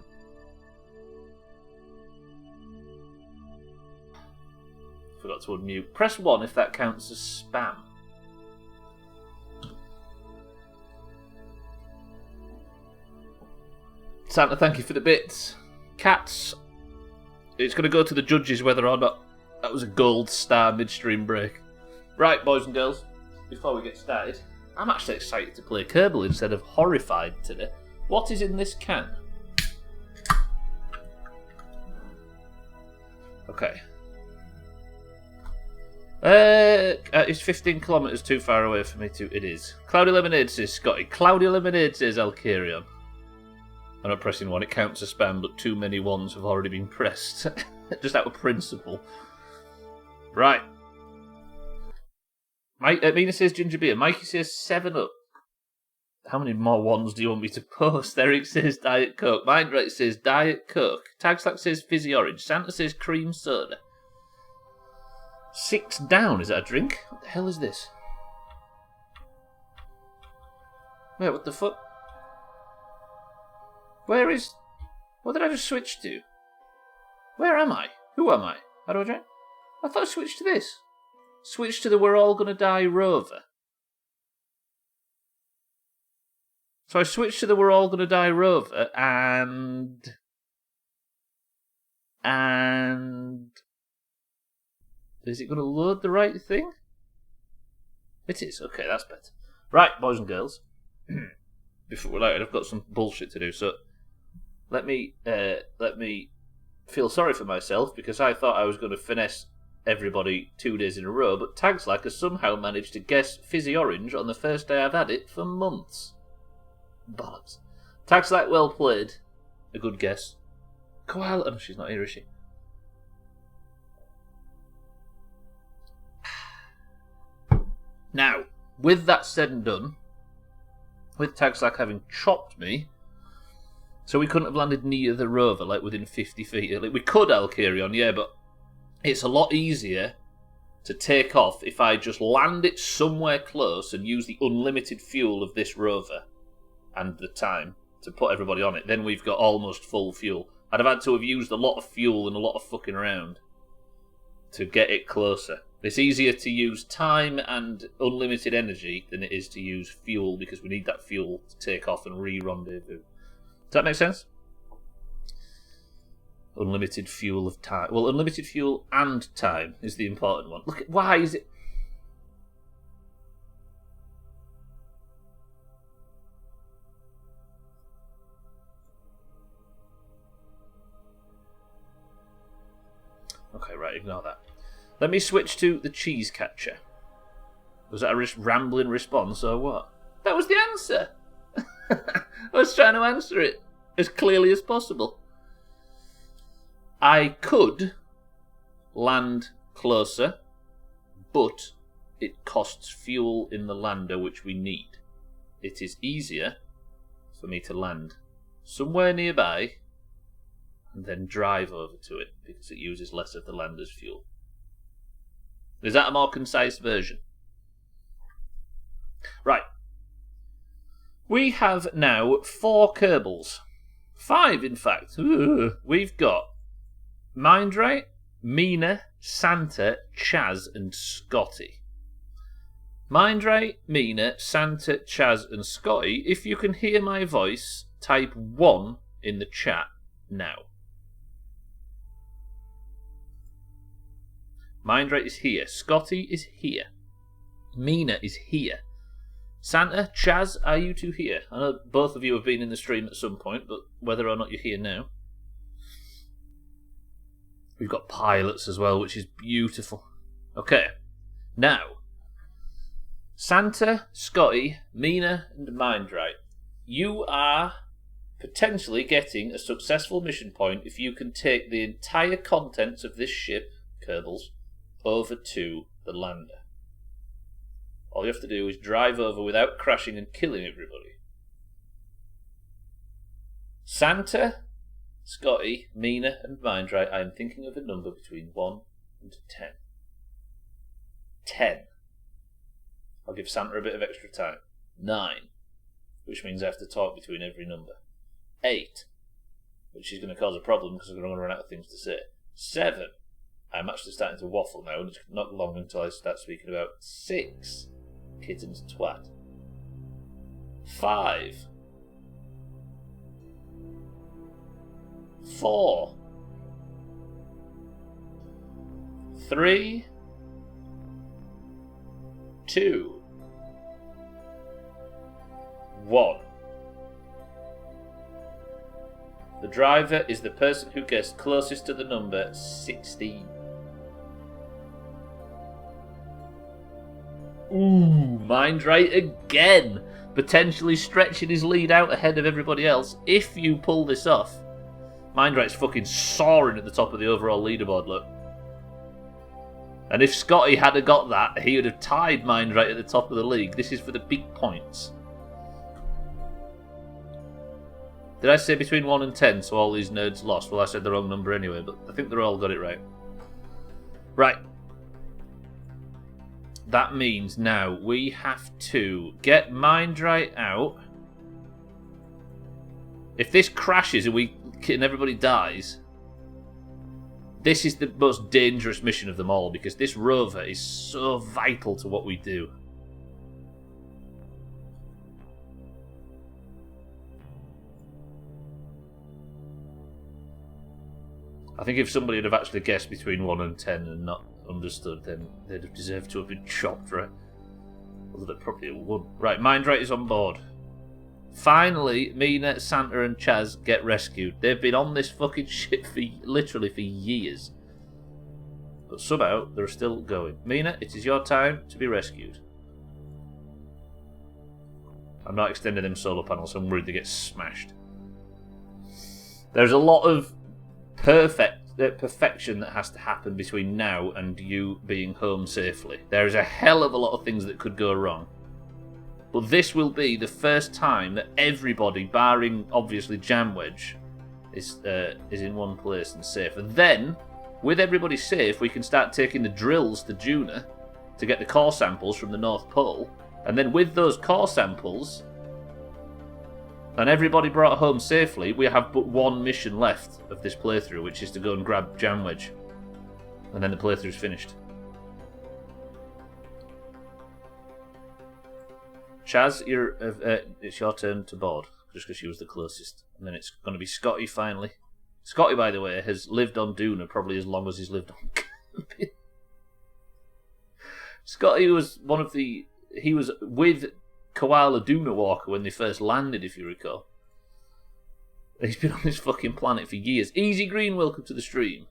Forgot to unmute. Press 1 if that counts as spam. Santa, thank you for the bits. Cats, it's going to go to the judges whether or not that was a gold star midstream break. Right, boys and girls, before we get started, I'm actually excited to play Kerbal instead of horrified today. What is in this can? Okay. It's 15 kilometres too far away for me to... It is. Cloudy Lemonade says Scotty. Cloudy Lemonade says Alcarion. I'm not pressing 1, it counts as spam, but too many ones have already been pressed. Just out of principle. Right. Mina says Ginger Beer. Mikey says 7-Up. How many more ones do you want me to post? Eric says Diet Coke. Mindray says Diet Coke. Tagslack says Fizzy Orange. Santa says Cream Soda. 6 down, is that a drink? What the hell is this? Wait, what the fuck? Where is... What did I just switch to? Where am I? Who am I? How do I drink? I thought I switched to this. Switch to the We're All Gonna Die rover. So I switched to the We're All Gonna Die rover and... Is it going to load the right thing? It is. Okay, that's better. Right, boys and girls. Before I've got some bullshit to do, so let me feel sorry for myself because I thought I was going to finesse everybody 2 days in a row, but Tagslack has somehow managed to guess Fizzy Orange on the first day I've had it for months. Bollocks. Tagslack, well played. A good guess. Koala. Oh, she's not here, is she? Now, with that said and done, with Tagslack having chopped me, so we couldn't have landed near the rover, like within 50 feet. Like, we could, Alcarion, yeah, but it's a lot easier to take off if I just land it somewhere close and use the unlimited fuel of this rover and the time to put everybody on it. Then we've got almost full fuel. I'd have had to have used a lot of fuel and a lot of fucking around to get it closer. It's easier to use time and unlimited energy than it is to use fuel because we need that fuel to take off and re-rendezvous. Does that make sense? Unlimited fuel of time. Well, unlimited fuel and time is the important one. Look, why is it... Okay, right, ignore that. Let me switch to the cheese catcher. Was that a rambling response or what? That was the answer. I was trying to answer it as clearly as possible. I could land closer, but it costs fuel in the lander which we need. It is easier for me to land somewhere nearby and then drive over to it because it uses less of the lander's fuel. Is that a more concise version? Right. We have now 4 Kerbals. 5, in fact. Ooh. We've got Mindray, Mina, Santa, Chaz, and Scotty. Mindray, Mina, Santa, Chaz, and Scotty. If you can hear my voice, type 1 in the chat now. Mindray is here. Scotty is here. Mina is here. Santa, Chaz, are you two here? I know both of you have been in the stream at some point, but whether or not you're here now. We've got pilots as well, which is beautiful. Okay. Now, Santa, Scotty, Mina, and Mindray. You are potentially getting a successful mission point if you can take the entire contents of this ship, Kerbals, over to the lander. All you have to do is drive over without crashing and killing everybody. Santa, Scotty, Mina, and Mindright, I am thinking of a number between 1 and 10. 10. I'll give Santa a bit of extra time. 9, which means I have to talk between every number. 8, which is going to cause a problem because I'm going to run out of things to say. 7, I'm actually starting to waffle now, and it's not long until I start speaking about 6, kitten's twat. 5, 4, 3, 2, 1. The driver is the person who gets closest to the number 16. Ooh, Mindright again! Potentially stretching his lead out ahead of everybody else. If you pull this off, Mindright's fucking soaring at the top of the overall leaderboard, look. And if Scotty had got that, he would have tied Mindright at the top of the league. This is for the big points. Did I say between 1 and 10 so all these nerds lost? Well, I said the wrong number anyway, but I think they all got it right. Right. That means now we have to get Mindright out. If this crashes and everybody dies, this is the most dangerous mission of them all because this rover is so vital to what we do. I think if somebody had have actually guessed between 1 and 10 and not understood, then they'd have deserved to have been chopped, right? Although they probably would. Right, Mindright is on board. Finally, Mina, Santa and Chaz get rescued. They've been on this fucking ship for literally for years. But somehow, they're still going. Mina, it is your time to be rescued. I'm not extending them solar panels, so I'm worried they get smashed. There's a lot of perfection that has to happen between now and you being home safely. There is a hell of a lot of things that could go wrong. But this will be the first time that everybody, barring obviously Jamwedge, is in one place and safe. And then, with everybody safe, we can start taking the drills to Juna to get the core samples from the North Pole. And then with those core samples, and everybody brought home safely, we have but one mission left of this playthrough, which is to go and grab Jamwedge. And then the playthrough's finished. Chaz, it's your turn to board, just because she was the closest. And then it's going to be Scotty finally. Scotty, by the way, has lived on Duna probably as long as he's lived on Kerbal. Scotty was he was with Koala Duna Walker when they first landed, if you recall. He's been on this fucking planet for years. Easy Green, welcome to the stream.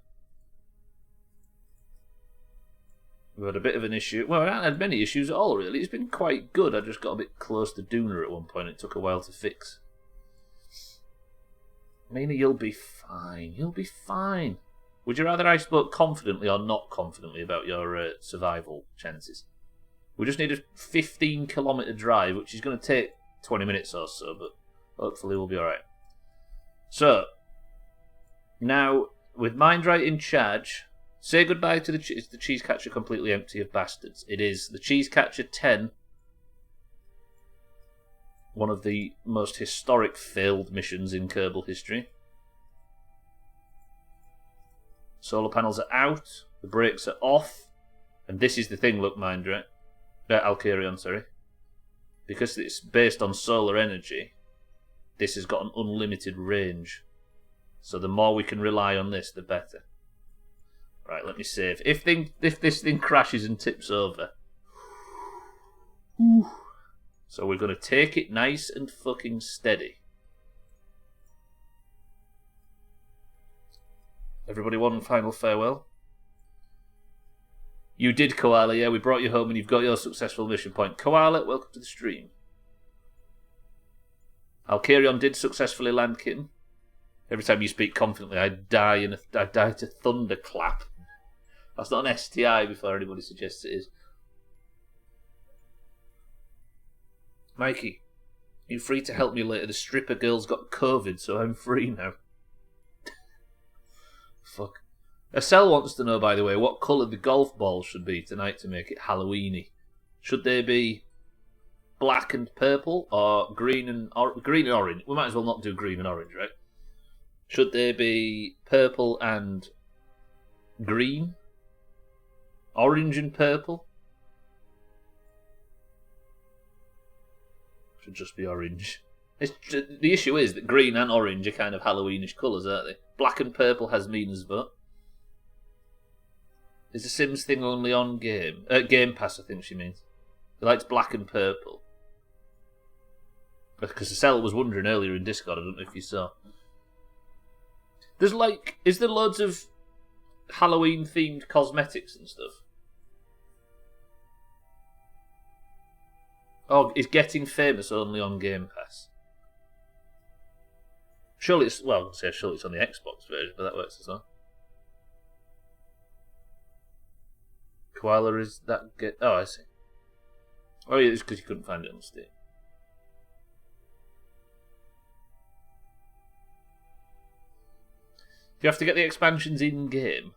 We've had a bit of an issue. Well, I haven't had many issues at all, really. It's been quite good. I just got a bit close to Duna at one point. It took a while to fix. Mina, you'll be fine. You'll be fine. Would you rather I spoke confidently or not confidently about your survival chances? We just need a 15-kilometre drive, which is going to take 20 minutes or so, but hopefully we'll be alright. So, now, with Mindright in charge, say goodbye to the cheese catcher completely empty of bastards. It is the cheese catcher 10, one of the most historic failed missions in Kerbal history. Solar panels are out, the brakes are off, and this is the thing, look, Mindright. Alkarion, sorry. Because it's based on solar energy, this has got an unlimited range. So the more we can rely on this, the better. Right, let me save. If this thing crashes and tips over. So we're going to take it nice and fucking steady. Everybody one final farewell. You did, Koala, yeah, we brought you home and you've got your successful mission point. Koala, welcome to the stream. Alkarion did successfully land, kitten. Every time you speak confidently, I die to thunderclap. That's not an STI before anybody suggests it is. Mikey, you free to help me later? The stripper girl's got COVID, so I'm free now. Fuck. Estelle wants to know, by the way, what colour the golf balls should be tonight to make it Halloweeny. Should they be black and purple or green and orange? We might as well not do green and orange, right? Should they be purple and green? Orange and purple? Should just be orange. The issue is that green and orange are kind of Halloweenish colours, aren't they? Black and purple has Mina's vote. Is the Sims thing only on Game Pass, I think she means. He likes black and purple. Because Estelle was wondering earlier in Discord, I don't know if you saw. Is there loads of Halloween-themed cosmetics and stuff? Oh, is Getting Famous only on Game Pass? Surely it's on the Xbox version, but that works as well. Koala is that Oh, I see. Oh yeah, it's because you couldn't find it on Steam. Do you have to get the expansions in-game?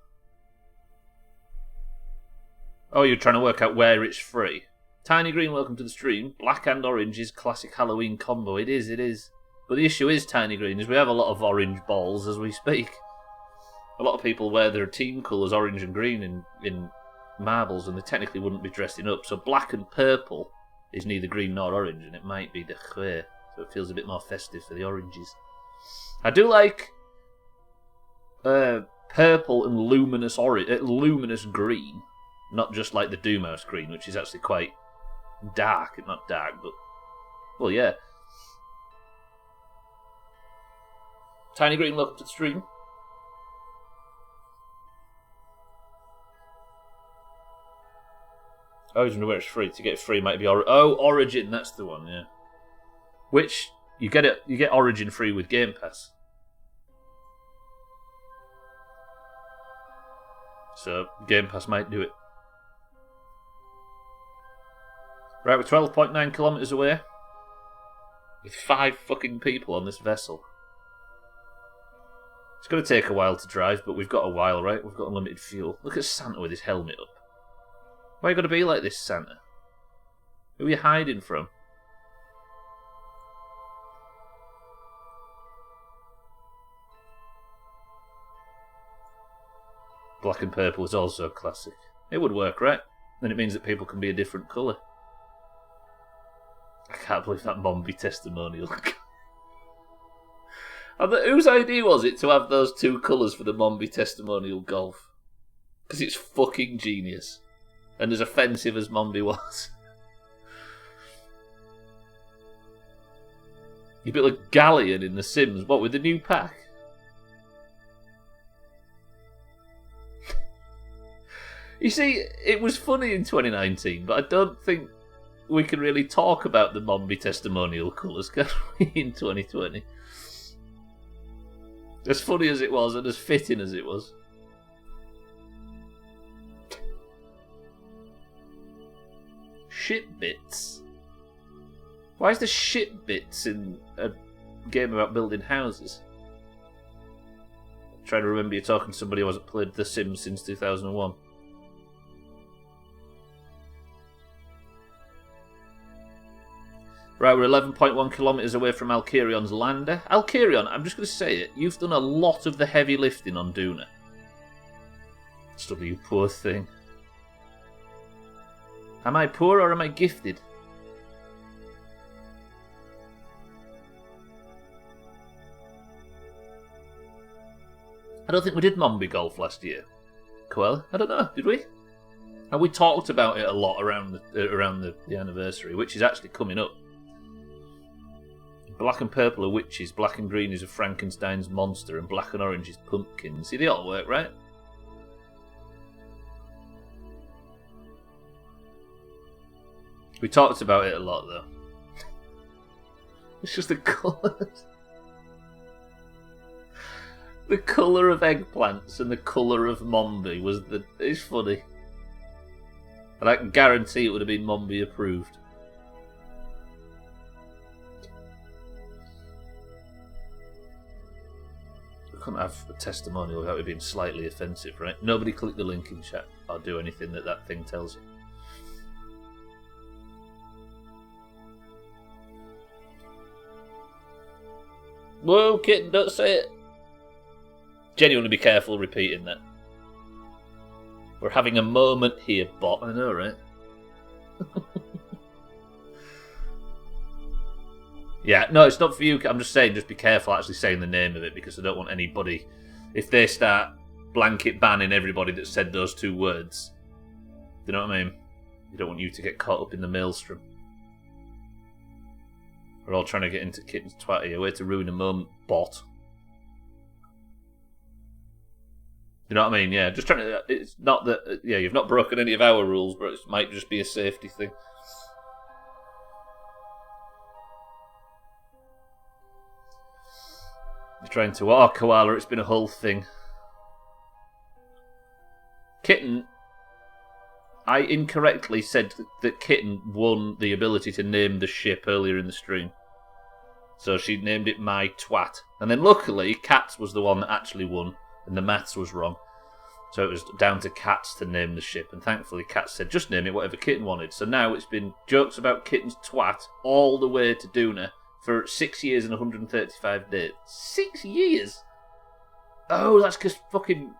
Oh, you're trying to work out where it's free. Tiny Green, welcome to the stream. Black and orange is classic Halloween combo. It is. But the issue is, Tiny Green, is we have a lot of orange balls as we speak. A lot of people wear their team colours orange and green in marbles, and they technically wouldn't be dressing up. So black and purple is neither green nor orange, and it might be the clear, so it feels a bit more festive for the oranges. I do like purple and luminous green, not just like the Doomhaus green, which is actually quite dark. Not dark, but well, yeah. Tiny Green, welcome to the stream. I always wonder where it's free. To get it free might be Origin, that's the one, yeah. Which you get Origin free with Game Pass. So Game Pass might do it. Right, we're 12.9 kilometres away. With 5 fucking people on this vessel. It's going to take a while to drive, but we've got a while, right? We've got unlimited fuel. Look at Santa with his helmet up. Why are you going to be like this, Santa? Who are you hiding from? Black and purple is also classic. It would work, right? Then it means that people can be a different colour. I can't believe that Mombi testimonial. Whose idea was it to have those 2 colours for the Mombi testimonial golf? Because it's fucking genius. And as offensive as Mombi was. You built a galleon in The Sims. What, with the new pack? You see, it was funny in 2019, but I don't think we can really talk about the Mombi testimonial colours, can we, in 2020? As funny as it was, and as fitting as it was. Shit bits. Why is there shit bits in a game about building houses? I'm trying to remember you talking to somebody who hasn't played The Sims since 2001. Right, we're 11.1 kilometres away from Alkerion's lander. Alkerion, I'm just going to say it, you've done a lot of the heavy lifting on Duna. Stubby, you poor thing. Am I poor or am I gifted? I don't think we did Mombi Golf last year. Coel, I don't know, did we? And we talked about it a lot around the anniversary, which is actually coming up. Black and purple are witches, black and green is a Frankenstein's monster, and black and orange is pumpkin. See, they all work, right? We talked about it a lot, though. It's just the colours. The colour of eggplants and the colour of Mombi was the... It's funny. And I can guarantee it would have been Mombi approved. couldn't have a testimonial without it being slightly offensive, right? Nobody click the link in chat or do anything that thing tells you. Whoa, kitten, don't say it. Genuinely be careful repeating that. We're having a moment here, bot. I know, right? Yeah, no, it's not for you. I'm just saying, just be careful actually saying the name of it, because I don't want anybody, if they start blanket banning everybody that said those two words, you know what I mean? You don't want you to get caught up in the maelstrom. We're all trying to get into kitten's twat here. Way to ruin a moment, bot. You know what I mean? Yeah, just trying to. It's not that. Yeah, you've not broken any of our rules, but it might just be a safety thing. You're trying to. Oh, koala! It's been a whole thing. Kitten. I incorrectly said that Kitten won the ability to name the ship earlier in the stream. So she named it My Twat. And then luckily, Cats was the one that actually won, and the maths was wrong. So it was down to Cats to name the ship, and thankfully Cats said, just name it whatever Kitten wanted. So now it's been jokes about Kitten's twat all the way to Doona for 6 years and 135 days. 6 years? Oh, that's because fucking...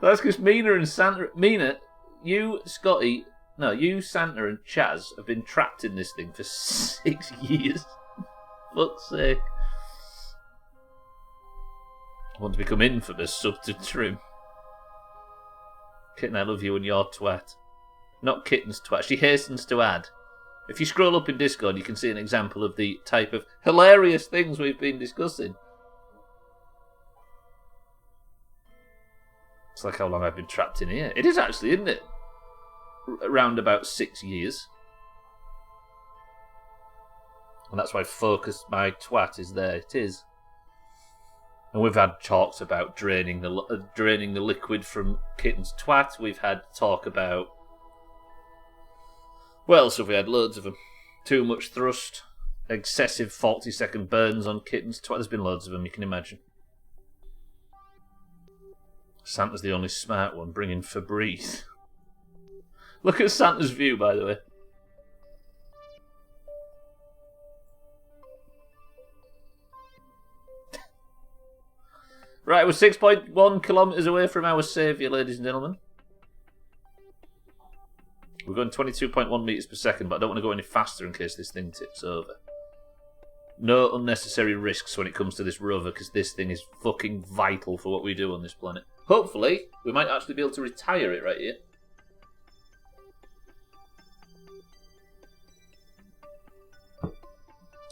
That's because Mina and Santa... Mina, you, Scotty... No, you, Santa and Chaz have been trapped in this thing for 6 years. Fuck's sake. I want to become infamous, sub to trim. Kitten, I love you and your twat. Not Kitten's twat. She hastens to add. If you scroll up in Discord, you can see an example of the type of hilarious things we've been discussing. It's like how long I've been trapped in here. It is actually, isn't it? Around about 6 years. And that's why Focus My Twat is there. It is. And we've had talks about draining the liquid from Kitten's twat. We've had talk about... What else have we had? Loads of them. Too much thrust. Excessive 40-second burns on Kitten's twat. There's been loads of them, you can imagine. Santa's the only smart one, bringing Febreze. Look at Santa's view, by the way. Right, we're 6.1 kilometres away from our saviour, ladies and gentlemen. We're going 22.1 metres per second, but I don't want to go any faster in case this thing tips over. No unnecessary risks when it comes to this rover, because this thing is fucking vital for what we do on this planet. Hopefully, we might actually be able to retire it right here.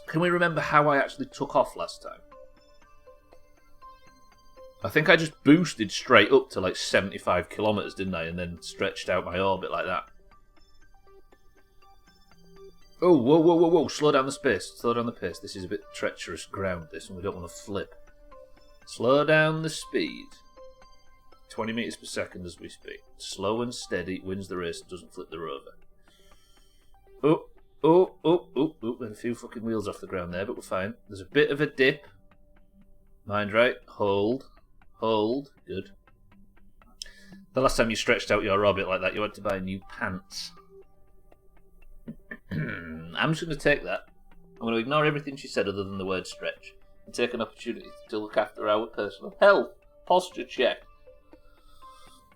Can we remember how I actually took off last time? I think I just boosted straight up to like 75 kilometres, didn't I? And then stretched out my orbit like that. Oh, whoa, whoa, whoa, whoa. Slow down the pace. Slow down the pace. This is a bit treacherous ground, this, and we don't want to flip. Slow down the speed. 20 metres per second as we speak. Slow and steady wins the race, doesn't flip the rover. Oh, oh, oh, oh, oh. There's a few fucking wheels off the ground there, but we're fine. There's a bit of a dip. Mind right. Hold. Hold. Good. The last time you stretched out your orbit like that, you had to buy new pants. I'm just going to take that. I'm going to ignore everything she said other than the word stretch and take an opportunity to look after our personal health. Posture check.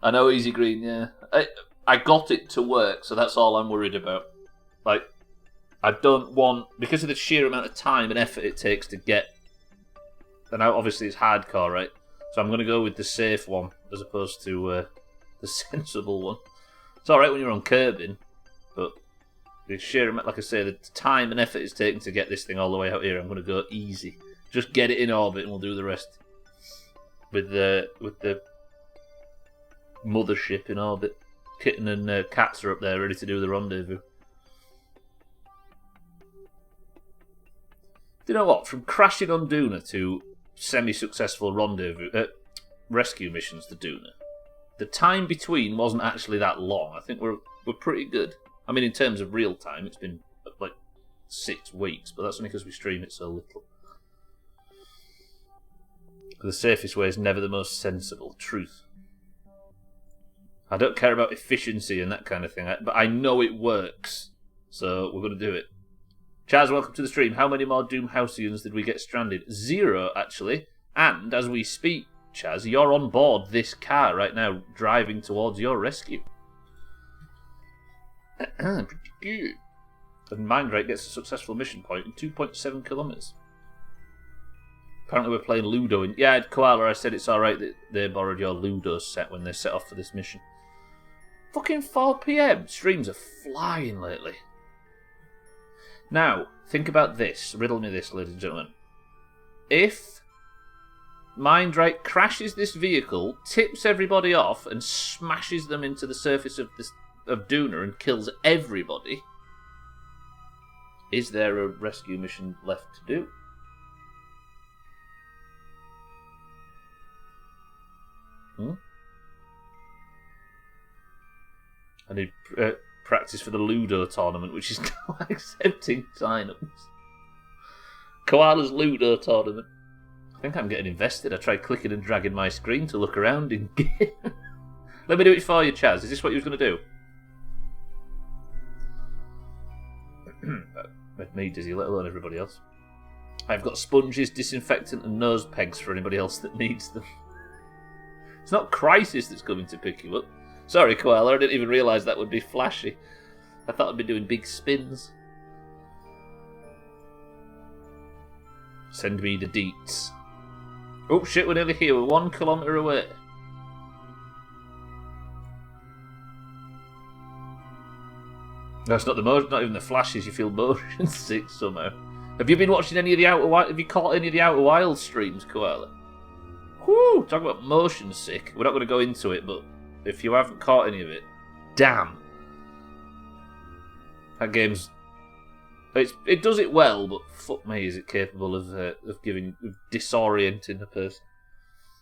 I know, Easy Green, yeah. I got it to work, so that's all I'm worried about. Like, I don't want... Because of the sheer amount of time and effort it takes to get... And now, obviously, it's hardcore, right? So I'm going to go with the safe one as opposed to the sensible one. It's alright when you're on curbing, but the sheer amount, like I say, the time and effort it's taken to get this thing all the way out here, I'm going to go easy. Just get it in orbit and we'll do the rest. With the mothership in orbit. Kitten and Cats are up there ready to do the rendezvous. Do you know what? From crashing on Doona to semi-successful rendezvous rescue missions to Doona, the time between wasn't actually that long. I think we're pretty good. I mean, in terms of real time, it's been like 6 weeks, but that's only because we stream it so little. The safest way is never the most sensible. Truth. I don't care about efficiency and that kind of thing, but I know it works. So we're going to do it. Chaz, welcome to the stream. How many more Doomhausians did we get stranded? 0, actually. And as we speak, Chaz, you're on board this car right now, driving towards your rescue. Pretty good. And Mindrake gets a successful mission point in 2.7 kilometres. Apparently we're playing Ludo. Yeah, Koala, I said it's alright that they borrowed your Ludo set when they set off for this mission. Fucking 4 PM. Streams are flying lately. Now, think about this. Riddle me this, ladies and gentlemen. If Mindrake crashes this vehicle, tips everybody off, and smashes them into the surface of Duna and kills everybody, is there a rescue mission left to do? I need practice for the Ludo tournament, which is now accepting sign-ups. Koala's Ludo tournament. I think I'm getting invested. I tried clicking and dragging my screen to look around in game. Let me do it for you, Chaz. Is this what you was going to do? Made me dizzy, let alone everybody else. I've got sponges, disinfectant and nose pegs for anybody else that needs them. It's not Crisis that's coming to pick you up. Sorry, Koala, I didn't even realise that would be flashy. I thought I'd be doing big spins. Send me the deets. Oh shit, we're nearly here. We're 1 kilometre away. That's not not even the flashes. You feel motion sick somehow. Have you been watching any of the Outer Wild? Have you caught any of the Outer Wild streams, Koala? Whoo! Talk about motion sick. We're not going to go into it, but if you haven't caught any of it, damn. That game's... It does it well, but fuck me, is it capable of disorienting a person.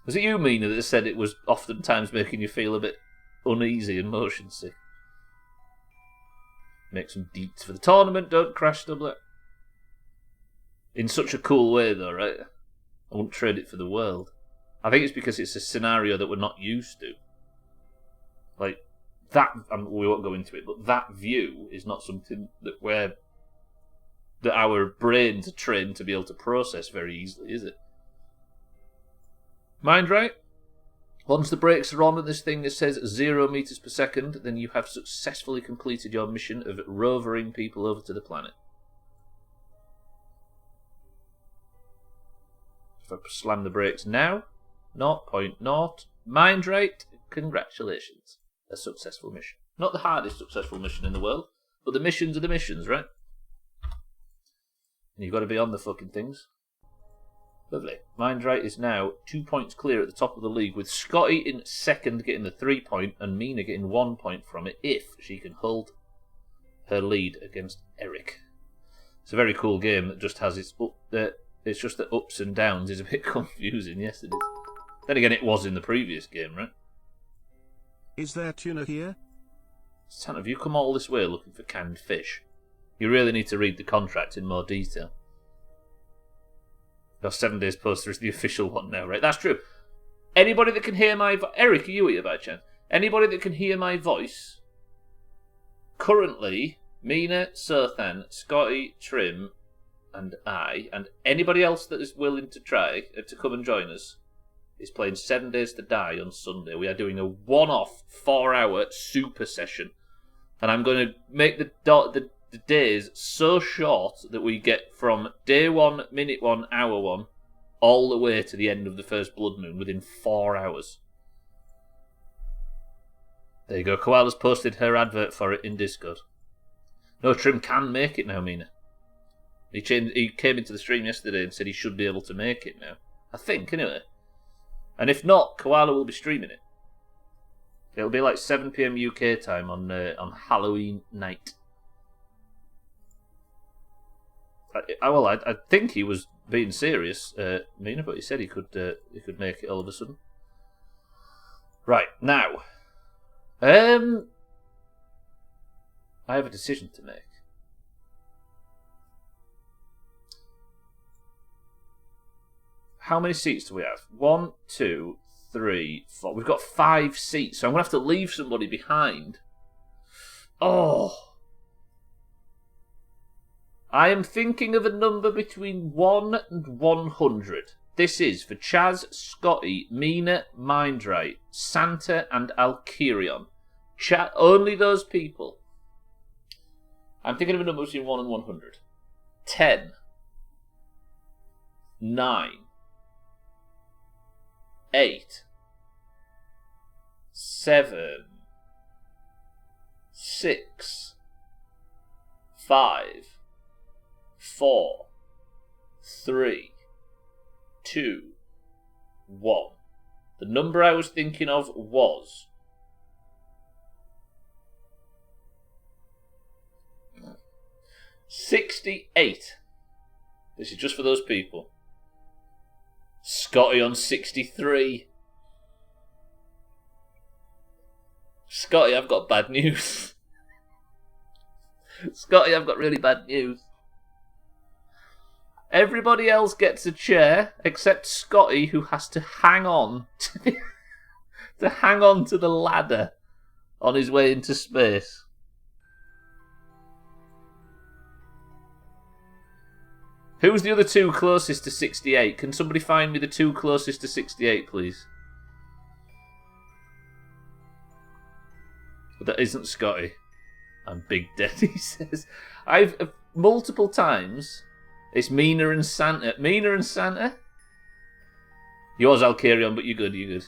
Was it you, Mina, that said it was oftentimes making you feel a bit uneasy and motion sick? Make some deets for the tournament, don't crash, Stubbler. In such a cool way, though, right? I wouldn't trade it for the world. I think it's because it's a scenario that we're not used to. Like, that, we won't go into it, but that view is not something that our brains are trained to be able to process very easily, is it? Mind right? Once the brakes are on and this thing that says 0 meters per second, then you have successfully completed your mission of rovering people over to the planet. If I slam the brakes now, 0.0, mind right, congratulations. A successful mission. Not the hardest successful mission in the world, but the missions are the missions, right? And you've got to be on the fucking things. Lovely. Mind right is now 2 points clear at the top of the league, with Scotty in second getting the 3 point and Mina getting 1 point from it if she can hold her lead against Eric. It's a very cool game that just has its it's just the ups and downs is a bit confusing. Yes, it is. Then again, it was in the previous game, right? Is there tuna here? Santa, have you come all this way looking for canned fish? You really need to read the contract in more detail. Your 7 days poster is the official one now, right? That's true. Anybody that can hear my voice... Eric, are you here by chance? Anybody that can hear my voice... Currently, Mina, Sothan, Scotty, Trim, and I, and anybody else that is willing to try to come and join us, is playing 7 Days to Die on Sunday. We are doing a one-off 4-hour super session. And I'm going to make the days so short that we get from day 1, minute 1, hour 1, all the way to the end of the first blood moon within 4 hours. There you go. Koala's posted her advert for it in Discord. No, Trim can make it now, Mina. He came into the stream yesterday and said he should be able to make it now. I think, anyway. And if not, Koala will be streaming it. It'll be like 7 PM UK time on Halloween night. I think he was being serious, Mina, but he said he could make it all of a sudden. Right, now. I have a decision to make. how many seats do we have? 1, 2, 3, 4. We've got 5 seats, so I'm going to have to leave somebody behind. Oh. I am thinking of a number between 1 and 100. This is for Chaz, Scotty, Mina, Mindright, Santa, and Alkirion. Only those people. I'm thinking of a number between 1 and 100. 10. 9. 8. 7. 6. 5. 4. 3. 2. 1. The number I was thinking of was 68. This is just for those people. Scotty on 63. Scotty, I've got bad news. Scotty, I've got really bad news. Everybody else gets a chair except Scotty, who has to hang on to the ladder on his way into space. Who's the other two closest to 68? Can somebody find me the two closest to 68, please? But that isn't Scotty. I'm Big Dead, he says. I've multiple times. It's Mina and Santa. Mina and Santa? Yours, Alkirion, but you're good, you're good.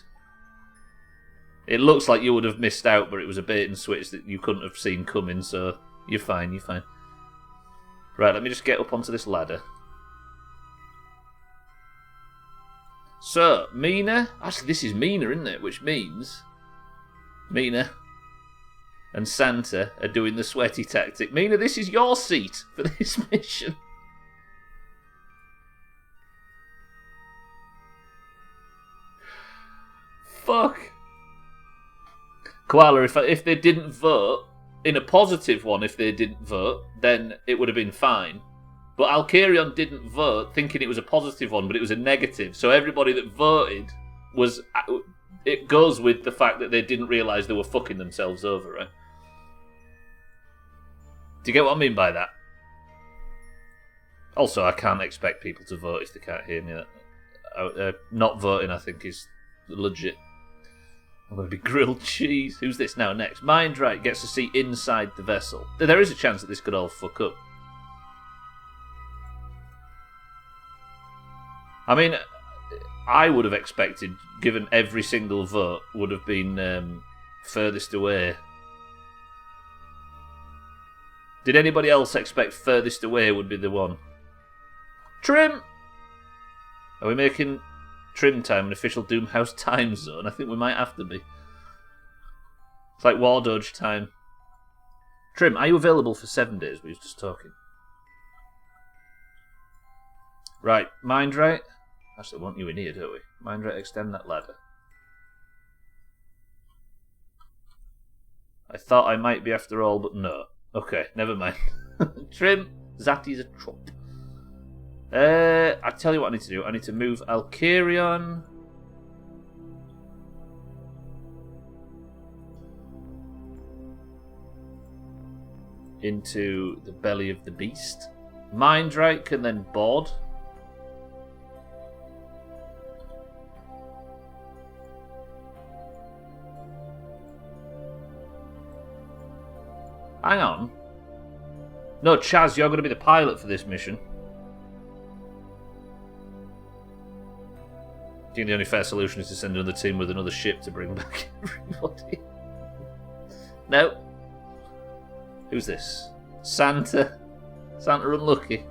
It looks like you would have missed out, but it was a bait and switch that you couldn't have seen coming, so you're fine, you're fine. Right, let me just get up onto this ladder. So, Mina... Actually, this is Mina, isn't it? Which means Mina and Santa are doing the sweaty tactic. Mina, this is your seat for this mission. Fuck. Koala, if they didn't vote, in a positive one, if they didn't vote, then it would have been fine. But Alkirion didn't vote, thinking it was a positive one, but it was a negative. So everybody that voted was... It goes with the fact that they didn't realise they were fucking themselves over, right? Do you get what I mean by that? Also, I can't expect people to vote if they can't hear me. Not voting, I think, is legit. I'm going to be grilled cheese. Who's this now next? Mindright gets a seat inside the vessel. There is a chance that this could all fuck up. I mean, I would have expected, given every single vote would have been furthest away. Did anybody else expect furthest away would be the one? Trim! Are we making trim time an official Doomhaus time zone? I think we might have to be. It's like War Doge time. Trim, are you available for 7 days? We were just talking. Right, Mindright. Actually, want you in here, don't we? Mindright, extend that ladder. I thought I might be after all, but no. Okay, never mind. Trim, Zatty's a trump. I tell you what I need to do. I need to move Alkirion. Into the belly of the beast. Mindright can then board. Hang on. No, Chaz, you're going to be the pilot for this mission. I think the only fair solution is to send another team with another ship to bring back everybody. No. Who's this? Santa. Santa unlucky.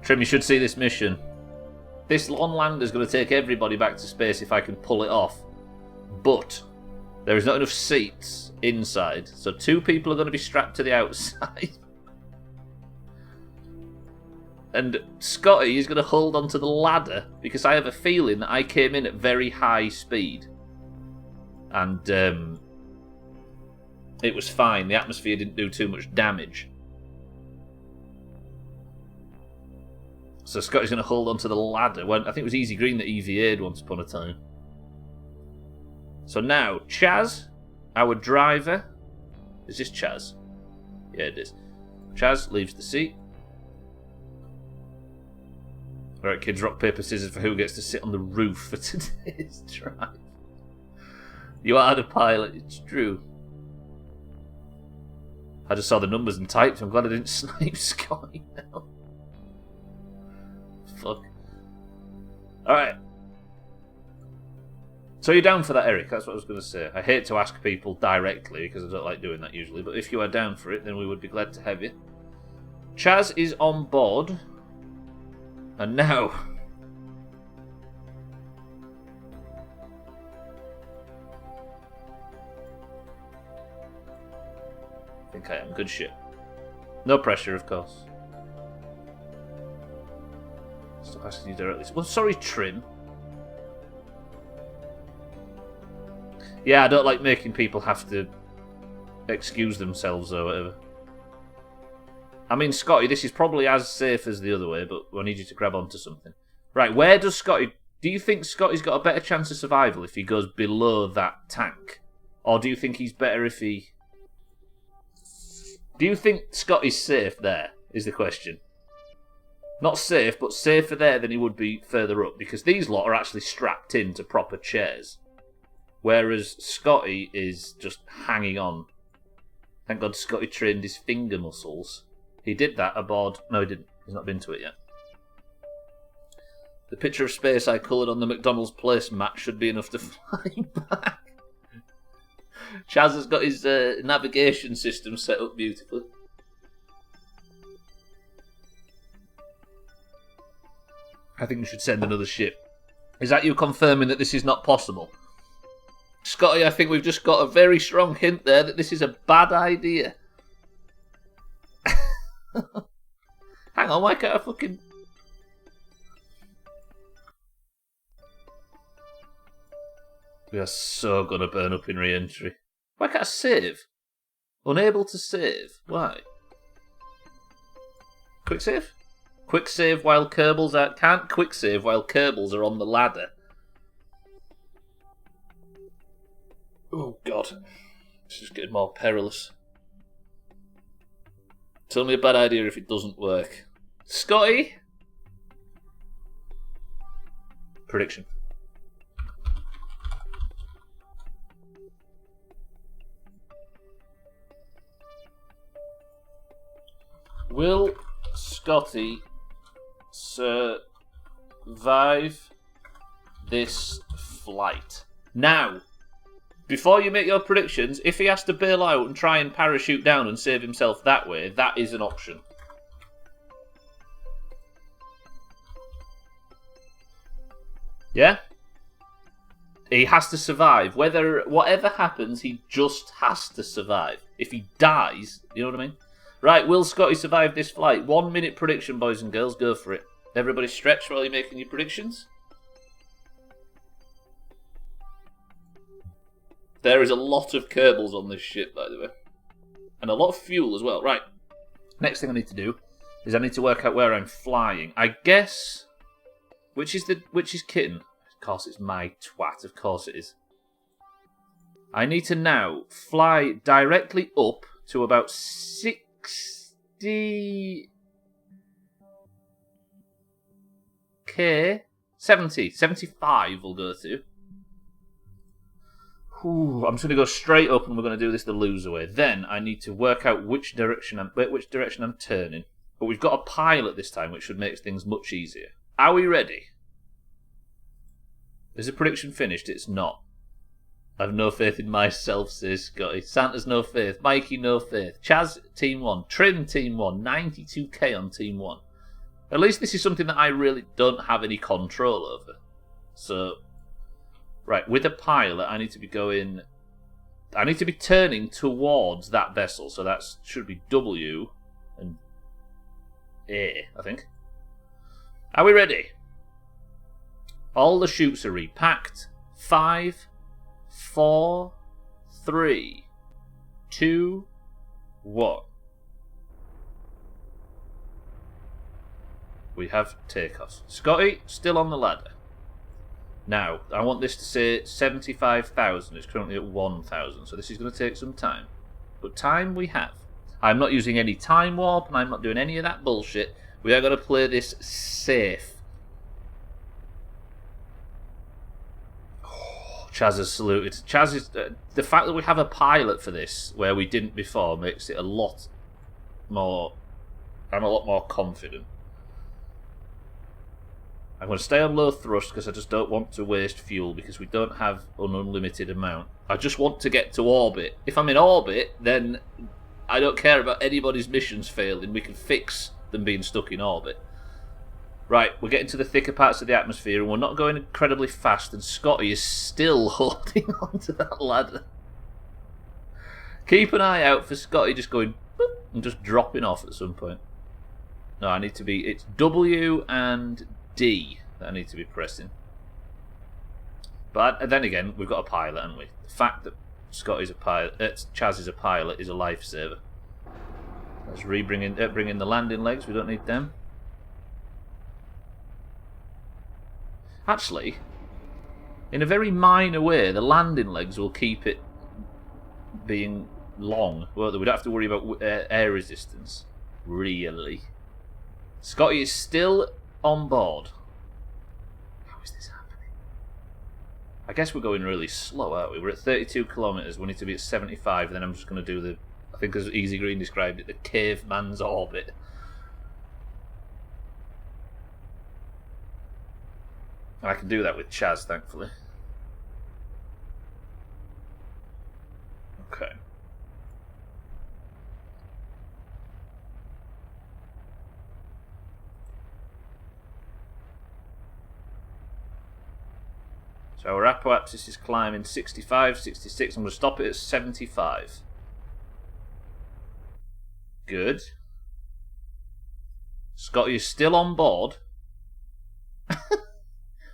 Trim, you should see this mission. This long lander is going to take everybody back to space if I can pull it off. But there is not enough seats inside, so 2 people are going to be strapped to the outside. And Scotty is going to hold onto the ladder because I have a feeling that I came in at very high speed. And it was fine. The atmosphere didn't do too much damage. So Scotty's going to hold on to the ladder. Well, I think it was Easy Green that EVA'd once upon a time. So now, Chaz, our driver. Is this Chaz? Yeah, it is. Chaz leaves the seat. Alright, kids, rock, paper, scissors for who gets to sit on the roof for today's drive. You are the pilot, it's true. I just saw the numbers and typed. I'm glad I didn't snipe Scotty now. Fuck. Alright. So you're down for that, Eric? That's what I was going to say. I hate to ask people directly because I don't like doing that usually, but if you are down for it, then we would be glad to have you. Chaz is on board. And now... I think I am. Good shit. No pressure, of course. Stop asking you directly. Well, sorry, Trim. Yeah, I don't like making people have to excuse themselves or whatever. I mean, Scotty, this is probably as safe as the other way, but I need you to grab onto something. Right, where does Scotty... Do you think Scotty's got a better chance of survival if he goes below that tank? Or do you think he's better if he... Do you think Scotty's safe there, is the question. Not safe, but safer there than he would be further up, because these lot are actually strapped into proper chairs. Whereas Scotty is just hanging on. Thank God Scotty trained his finger muscles. He did that aboard... No, he didn't. He's not been to it yet. The picture of space I coloured on the McDonald's place mat should be enough to fly back. Chaz has got his navigation system set up beautifully. I think we should send another ship. Is that you confirming that this is not possible? Scotty, I think we've just got a very strong hint there that this is a bad idea. Hang on, why can't I fucking... We are so gonna burn up in re-entry. Why can't I save? Unable to save? Why? Quick save? Quick save while Kerbals are... Can't quick save while Kerbals are on the ladder. Oh god. This is getting more perilous. It's only a bad idea if it doesn't work. Scotty? Prediction. Will Scotty survive this flight? Now, before you make your predictions, if he has to bail out and try and parachute down and save himself that way, that is an option. Yeah? He has to survive. Whatever happens, he just has to survive. If he dies, you know what I mean? Right, will Scotty survive this flight? 1 minute prediction, boys and girls. Go for it. Everybody stretch while you're making your predictions. There is a lot of Kerbals on this ship, by the way. And a lot of fuel as well. Right. Next thing I need to do is I need to work out where I'm flying. I guess... Which is Kitten? Of course it's my twat. Of course it is. I need to now fly directly up to about 60... 75 we'll go to. I'm just going to go straight up and we're going to do this the loser way. Then I need to work out which direction I'm turning. But we've got a pilot this time, which should make things much easier. Are we ready? Is the prediction finished? It's not. I have no faith in myself, says Scotty. Santa's no faith. Mikey, no faith. Chaz, Team 1. Trim, Team 1. 92k on Team 1. At least this is something that I really don't have any control over. So, right, with a pilot, I need to be turning towards that vessel. So that should be W and A, I think. Are we ready? All the chutes are repacked. 5, 4, 3, 2, 1. we have takeoff. Scotty, still on the ladder. Now, I want this to say 75,000. It's currently at 1,000, so this is going to take some time. But time we have. I'm not using any time warp, and I'm not doing any of that bullshit. We are going to play this safe. Oh, Chaz has saluted. Chaz is... the fact that we have a pilot for this, where we didn't before, makes it a lot more... I'm a lot more confident. I'm going to stay on low thrust because I just don't want to waste fuel because we don't have an unlimited amount. I just want to get to orbit. If I'm in orbit, then I don't care about anybody's missions failing. We can fix them being stuck in orbit. Right, we're getting to the thicker parts of the atmosphere and we're not going incredibly fast, and Scotty is still holding onto that ladder. Keep an eye out for Scotty just going boop and just dropping off at some point. No, I need to be... It's W and D that I need to be pressing. But then again, we've got a pilot, haven't we? The fact that Scotty's a pilot, Chaz is a pilot, is a lifesaver. Let's bring in the landing legs. We don't need them. Actually, in a very minor way, the landing legs will keep it being long. Well, we don't have to worry about air resistance. Really. Scotty is still on board. How is this happening? I guess we're going really slow, aren't we? We're at 32 kilometres. We need to be at 75. Then I'm just going to do the... I think as Easy Green described it, the caveman's orbit. And I can do that with Chaz, thankfully. Okay. So our apoapsis is climbing 65, 66. I'm going to stop it at 75. Good. Scotty is still on board.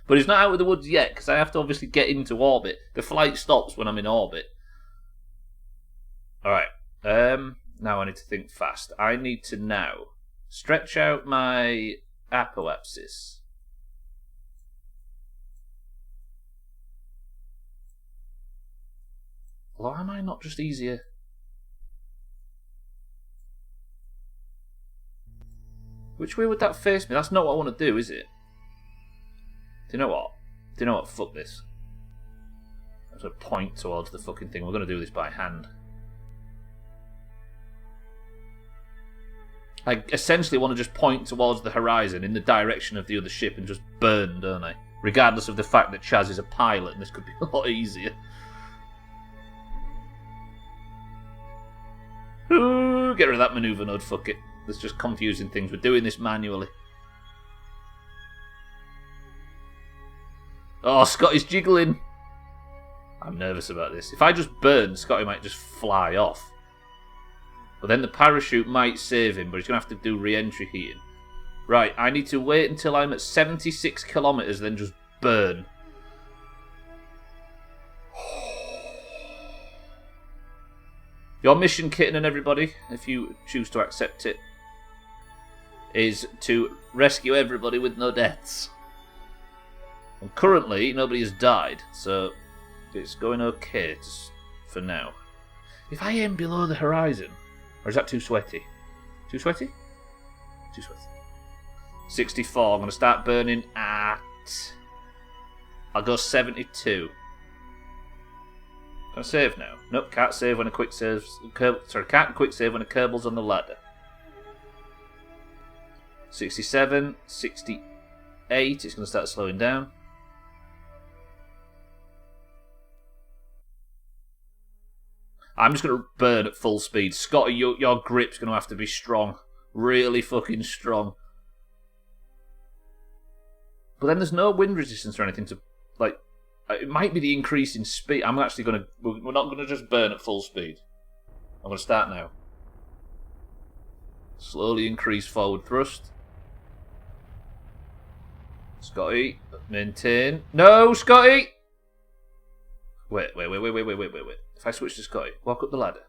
But he's not out of the woods yet, because I have to obviously get into orbit. The flight stops when I'm in orbit. Alright. Now I need to think fast. I need to now stretch out my apoapsis. Why am I not just easier? Which way would that face me? That's not what I want to do, is it? Do you know what? Do you know what? Fuck this. I'm going to point towards the fucking thing. We're going to do this by hand. I essentially want to just point towards the horizon in the direction of the other ship and just burn, don't I? Regardless of the fact that Chaz is a pilot and this could be a lot easier. Ooh, get rid of that manoeuvre node, fuck it. That's just confusing things. We're doing this manually. Oh, Scotty's jiggling. I'm nervous about this. If I just burn, Scotty might just fly off. But then the parachute might save him, but he's going to have to do re-entry heating. Right, I need to wait until I'm at 76 kilometres, then just burn. Your mission, Kitten and everybody, if you choose to accept it, is to rescue everybody with no deaths. And currently, nobody has died, so it's going okay for now. If I aim below the horizon, or is that too sweaty? Too sweaty? Too sweaty. 64, I'm going to start burning at... I'll go 72. Can I save now? Nope, can't save when a quick saves... can't quick save when a Kerbal's on the ladder. 67, 68, it's going to start slowing down. I'm just going to burn at full speed. Scotty, your grip's going to have to be strong. Really fucking strong. But then there's no wind resistance or anything to... like. It might be the increase in speed. I'm actually going to... We're not going to just burn at full speed. I'm going to start now. Slowly increase forward thrust. Scotty, maintain. No, Scotty! Wait. If I switch to Scotty, walk up the ladder.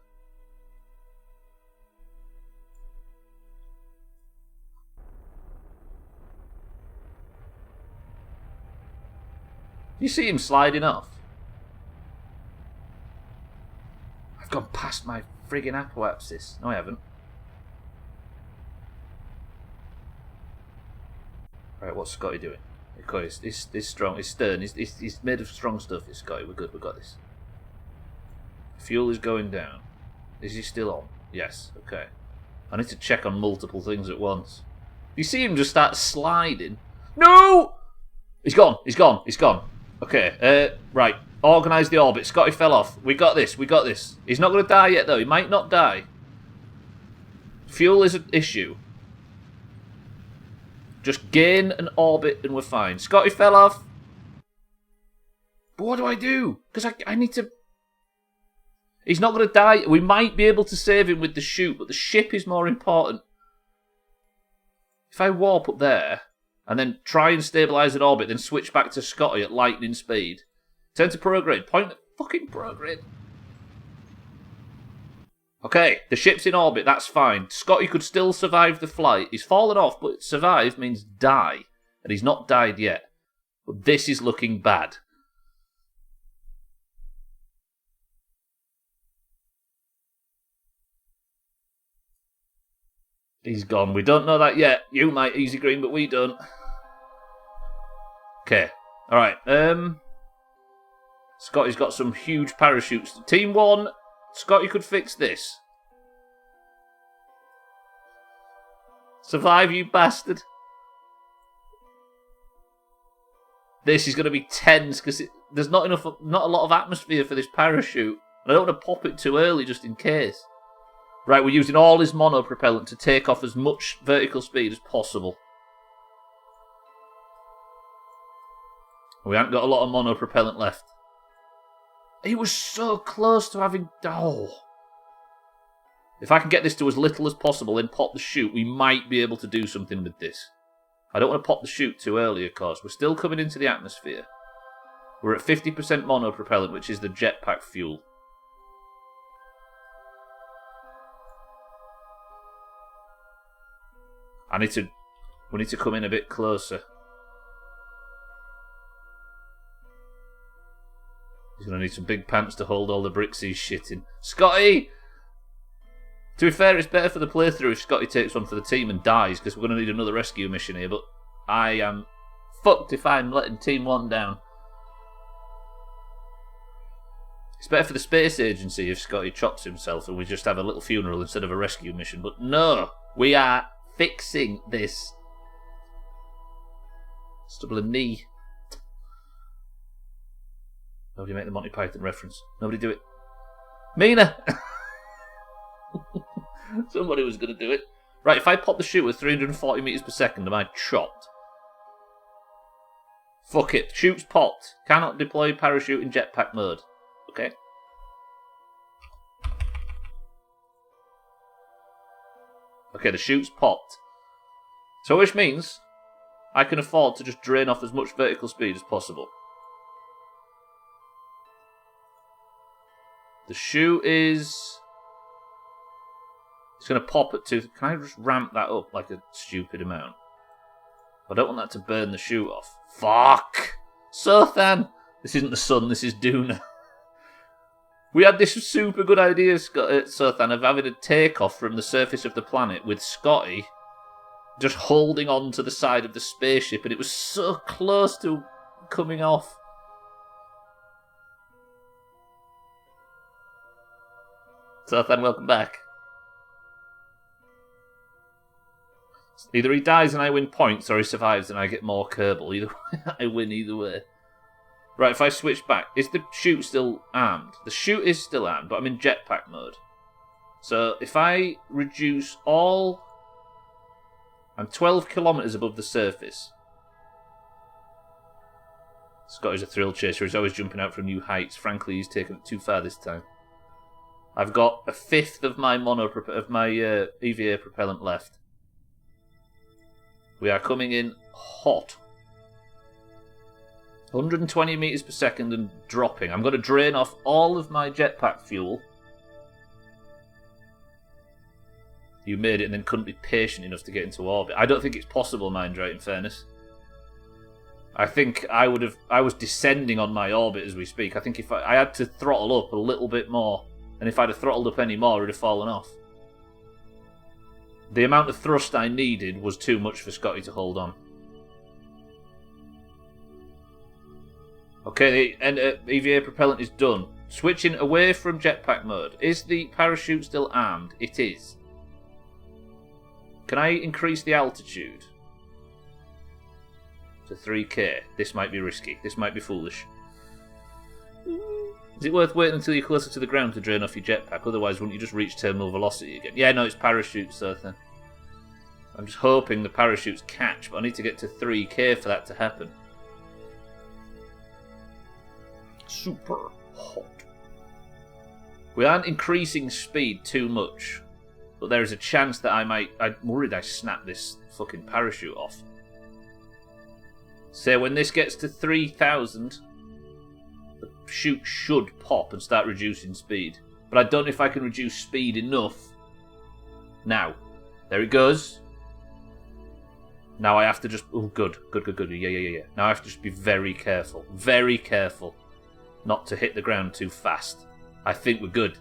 You see him sliding off? I've gone past my friggin' apoapsis. No, I haven't. Right, what's Scotty doing? He's strong. He's stern. He's made of strong stuff, this Scotty. We're good. We got this. Fuel is going down. Is he still on? Yes. Okay. I need to check on multiple things at once. You see him just start sliding. No! He's gone. He's gone. He's gone. Okay. Right. Organise the orbit. Scotty fell off. We got this. We got this. He's not going to die yet, though. He might not die. Fuel is an issue. Just gain an orbit and we're fine. Scotty fell off. But what do I do? Because I need to... He's not going to die. We might be able to save him with the chute, but the ship is more important. If I warp up there, and then try and stabilise an orbit, then switch back to Scotty at lightning speed. Turn to prograde. Point at fucking prograde. Okay, the ship's in orbit, that's fine. Scotty could still survive the flight. He's fallen off, but survive means die. And he's not died yet. But this is looking bad. He's gone. We don't know that yet. You might, Easy Green, but we don't. Okay. Alright. Scotty's got some huge parachutes. Team 1, Scotty could fix this. Survive, you bastard. This is going to be tense because there's not a lot of atmosphere for this parachute. And I don't want to pop it too early just in case. Right, we're using all his mono propellant to take off as much vertical speed as possible. We haven't got a lot of mono propellant left. He was so close to having... Oh. If I can get this to as little as possible, then pop the chute, we might be able to do something with this. I don't want to pop the chute too early, of course. We're still coming into the atmosphere. We're at 50% mono propellant, which is the jetpack fuel. We need to come in a bit closer. He's going to need some big pants to hold all the bricks he's shitting. Scotty! To be fair, it's better for the playthrough if Scotty takes one for the team and dies, because we're going to need another rescue mission here, but I am fucked if I'm letting Team 1 down. It's better for the space agency if Scotty chops himself and we just have a little funeral instead of a rescue mission, but no! We are fixing this. Stubbler knee. Nobody make the Monty Python reference. Nobody do it. Mina! Somebody was going to do it. Right, if I pop the chute at 340 metres per second, am I chopped? Fuck it. Chute's popped. Cannot deploy parachute in jetpack mode. Okay. Okay, the chute's popped. So which means I can afford to just drain off as much vertical speed as possible. The chute is... It's going to pop at 2... Can I just ramp that up like a stupid amount? I don't want that to burn the chute off. Fuck! Sothan! This isn't the sun, this is Duna. We had this super good idea, Sothan, of having a takeoff from the surface of the planet with Scotty just holding on to the side of the spaceship, and it was so close to coming off. Sothan, welcome back. Either he dies and I win points, or he survives and I get more Kerbal. Either way, I win either way. Right, if I switch back, is the chute still armed? The chute is still armed, but I'm in jetpack mode. So if I reduce all... I'm 12 kilometres above the surface. Scotty's a thrill chaser. He's always jumping out from new heights. Frankly, he's taken it too far this time. I've got a fifth of my EVA propellant left. We are coming in hot. 120 metres per second and dropping. I'm going to drain off all of my jetpack fuel. You made it and then couldn't be patient enough to get into orbit. I don't think it's possible, Mindray, in fairness. I think I was descending on my orbit as we speak. I think if I had to throttle up a little bit more, and if I'd have throttled up any more, it would have fallen off. The amount of thrust I needed was too much for Scotty to hold on. Okay, the EVA propellant is done. Switching away from jetpack mode. Is the parachute still armed? It is. Can I increase the altitude to 3k? This might be risky. This might be foolish. Is it worth waiting until you're closer to the ground to drain off your jetpack? Otherwise, wouldn't you just reach terminal velocity again? Yeah, no, it's parachute, so then. I'm just hoping the parachutes catch, but I need to get to 3k for that to happen. Super hot. We aren't increasing speed too much, but there is a chance that I'm worried I snap this fucking parachute off. So when this gets to 3,000, the chute should pop and start reducing speed. But I don't know if I can reduce speed enough. Now, there it goes. Now I have to just... Oh, good. Yeah. Now I have to just be very careful. Very careful not to hit the ground too fast. I think we're good.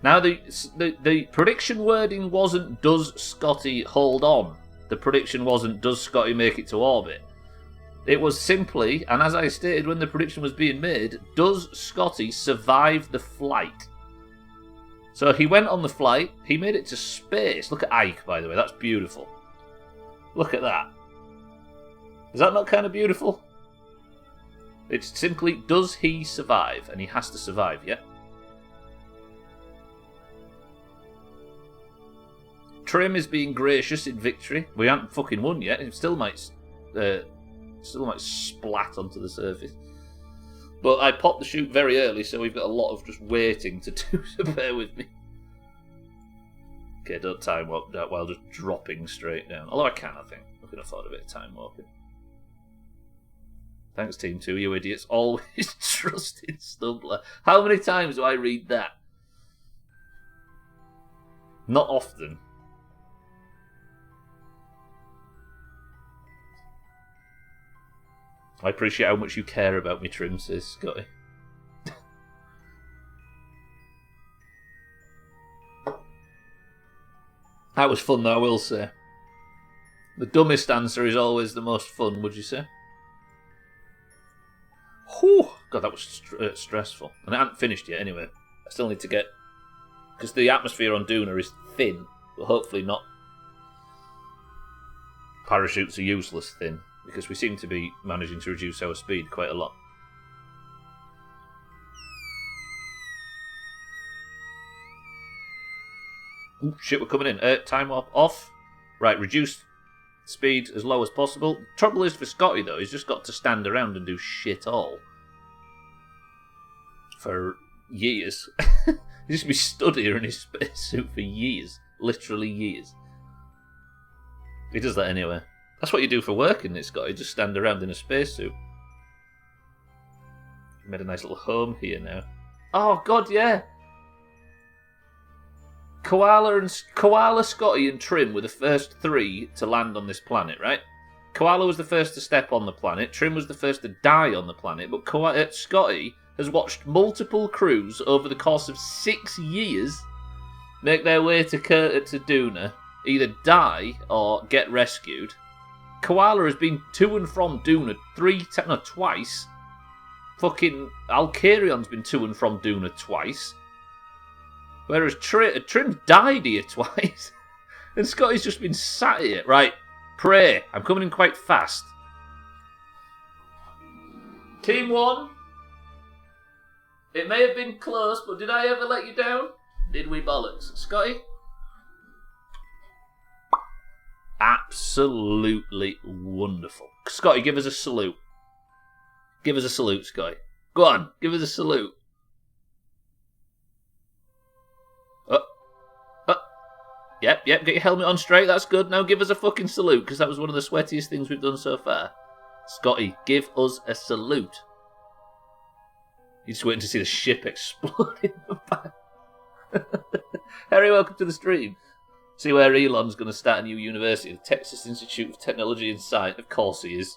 Now, the prediction wording wasn't, does Scotty hold on? The prediction wasn't, does Scotty make it to orbit? It was simply, and as I stated when the prediction was being made, does Scotty survive the flight? So he went on the flight, he made it to space. Look at Ike, by the way, that's beautiful. Look at that. Is that not kind of beautiful? It's simply, does he survive? And he has to survive, yeah? Trim is being gracious in victory. We haven't fucking won yet. It still might splat onto the surface. But I popped the chute very early, so we've got a lot of just waiting to do, so bear with me. Okay, don't time walk that while just dropping straight down. Although I can, I think. I can afford a bit of time walking. Thanks, Team 2, you idiots. Always trust in Stubbler. How many times do I read that? Not often. I appreciate how much you care about me, Trim, says Scotty. That was fun, though, I will say. The dumbest answer is always the most fun, would you say? Whew! God, that was stressful. And I haven't finished yet, anyway. I still need to get... Because the atmosphere on Duna is thin, but hopefully not... Parachutes are useless thin. Because we seem to be managing to reduce our speed quite a lot. Ooh, shit, we're coming in. Time off. Right, reduce speed as low as possible. Trouble is for Scotty, though, he's just got to stand around and do shit all. For years. He's just be stood here in his spacesuit for years. Literally years. He does that anyway. That's what you do for work in this guy. You just stand around in a spacesuit. Made a nice little home here now. Oh, God, yeah. Koala, Scotty, and Trim were the first three to land on this planet, right? Koala was the first to step on the planet. Trim was the first to die on the planet. But Scotty has watched multiple crews over the course of 6 years make their way to Duna, either die or get rescued. Koala has been to and from Duna twice. Fucking Alcarion's been to and from Duna twice. Whereas Trim died here twice. And Scotty's just been sat here. Right, pray. I'm coming in quite fast. Team 1. It may have been close, but did I ever let you down? Did we bollocks? Scotty? Absolutely wonderful. Scotty, give us a salute. Give us a salute, Scotty. Go on, give us a salute. Yep, get your helmet on straight, that's good. Now give us a fucking salute, because that was one of the sweatiest things we've done so far. Scotty, give us a salute. You're just waiting to see the ship explode in the back. Harry, welcome to the stream. See where Elon's going to start a new university, the Texas Institute of Technology and Science. Of course he is.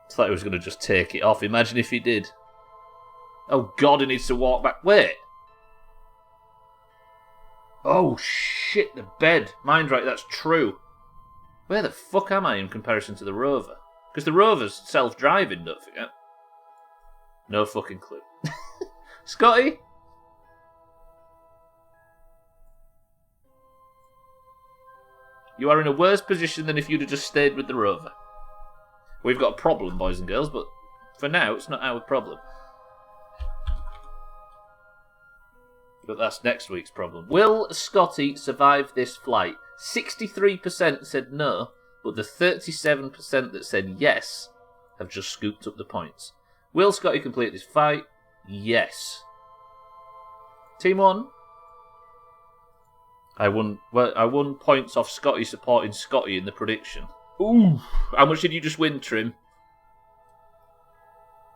I thought he was going to just take it off. Imagine if he did. Oh God, he needs to walk back. Wait. Oh shit, the bed. Mind right, that's true. Where the fuck am I in comparison to the rover? Because the rover's self-driving, don't forget. No fucking clue. Scotty? You are in a worse position than if you'd have just stayed with the rover. We've got a problem, boys and girls, but for now, it's not our problem. But that's next week's problem. Will Scotty survive this flight? 63% said no, but the 37% that said yes have just scooped up the points. Will Scotty complete this fight? Yes. Team 1. I won points off Scotty supporting Scotty in the prediction. Ooh. How much did you just win, Trim?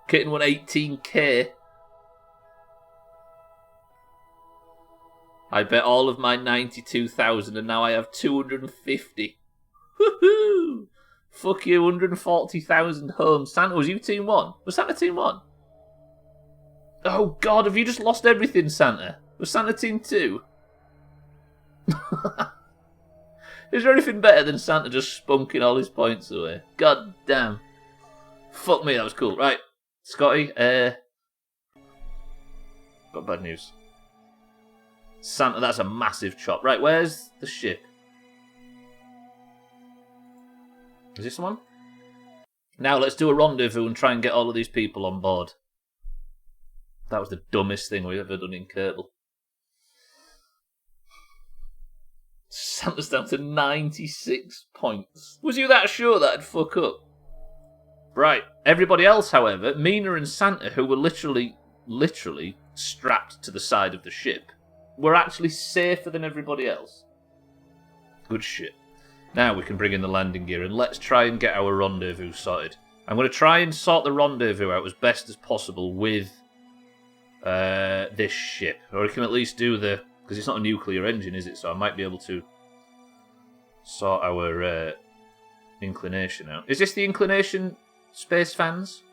Kitten won 18k. I bet all of my 92,000 and now I have 250. Woohoo! Fuck you, 140,000 home. Santa, was you team 1? Was Santa team 1? Oh God, have you just lost everything, Santa? Was Santa team 2? Is there anything better than Santa just spunking all his points away? God damn. Fuck me, that was cool. Right, Scotty, got bad news. Santa, that's a massive chop. Right, where's the ship? Is this the one? Now let's do a rendezvous and try and get all of these people on board. That was the dumbest thing we've ever done in Kerbal. Santa's down to 96 points. Was you that sure that'd fuck up? Right, everybody else, however, Mina and Santa, who were literally strapped to the side of the ship, were actually safer than everybody else. Good shit. Now we can bring in the landing gear and let's try and get our rendezvous sorted. I'm going to try and sort the rendezvous out as best as possible with this ship. Or we can at least do the... Because it's not a nuclear engine, is it? So I might be able to sort our inclination out. Is this the inclination space fans?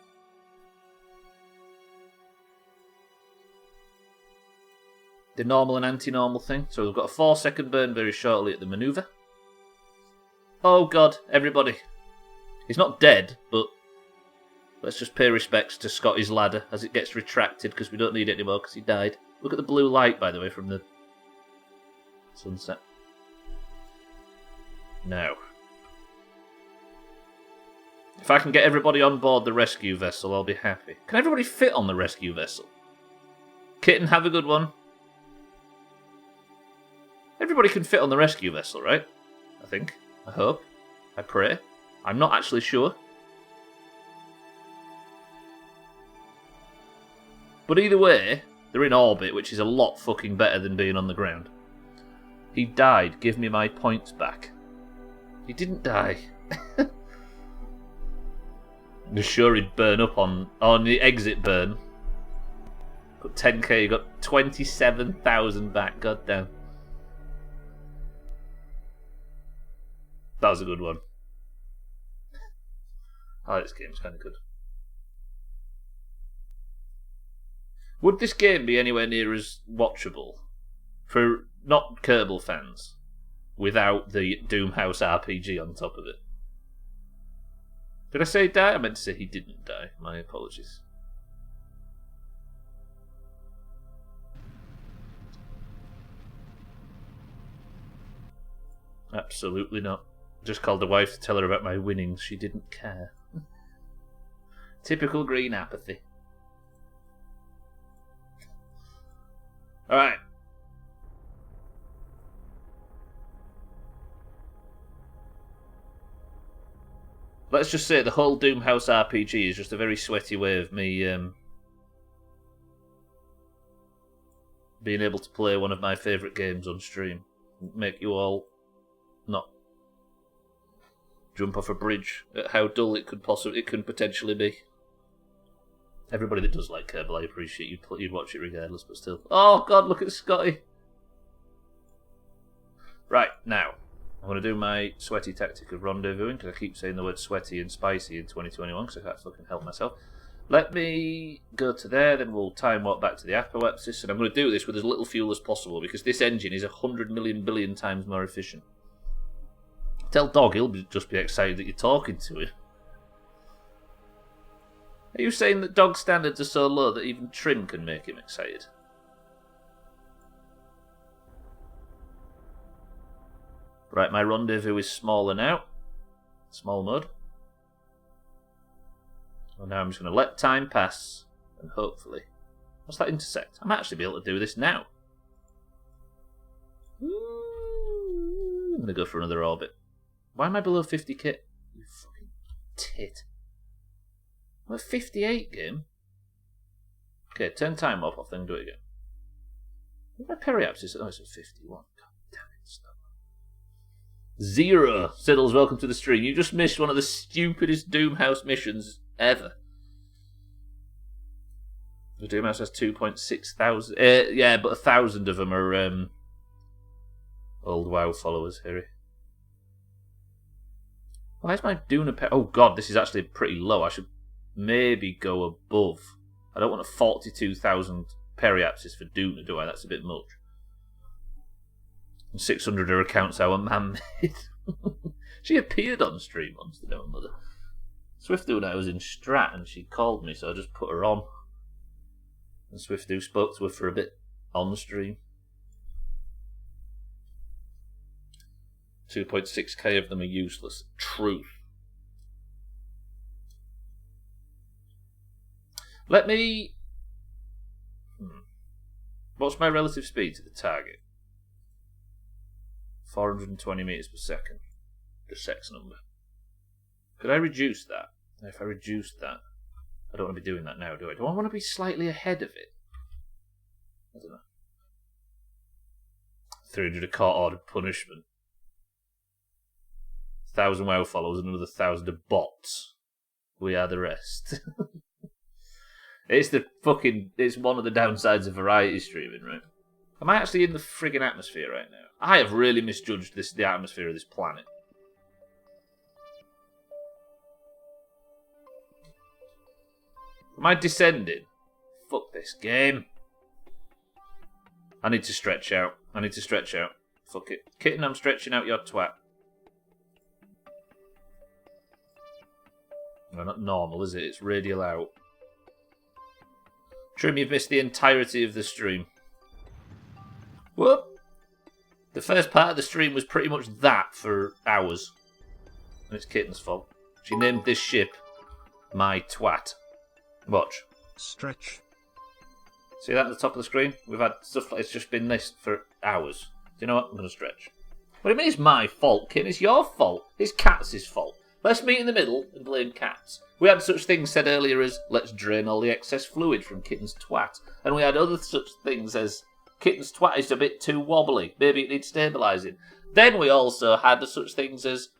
The normal and anti-normal thing. So we've got a 4-second burn very shortly at the manoeuvre. Oh God, everybody. He's not dead, but let's just pay respects to Scotty's ladder as it gets retracted because we don't need it anymore because he died. Look at the blue light, by the way, from the sunset. Now, if I can get everybody on board the rescue vessel, I'll be happy. Can everybody fit on the rescue vessel? Kitten, have a good one. Everybody can fit on the rescue vessel, right? I think. I hope. I pray. I'm not actually sure. But either way, they're in orbit, which is a lot fucking better than being on the ground. He died. Give me my points back. He didn't die. I'm sure he'd burn up on the exit burn. Got 10k, you got 27,000 back. God damn. That was a good one. Oh, this game's kind of good. Would this game be anywhere near as watchable for not Kerbal fans without the Doomhaus RPG on top of it? Did I say he died? I meant to say he didn't die. My apologies. Absolutely not. Just called the wife to tell her about my winnings. She didn't care. Typical green apathy. Alright. Let's just say the whole Doomhaus RPG is just a very sweaty way of me being able to play one of my favourite games on stream. Make you all not jump off a bridge at how dull it could potentially be. Everybody that does like Kerbal, I appreciate you'd watch it regardless, but still. Oh God, look at Scotty. Right, now, I'm going to do my sweaty tactic of rendezvousing, because I keep saying the word sweaty and spicy in 2021, because I can't fucking help myself. Let me go to there, then we'll time warp back to the apoapsis, and I'm going to do this with as little fuel as possible, because this engine is 100 million billion times more efficient. Tell Dog, he'll just be excited that you're talking to him. Are you saying that Dog's standards are so low that even Trim can make him excited? Right, my rendezvous is smaller now. Small mode. Well, now I'm just going to let time pass, and hopefully... What's that intersect? I might actually be able to do this now. I'm going to go for another orbit. Why am I below 50 kit? You fucking tit. I'm at 58 game. Okay, turn time off, then do it again. My periapsis. Oh, it's at 51. God damn it, stop. Zero. Siddles, welcome to the stream. You just missed one of the stupidest Doomhaus missions ever. The Doomhaus has 2.6 thousand. Yeah, but 1,000 of them are old WoW followers, Harry. Why is my Duna... Oh god, this is actually pretty low. I should maybe go above. I don't want a 42,000 periapsis for Duna, do I? That's a bit much. And 600 are accounts our man-made. She appeared on stream once, didn't her mother? Swiftu and I was in Strat and she called me, so I just put her on. And Swiftu spoke to her for a bit on stream. 2.6k of them are useless. Truth. Let me... What's my relative speed to the target? 420 meters per second. The sex number. Could I reduce that? If I reduce that... I don't want to be doing that now, do I? Do I want to be slightly ahead of it? I don't know. 300 a court-ordered punishment. 1,000 WoW followers and another 1,000 of bots. We are the rest. It's one of the downsides of variety streaming, right? Am I actually in the friggin' atmosphere right now? I have really misjudged the atmosphere of this planet. Am I descending? Fuck this game. I need to stretch out. Fuck it. Kitten, I'm stretching out your twat. No, not normal, is it? It's radial out. Trim, you've missed the entirety of the stream. Whoop! The first part of the stream was pretty much that for hours. And it's Kitten's fault. She named this ship My Twat. Watch. Stretch. See that at the top of the screen? We've had stuff like it's just been this for hours. Do you know what? I'm going to stretch. What do you mean it's my fault, Kitten? It's your fault. It's Cats' fault. Let's meet in the middle and blame Cats. We had such things said earlier as, let's drain all the excess fluid from Kitten's twat. And we had other such things as, Kitten's twat is a bit too wobbly. Maybe it needs stabilising. Then we also had such things as,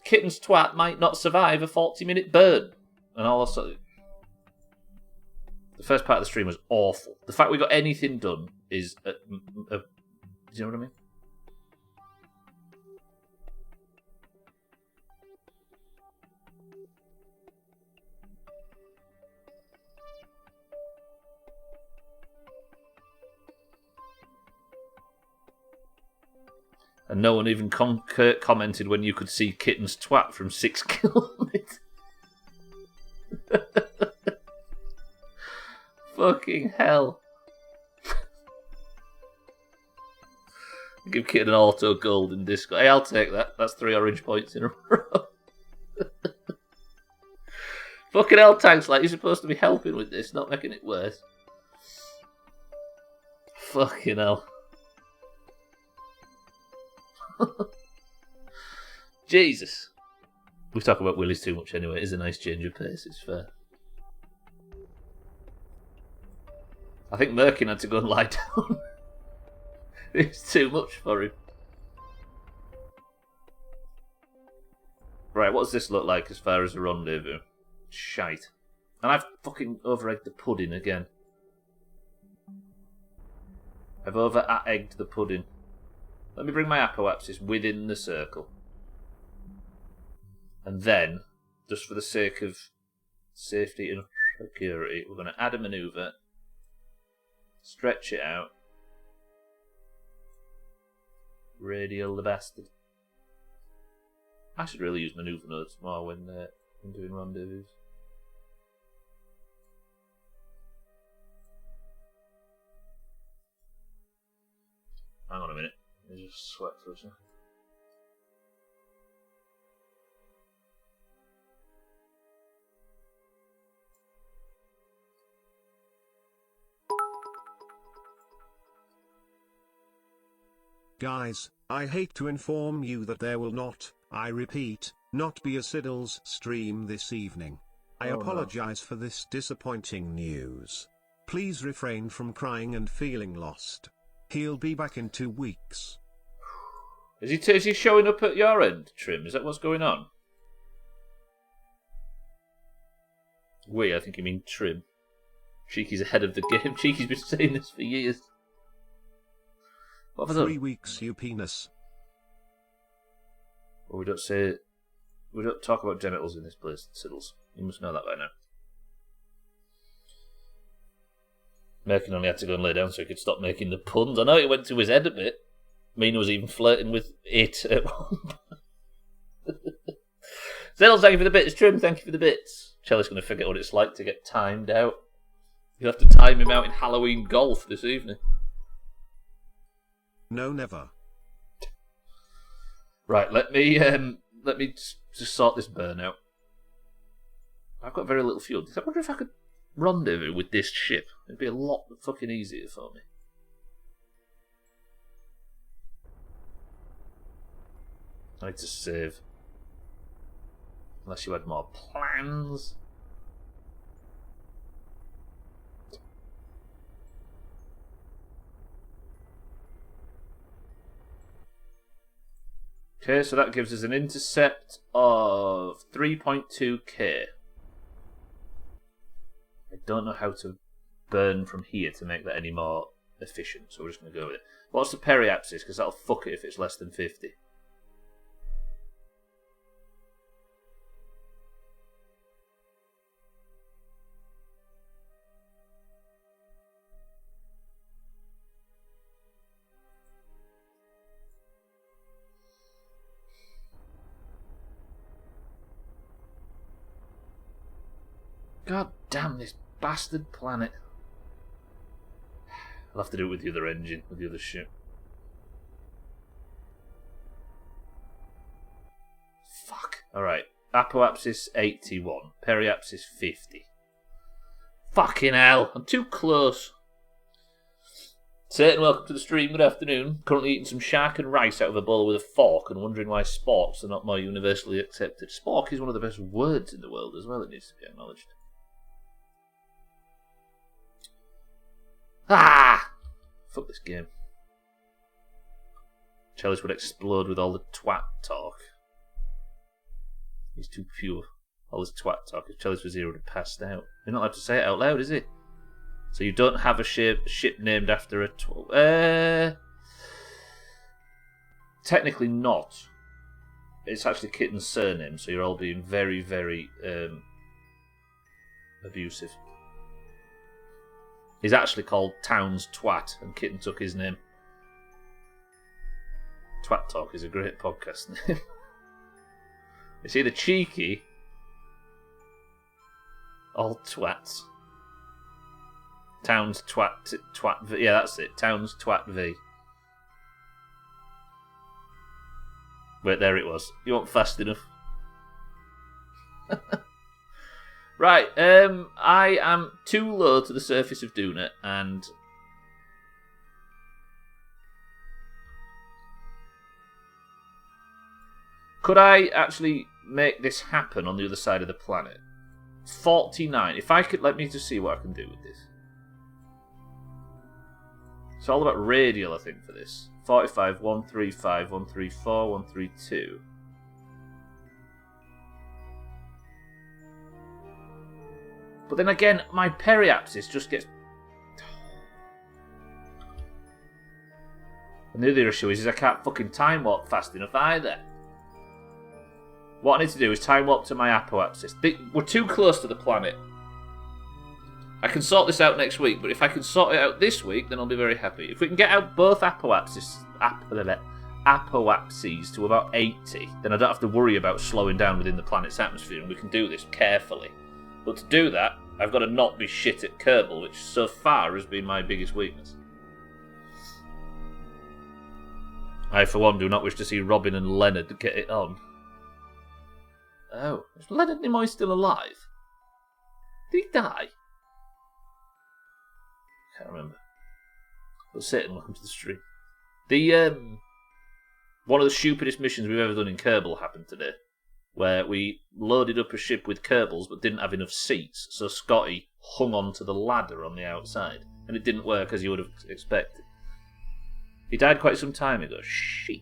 Kitten's twat might not survive a 40-minute burn. And all sorts. The first part of the stream was awful. The fact we got anything done is... do you know what I mean? And no one even commented when you could see Kitten's twat from 6 kilometres. Fucking hell. Give Kitten an auto gold in Discord. Hey, I'll take that. That's 3 orange points in a row. Fucking hell, Tanks, like you're supposed to be helping with this, not making it worse. Fucking hell. Jesus. We talk about Willies too much anyway. It is a nice change of pace, it's fair. I think Merkin had to go and lie down. It's too much for him. Right, what does this look like as far as a rendezvous? Shite. And I've fucking over-egged the pudding again. I've over-egged the pudding. Let me bring my apoapsis within the circle. And then, just for the sake of safety and security, we're going to add a manoeuvre, stretch it out, radial the bastard. I should really use manoeuvre nodes more when doing rendezvous. Hang on a minute. Let me just sweat for a second. Guys, I hate to inform you that there will not, I repeat, not be a Siddles stream this evening. I apologize for this disappointing news. Please refrain from crying and feeling lost. He'll be back in 2 weeks. Is he showing up at your end, Trim? Is that what's going on? I think you mean Trim. Cheeky's ahead of the game. Cheeky's been saying this for years. What have I done? 3 weeks, you penis. Well, we don't talk about genitals in this place, Siddles. You must know that by now. Merkin only had to go and lay down so he could stop making the puns. I know it went to his head a bit. Mina was even flirting with it at one point. Siddles, thank you for the bits. Trim, thank you for the bits. Charlie's going to forget what it's like to get timed out. You'll have to time him out in Halloween golf this evening. No, never. Right, let me just sort this burn out. I've got very little fuel. I wonder if I could rendezvous with this ship. It'd be a lot fucking easier for me. I need to save. Unless you had more plans. Okay, so that gives us an intercept of 3.2k. I don't know how to burn from here to make that any more efficient, so we're just going to go with it. What's the periapsis? Because that'll fuck it if it's less than 50. God damn this bastard planet. I'll have to do it with the other engine, with the other ship. Fuck. Alright. Apoapsis 81. Periapsis 50. Fucking hell. I'm too close. Satan, welcome to the stream. Good afternoon. Currently eating some shark and rice out of a bowl with a fork and wondering why sporks are not more universally accepted. Spork is one of the best words in the world as well. It needs to be acknowledged. Ah! Fuck this game. Chalice would explode with all the twat talk. He's too pure. All this twat talk. If Chalice was here, would have passed out. You're not allowed to say it out loud, is he? So you don't have a ship named after a technically not. It's actually Kitten's surname, so you're all being very, very abusive. He's actually called Towns Twat, and Kitten took his name. Twat Talk is a great podcast name. It's either cheeky or twats. Towns Twat V. Yeah, that's it. Towns Twat V. Wait, there it was. You weren't fast enough. Right, I am too low to the surface of Duna, and could I actually make this happen on the other side of the planet? 49. If I could, let me just see what I can do with this. It's all about radial, I think, for this. 45, 135, 134, 132. But then again, my periapsis just gets... And the other issue is I can't fucking time warp fast enough either. What I need to do is time warp to my apoapsis. We're too close to the planet. I can sort this out next week, but if I can sort it out this week, then I'll be very happy. If we can get out both apoapses to about 80, then I don't have to worry about slowing down within the planet's atmosphere, and we can do this carefully. But to do that, I've got to not be shit at Kerbal, which so far has been my biggest weakness. I, for one, do not wish to see Robin and Leonard get it on. Oh, is Leonard Nimoy still alive? Did he die? Can't remember. But Satan, welcome to the stream. One of the stupidest missions we've ever done in Kerbal happened today, where we loaded up a ship with Kerbals but didn't have enough seats, so Scotty hung onto the ladder on the outside, and it didn't work as you would have expected. He died quite some time ago. Shit.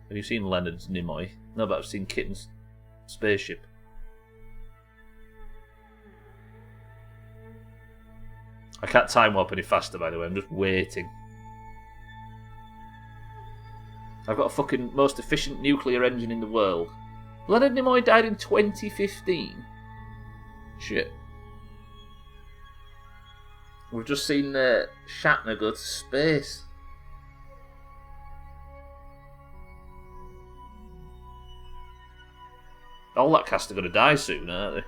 Have you seen Leonard's Nimoy? No, but I've seen Kitten's spaceship. I can't time warp any faster, by the way. I'm just waiting. I've got a fucking most efficient nuclear engine in the world. Leonard Nimoy died in 2015. Shit. We've just seen Shatner go to space. All that cast are going to die soon, aren't they?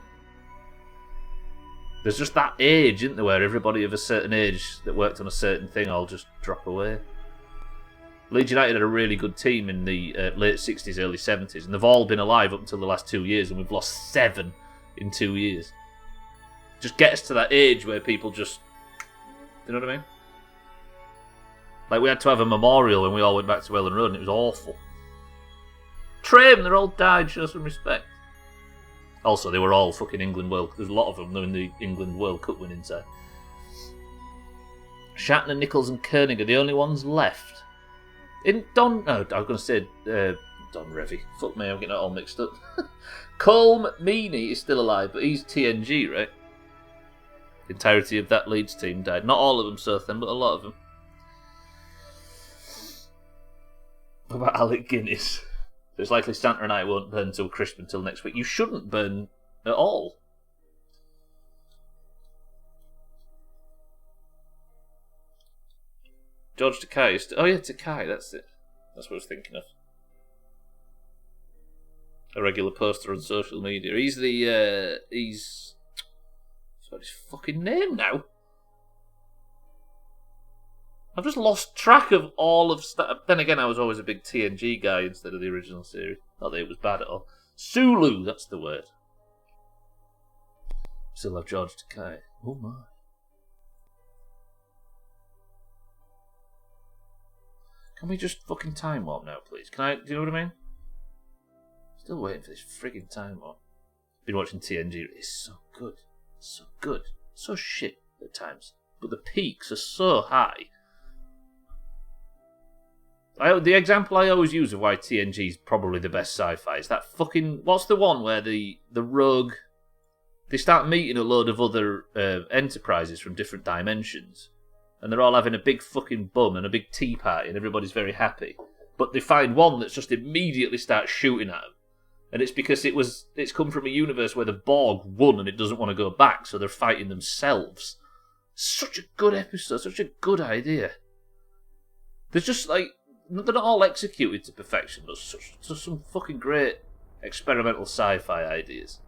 There's just that age, isn't there, where everybody of a certain age that worked on a certain thing all just drop away. Leeds United had a really good team in the late 60s, early 70s, and they've all been alive up until the last 2 years, and we've lost 7 in 2 years. Just get us to that age where people just... You know what I mean? Like, we had to have a memorial when we all went back to Welland Road, and it was awful. Train, they're all died, show some respect. Also, they were all fucking England World... There's a lot of them, though, in the England World Cup winning side. Shatner, Nichols and Koenig are the only ones left. In Don... No, I was going to say Don Revy. Fuck me, I'm getting it all mixed up. Colm Meaney is still alive, but he's TNG, right? The entirety of that Leeds team died. Not all of them, Sothen, but a lot of them. What about Alec Guinness? So it's likely Santa and I won't burn till crisp until next week. You shouldn't burn at all. George Takei is... Oh yeah, Takei, that's it. That's what I was thinking of. A regular poster on social media. He's the... he's... What's his fucking name now? I've just lost track of all of... Then again, I was always a big TNG guy instead of the original series. Not that it was bad at all. Sulu, that's the word. Still have George Takei. Oh my. Can we just fucking time warp now, please? Can I... Do you know what I mean? Still waiting for this frigging time warp. Been watching TNG. It's so good. So good. So shit at times. But the peaks are so high. The example I always use of why TNG is probably the best sci-fi is that fucking... What's the one where the rogue... They start meeting a load of other enterprises from different dimensions. And they're all having a big fucking bum and a big tea party and everybody's very happy. But they find one that's just immediately starts shooting at them. And it's because it's come from a universe where the Borg won and it doesn't want to go back, so they're fighting themselves. Such a good episode, such a good idea. There's just like... They're not all executed to perfection, but just some fucking great experimental sci-fi ideas.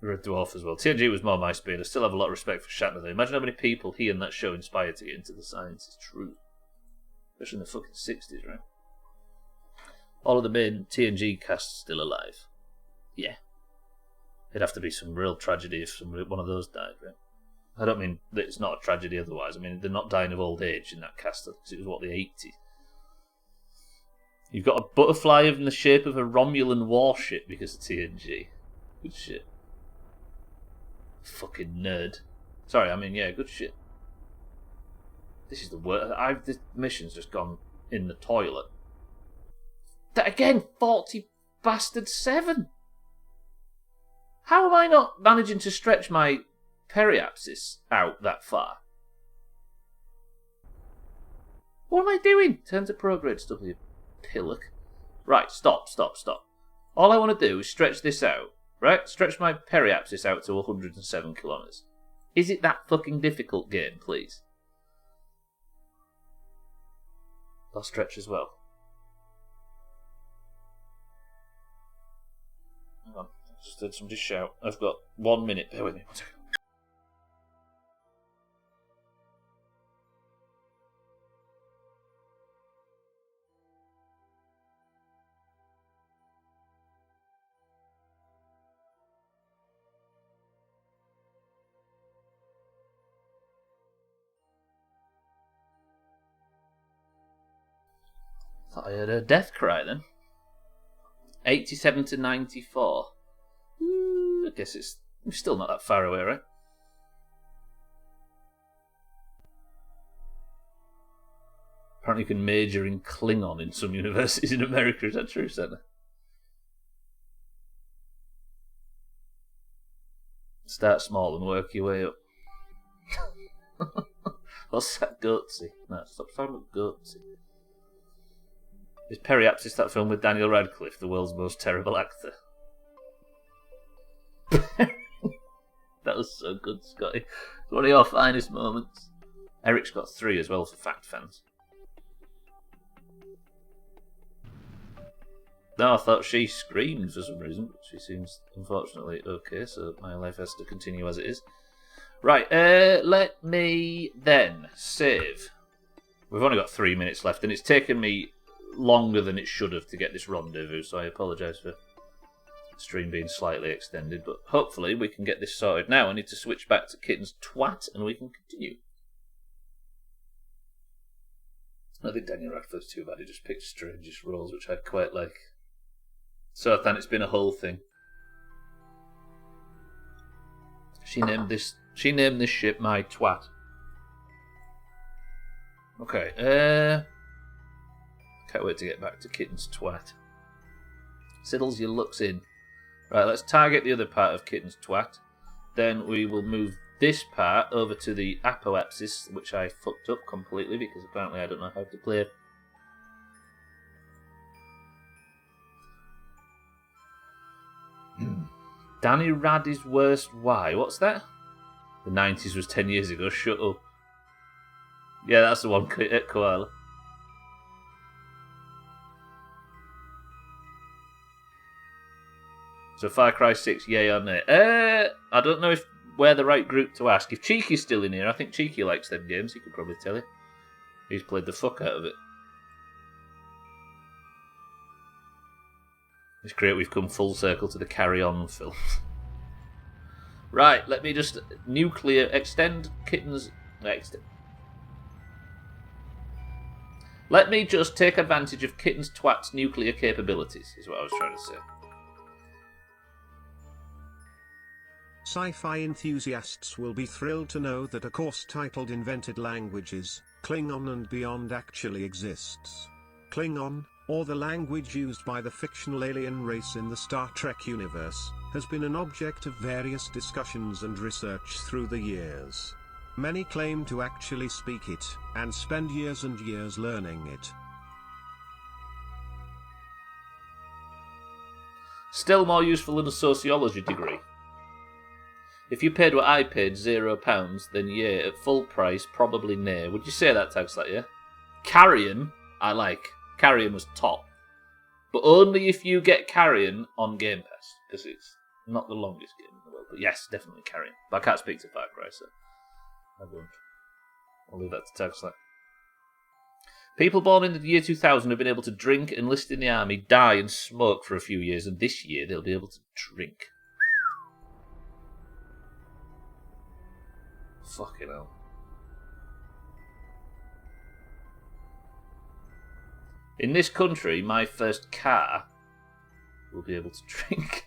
Red Dwarf as well. TNG was more my speed. I still have a lot of respect for Shatner though. Imagine how many people he and that show inspired to get into the science. It's true. Especially in the fucking 60s, right? All of the main TNG casts still alive. Yeah. It'd have to be some real tragedy if one of those died, right? I don't mean that it's not a tragedy otherwise. I mean, they're not dying of old age in that cast because it was, what, the 80s. You've got a butterfly in the shape of a Romulan warship because of TNG. Good shit. Fucking nerd. Sorry, I mean, yeah, good shit. This is the worst. This mission's just gone in the toilet. That again, 40 bastard 7. How am I not managing to stretch my periapsis out that far? What am I doing? Turn to prograde stuff, you pillock. Right, stop. All I want to do is stretch this out, right? Stretch my periapsis out to 107 kilometers. Is it that fucking difficult, game, please? I'll stretch as well. Hang on, I just heard somebody shout. I've got 1 minute. Bear with me. 1 second. Thought I heard a death cry then. 87 to 94. I guess it's still not that far away, right? Apparently you can major in Klingon in some universities in America. Is that true, Senna? Start small and work your way up. What's that, Goatsy? No, stop sounding like Goatsy. Is Periapsis that film with Daniel Radcliffe, the world's most terrible actor? That was so good, Scotty. It's one of your finest moments. Eric's got 3 as well for fact fans. No, I thought she screamed for some reason, but she seems unfortunately okay, so my life has to continue as it is. Right, let me then save. We've only got 3 minutes left, and it's taken me longer than it should have to get this rendezvous, so I apologise for the stream being slightly extended, but hopefully we can get this sorted. Now I need to switch back to Kitten's Twat and we can continue. I think Daniel Radcliffe's too bad, he just picked strangest roles, which I quite like. So Than, it's been a whole thing. She named this ship my twat. Okay, can't wait to get back to Kitten's Twat. Siddles, your luck's in. Right, let's target the other part of Kitten's Twat. Then we will move this part over to the apoapsis, which I fucked up completely because apparently I don't know how to play. Danny Raddy's worst why? What's that? The 90s was 10 years ago, shut up. Yeah, that's the one, Koala. So Far Cry 6, yay or nay? I don't know if we're the right group to ask. If Cheeky's still in here, I think Cheeky likes them games, he could probably tell you. He's played the fuck out of it. It's great we've come full circle to the Carry On film. Right, let me just extend Kitten's... Let me just take advantage of Kitten's Twat's nuclear capabilities, is what I was trying to say. Sci-fi enthusiasts will be thrilled to know that a course titled Invented Languages, Klingon and Beyond actually exists. Klingon, or the language used by the fictional alien race in the Star Trek universe, has been an object of various discussions and research through the years. Many claim to actually speak it, and spend years and years learning it. Still more useful than a sociology degree. If you paid what I paid, £0, then yeah, at full price, probably nay. Would you say that, Tagslat, yeah? Carrion, I like. Carrion was top. But only if you get Carrion on Game Pass, because it's not the longest game in the world. But yes, definitely Carrion. But I can't speak to Far Cry, so I won't. I'll leave that to Tagslat. People born in the year 2000 have been able to drink, enlist in the army, die and smoke for a few years, and this year they'll be able to drink. Fucking hell. In this country, my first car will be able to drink.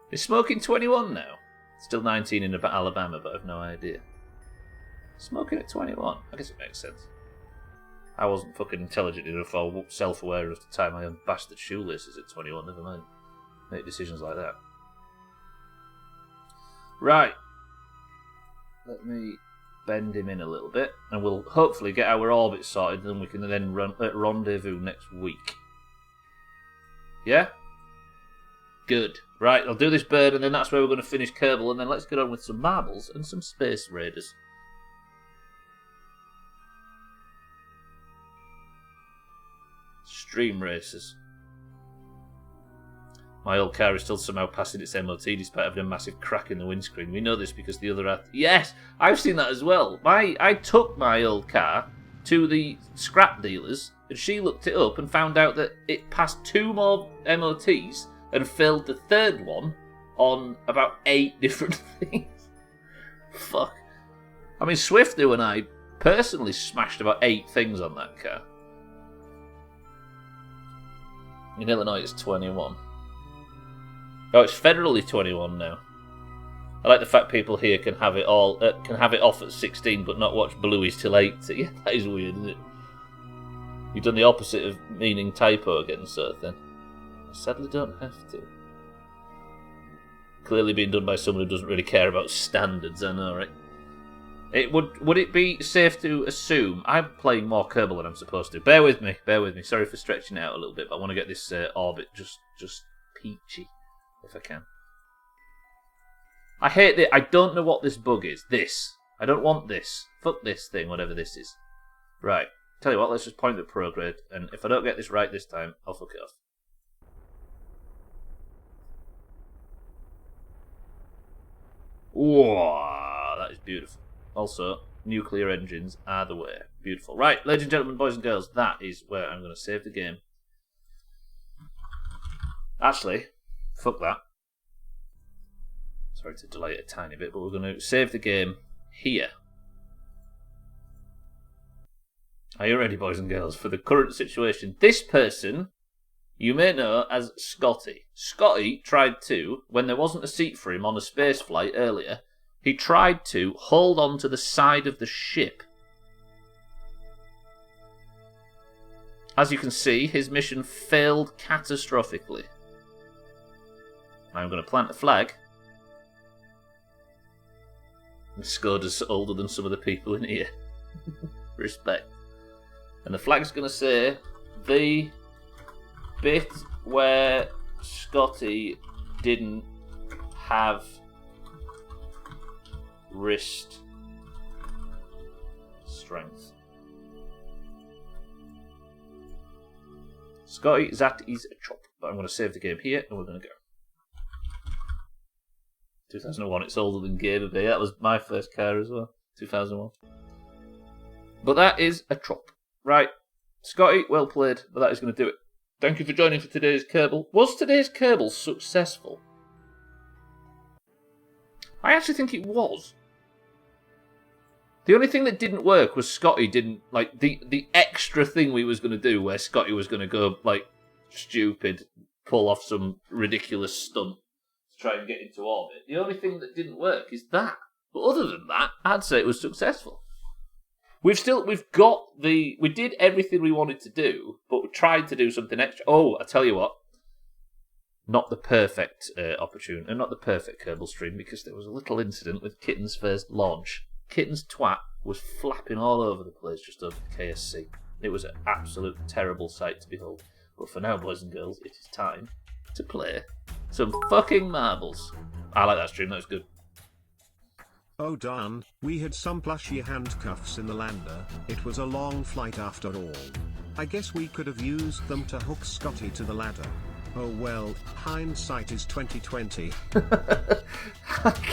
Is smoking 21 now? Still 19 in Alabama, but I've no idea. Smoking at 21? I guess it makes sense. I wasn't fucking intelligent enough or self-aware of the time I unbashed shoelaces at 21, never mind. make decisions like that. Right. Let me bend him in a little bit, and we'll hopefully get our orbit sorted, and then we can then rendezvous next week. Yeah? Good. Right, I'll do this bird, and then that's where we're going to finish Kerbal, and then let's get on with some marbles and some space raiders. Stream racers. My old car is still somehow passing its MOT despite having a massive crack in the windscreen. We know this because the other... Yes, I've seen that as well. I took my old car to the scrap dealers, and she looked it up and found out that it passed 2 more MOTs and failed the 3rd one on about 8 different things. Fuck. I mean, Swifter and I personally smashed about 8 things on that car. In Illinois, it's 21. Oh, it's federally 21 now. I like the fact people here can have it all can have it off at 16, but not watch Blueies till 80. Yeah, that is weird, isn't it? You've done the opposite of meaning typo again, sort of thing. I sadly don't have to. Clearly being done by someone who doesn't really care about standards, I know, right? Would it be safe to assume I'm playing more Kerbal than I'm supposed to? Bear with me. Sorry for stretching it out a little bit, but I want to get this orbit just peachy, if I can. I hate it. I don't know what this bug is. This. I don't want this. Fuck this thing, whatever this is. Right. Tell you what, let's just point at prograde, and if I don't get this right this time, I'll fuck it off. Whoa, that is beautiful. Also, nuclear engines are the way. Beautiful. Right, ladies and gentlemen, boys and girls, that is where I'm going to save the game. Actually, fuck that. Sorry to delay it a tiny bit, but we're going to save the game here. Are you ready, boys and girls, for the current situation? This person, you may know as Scotty. Scotty tried to, when there wasn't a seat for him on a space flight earlier, he tried to hold on to the side of the ship. As you can see, his mission failed catastrophically. I'm going to plant a flag. And Skoda's older than some of the people in here. Respect. And the flag's going to say, the bit where Scotty didn't have wrist strength. Scotty, that is a chop. But I'm going to save the game here, and we're going to go. 2001, it's older than Game of Day. That was my first car as well. 2001. But that is a chop. Right. Scotty, well played, but that is going to do it. Thank you for joining for today's Kerbal. Was today's Kerbal successful? I actually think it was. The only thing that didn't work was Scotty didn't, like, the extra thing we was going to do where Scotty was going to go, like, stupid, pull off some ridiculous stunt to try and get into orbit. The only thing that didn't work is that. But other than that, I'd say it was successful. We did everything we wanted to do, but we tried to do something extra. Oh, I tell you what. Not the perfect opportunity, not the perfect Kerbal stream, because there was a little incident with Kitten's first launch. Kitten's twat was flapping all over the place just over the KSC. It was an absolute terrible sight to behold. But for now, boys and girls, it is time to play some fucking marbles. I like that stream, that was good. Oh darn, we had some plushy handcuffs in the lander. It was a long flight after all. I guess we could have used them to hook Scotty to the ladder. Oh well, hindsight is 2020. Can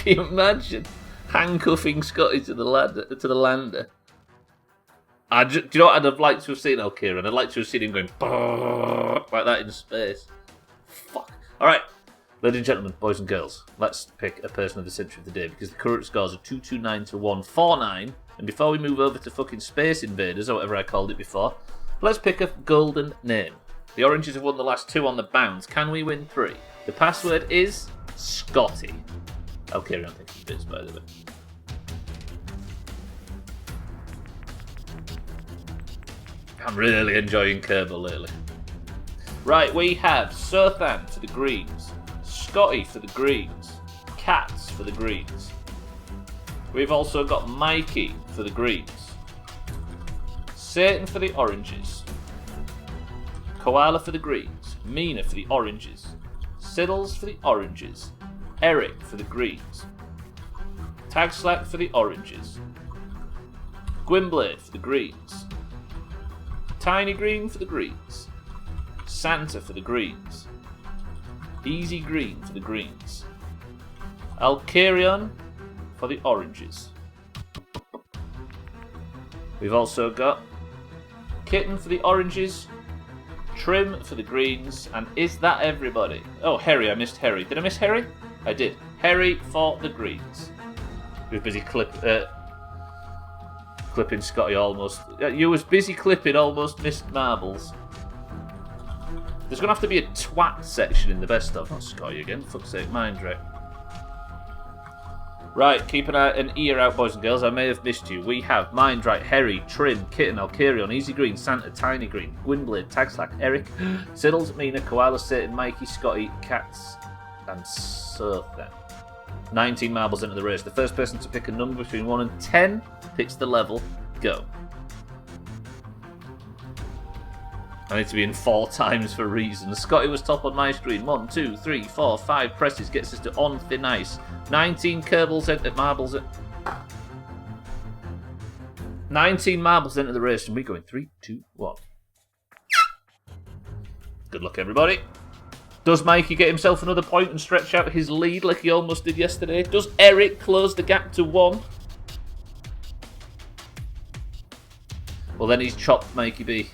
you imagine handcuffing Scotty to the lander? Do you know what I'd have liked to have seen, Kieran? I'd like to have seen him going like that in space. Fuck. Alright, ladies and gentlemen, boys and girls, let's pick a person of the century of the day, because the current scores are 229 to 149. And before we move over to fucking Space Invaders, or whatever I called it before, let's pick a golden name. The Oranges have won the last 2 on the bounce. Can we win 3? The password is Scotty. I'll carry on thinking bits, by the way. I'm really enjoying Kerbal lately. Right, we have Sothan to the greens, Scotty for the greens. Cats for the greens. We've also got Mikey for the greens. Satan for the oranges. Koala for the greens. Mina for the oranges. Siddles for the oranges. Eric for the greens. Tagslack for the oranges. Gwynblade for the greens. Tiny Green for the greens. Santa for the greens. Easy Green for the greens. Alcarion for the oranges. We've also got Kitten for the oranges, Trim for the greens, and is that everybody? Oh, Harry, I missed Harry. Did I miss Harry? I did. Harry for the greens. He was busy clipping Scotty almost. You was busy clipping almost missed marbles. There's going to have to be a twat section in the best of. Not Scotty again, fuck's sake, mind right. Right, keep an ear out, boys and girls. I may have missed you. We have Mindright, Harry, Trim, Kitten, Alcarion, Easy Green, Santa, Tiny Green, Gwynblade, Tagslack, Eric, Siddles, Mina, Koala, Satan, Mikey, Scotty, Cats, and Surfer. 19 marbles into the race. The first person to pick a number between 1 and 10 picks the level. Go. I need to be in 4 times for reasons. Scotty was top on my screen. 1, 2, 3, 4, 5 presses gets us to on thin ice. 19 Kerbals into marbles. 19 marbles into the race, and we go in 3, 2, 1. Good luck, everybody. Does Mikey get himself another point and stretch out his lead like he almost did yesterday? Does Eric close the gap to 1? Well, then he's chopped Mikey B.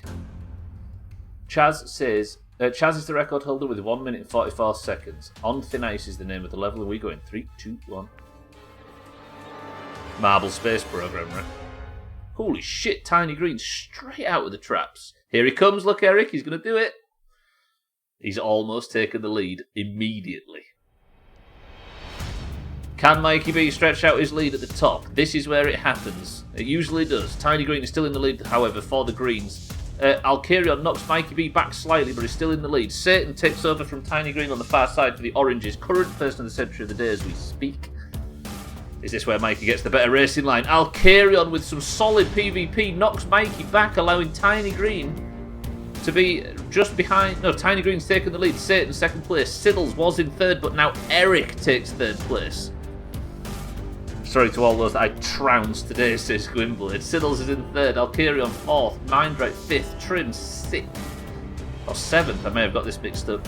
Chaz says, Chaz is the record holder with 1 minute and 44 seconds. On Thin Ice is the name of the level, and we go in 3, 2, 1. Marble Space Program, right? Holy shit, Tiny Green straight out of the traps. Here he comes, look, Eric, he's going to do it. He's almost taken the lead immediately. Can Mikey B stretch out his lead at the top? This is where it happens. It usually does. Tiny Green is still in the lead, however, for the greens. Alcarion knocks Mikey B back slightly, but is still in the lead. Satan takes over from Tiny Green on the far side for the oranges. Current person of the century of the day as we speak. Is this where Mikey gets the better racing line? Alcarion with some solid PvP knocks Mikey back, allowing Tiny Green to be just behind. No, Tiny Green's taken the lead. Satan second place. Siddles was in third, but now Eric takes third place. Sorry to all those that I trounced today, says Gwynblade. Siddles is in third, Alcarion fourth, Mindright fifth, Trim sixth. Or seventh, I may have got this mixed up.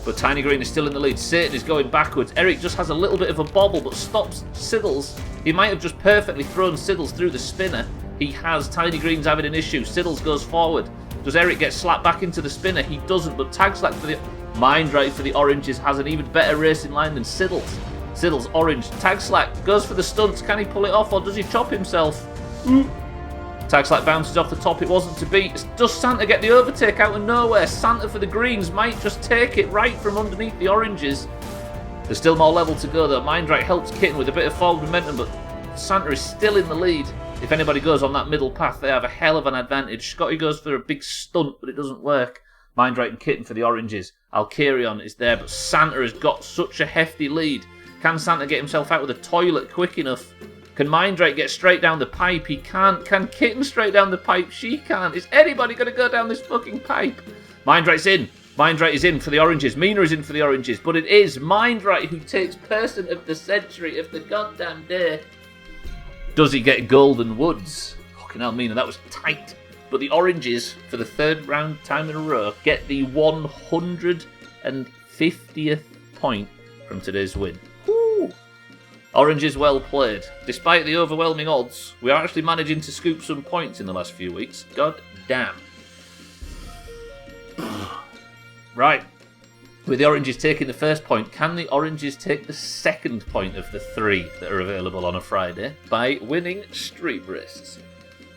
But Tiny Green is still in the lead. Satan is going backwards. Eric just has a little bit of a bobble, but stops Siddles. He might have just perfectly thrown Siddles through the spinner. He has. Tiny Green's having an issue. Siddles goes forward. Does Eric get slapped back into the spinner? He doesn't, but Tagslack for the Mindright for the oranges has an even better racing line than Siddles. Siddles, orange, Tagslack goes for the stunts. Can he pull it off or does he chop himself? Tagslack bounces off the top. It wasn't to be. Does Santa get the overtake out of nowhere? Santa for the greens might just take it right from underneath the oranges. There's still more level to go though. Mindright helps Kitten with a bit of forward momentum, but Santa is still in the lead. If anybody goes on that middle path, they have a hell of an advantage. Scotty goes for a big stunt, but it doesn't work. Mindright and Kitten for the oranges. Alcarion is there, but Santa has got such a hefty lead. Can Santa get himself out of the toilet quick enough? Can Mindright get straight down the pipe? He can't. Can Kitten straight down the pipe? She can't. Is anybody going to go down this fucking pipe? Mindright's in. Mindright is in for the oranges. Mina is in for the oranges. But it is Mindright who takes person of the century of the goddamn day. Does he get golden woods? Fucking hell, Mina, that was tight. But the oranges, for the third round time in a row, get the 150th point from today's win. Woo! Oranges well played. Despite the overwhelming odds, we are actually managing to scoop some points in the last few weeks. God damn. Right. With the oranges taking the first point, can the oranges take the second point of the 3 that are available on a Friday by winning stream races?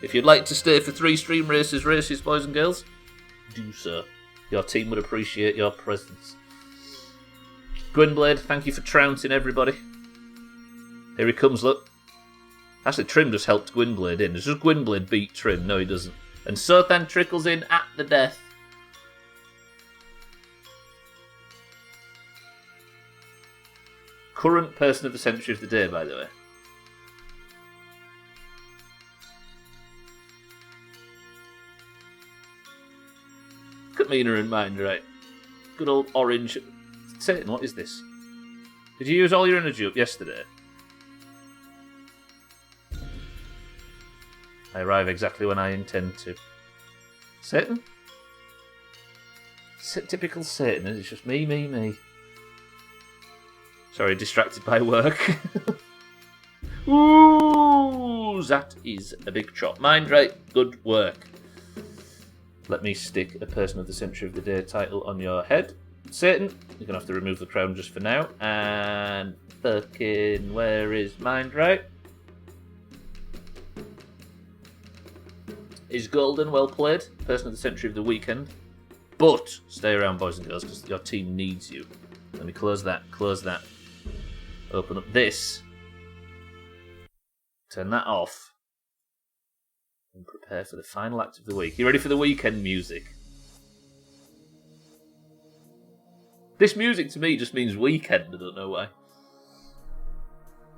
If you'd like to stay for 3 stream races, boys and girls, do so. Your team would appreciate your presence. Gwynblade, thank you for trouncing everybody. Here he comes, look. Actually, Trim just helped Gwynblade in. Does just Gwynblade beat Trim? No, he doesn't. And Sothan trickles in at the death. Current person of the century of the day, by the way. Got Mina in mind, right? Good old orange. Satan, what is this? Did you use all your energy up yesterday? I arrive exactly when I intend to. Satan? Typical Satan, it's just me. Sorry, distracted by work. Ooh, that is a big chop. Mind right, good work. Let me stick a Person of the Century of the Day title on your head. Satan, you're going to have to remove the crown just for now. And fucking, where is Mind right? Is golden, well played. Person of the Century of the weekend. But stay around, boys and girls, because your team needs you. Let me close that. Open up this. Turn that off. And prepare for the final act of the week. You ready for the weekend music? This music to me just means weekend, I don't know why.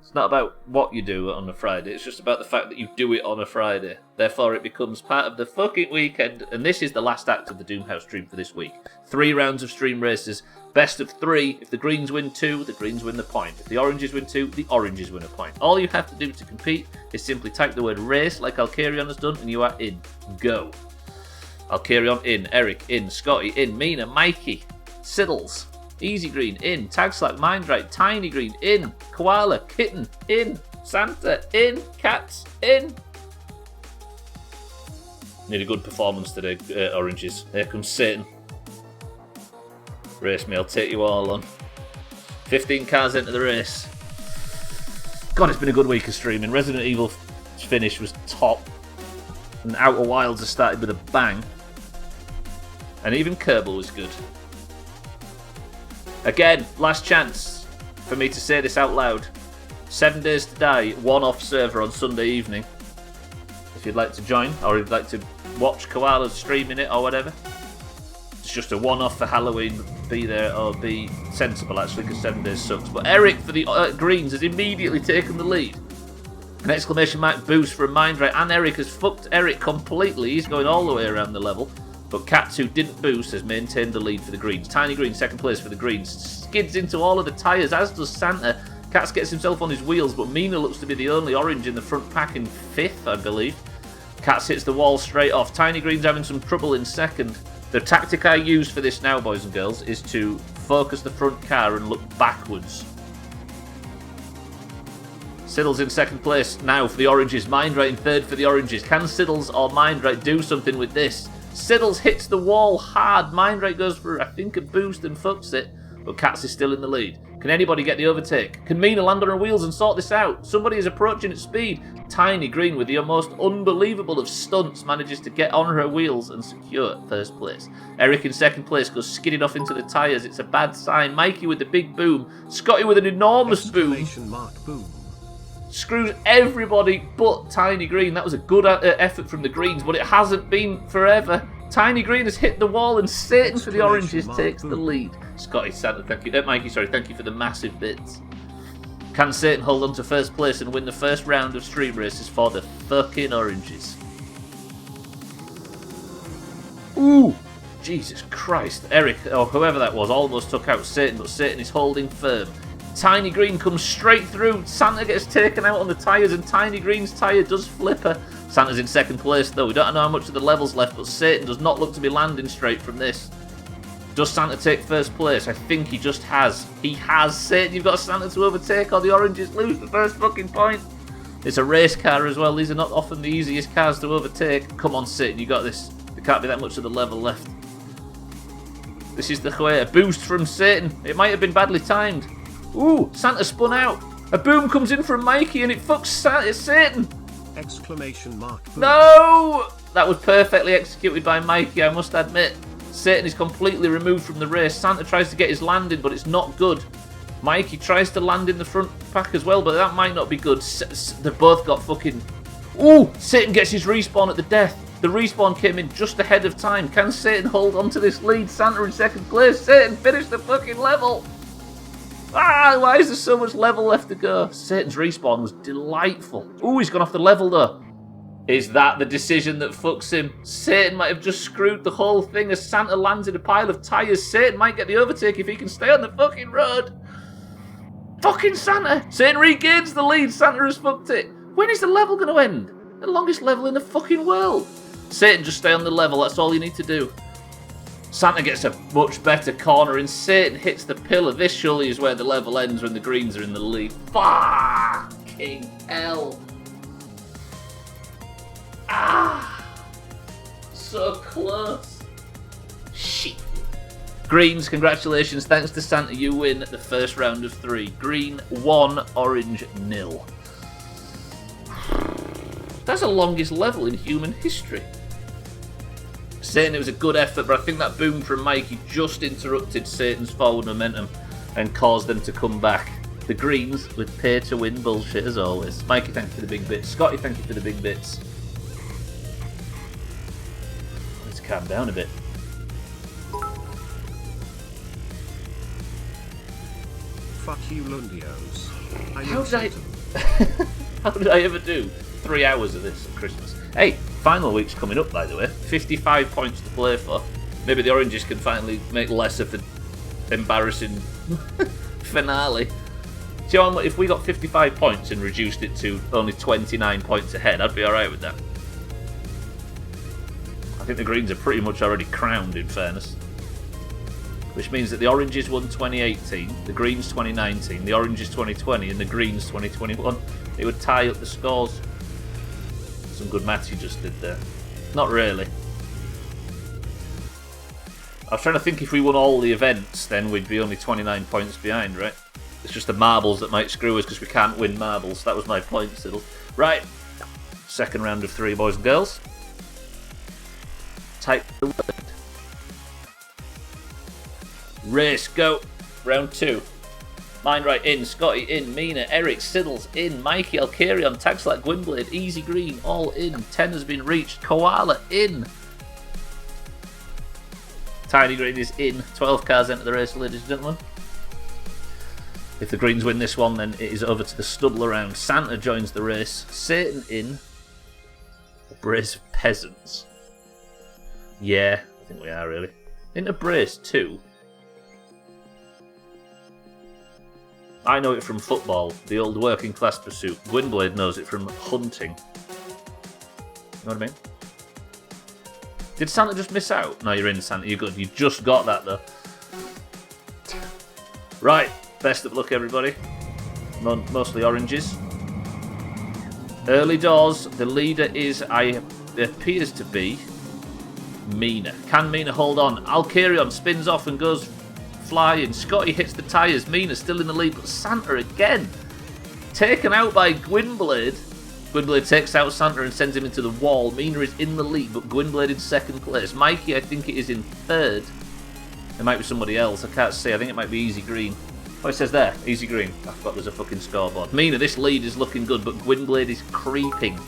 It's not about what you do on a Friday, it's just about the fact that you do it on a Friday. Therefore it becomes part of the fucking weekend, and this is the last act of the Doomhaus stream for this week. 3 rounds of stream races, best of 3. If the greens win 2, the greens win the point. If the oranges win 2, the oranges win a point. All you have to do to compete is simply type the word race like Alcarion has done, and you are in. Go. Alcarion in, Eric in, Scotty in, Mina, Mikey, Siddles. Easy Green in, Tag Slap, Mindright, Tiny Green in, Koala, Kitten in, Santa in, Cats in. Need a good performance today, oranges. Here comes Satan. Race me, I'll take you all on. 15 cars into the race. God, it's been a good week of streaming. Resident Evil finish was top. And Outer Wilds has started with a bang. And even Kerbal was good. Again, last chance for me to say this out loud. 7 Days to Die, one-off server on Sunday evening. If you'd like to join, or you'd like to watch Koala streaming it or whatever. It's just a one-off for Halloween. Be there or be sensible, actually, because 7 days sucks. But Eric for the Greens has immediately taken the lead. An exclamation mark boost from Mindray, and Eric has fucked Eric completely. He's going all the way around the level. But Cats, who didn't boost, has maintained the lead for the Greens. Tiny Green, second place for the Greens. Skids into all of the tyres, as does Santa. Cats gets himself on his wheels, but Mina looks to be the only orange in the front pack in 5th, I believe. Cats hits the wall straight off. Tiny Green's having some trouble in 2nd. The tactic I use for this now, boys and girls, is to focus the front car and look backwards. Siddles in 2nd place now for the oranges. Mindright in 3rd for the oranges. Can Siddles or Mindright do something with this? Siddles hits the wall hard. Mindright goes for, I think, a boost and fucks it. But Cats is still in the lead. Can anybody get the overtake? Can Mina land on her wheels and sort this out? Somebody is approaching at speed. Tiny Green, with the most unbelievable of stunts, manages to get on her wheels and secure 1st place. Eric in 2nd place goes skidding off into the tyres. It's a bad sign. Mikey with the big boom. Scotty with an enormous boom. Screws everybody but Tiny Green. That was a good effort from the Greens, but it hasn't been forever. Tiny Green has hit the wall, and Satan for the oranges takes the lead. Scotty, Santa, thank you. Mikey, sorry, thank you for the massive bits. Can Satan hold on to 1st place and win the 1st round of stream races for the fucking oranges? Ooh! Jesus Christ. Eric, or whoever that was, almost took out Satan, but Satan is holding firm. Tiny Green comes straight through. Santa gets taken out on the tyres, and Tiny Green's tyre does flip her. Santa's in 2nd place, though. We don't know how much of the level's left, but Satan does not look to be landing straight from this. Does Santa take 1st place? I think he just has. He has. Satan, you've got Santa to overtake, or the oranges lose the 1st fucking point. It's a race car as well. These are not often the easiest cars to overtake. Come on, Satan, you got this. There can't be that much of the level left. This is the way. A boost from Satan. It might have been badly timed. Ooh, Santa spun out. A boom comes in from Mikey and it fucks Satan. Exclamation mark. Boom. No! That was perfectly executed by Mikey, I must admit. Satan is completely removed from the race. Santa tries to get his landing, but it's not good. Mikey tries to land in the front pack as well, but that might not be good. They've both got fucking... Ooh! Satan gets his respawn at the death. The respawn came in just ahead of time. Can Satan hold on to this lead? Santa in 2nd place. Satan, finish the fucking level! Ah, why is there so much level left to go? Satan's respawn was delightful. Ooh, he's gone off the level though. Is that the decision that fucks him? Satan might have just screwed the whole thing as Santa lands in a pile of tyres. Satan might get the overtake if he can stay on the fucking road. Fucking Santa! Satan regains the lead. Santa has fucked it. When is the level going to end? The longest level in the fucking world. Satan, just stay on the level. That's all you need to do. Santa gets a much better corner and Satan hits the pillar. This surely is where the level ends when the greens are in the lead. Fucking hell. Ah. So close. Shit. Greens, congratulations. Thanks to Santa, you win the first round of 3. Green 1, orange 0. That's the longest level in human history. Satan, it was a good effort, but I think that boom from Mikey just interrupted Satan's forward momentum and caused them to come back. The greens with pay to win bullshit as always. Mikey, thank you for the big bits. Scotty, thank you for the big bits. Let's calm down a bit. Fuck you, Lundios. How did I ever do 3 hours of this at Christmas? Hey, final week's coming up, by the way. 55 points to play for. Maybe the oranges can finally make less of the embarrassing finale. So if we got 55 points and reduced it to only 29 points ahead, I'd be alright with that. I think the greens are pretty much already crowned, in fairness. Which means that the oranges won 2018, the greens 2019, the oranges 2020, and the greens 2021. It would tie up the scores. Some good maths you just did there. Not really. I was trying to think if we won all the events, then we'd be only 29 points behind, right? It's just the marbles that might screw us because we can't win marbles. That was my point, Siddle. Right. Second round of 3, boys and girls. Type the word. Race, go. Round 2. Mind right in, Scotty in, Mina, Eric, Siddles in, Mikey, Alcarion, Tagslat, Gwynblade, Easy Green, all in, 10 has been reached, Koala in. Tiny Green is in, 12 cars enter the race, ladies and gentlemen. If the Greens win this one, then it is over to the Stubbler round. Santa joins the race, Satan in, a brace of peasants. Yeah, I think we are really. In a brace too. I know it from football, the old working class pursuit. Gwynblade knows it from hunting. You know what I mean? Did Santa just miss out? No, you're in, Santa. You're good. You just got that, though. Right. Best of luck, everybody. Mostly oranges. Early doors. The leader is, appears to be, Mina. Can Mina hold on? Alcarion spins off and goes flying. Scotty hits the tyres. Mina's still in the lead, but Santa again. Taken out by Gwynblade. Gwynblade takes out Santa and sends him into the wall. Mina is in the lead, but Gwynblade in second place. Mikey, I think it is in third. It might be somebody else. I can't see. I think it might be Easy Green. Oh, it says there. Easy Green. I forgot there's a fucking scoreboard. Mina, this lead is looking good, but Gwynblade is creeping.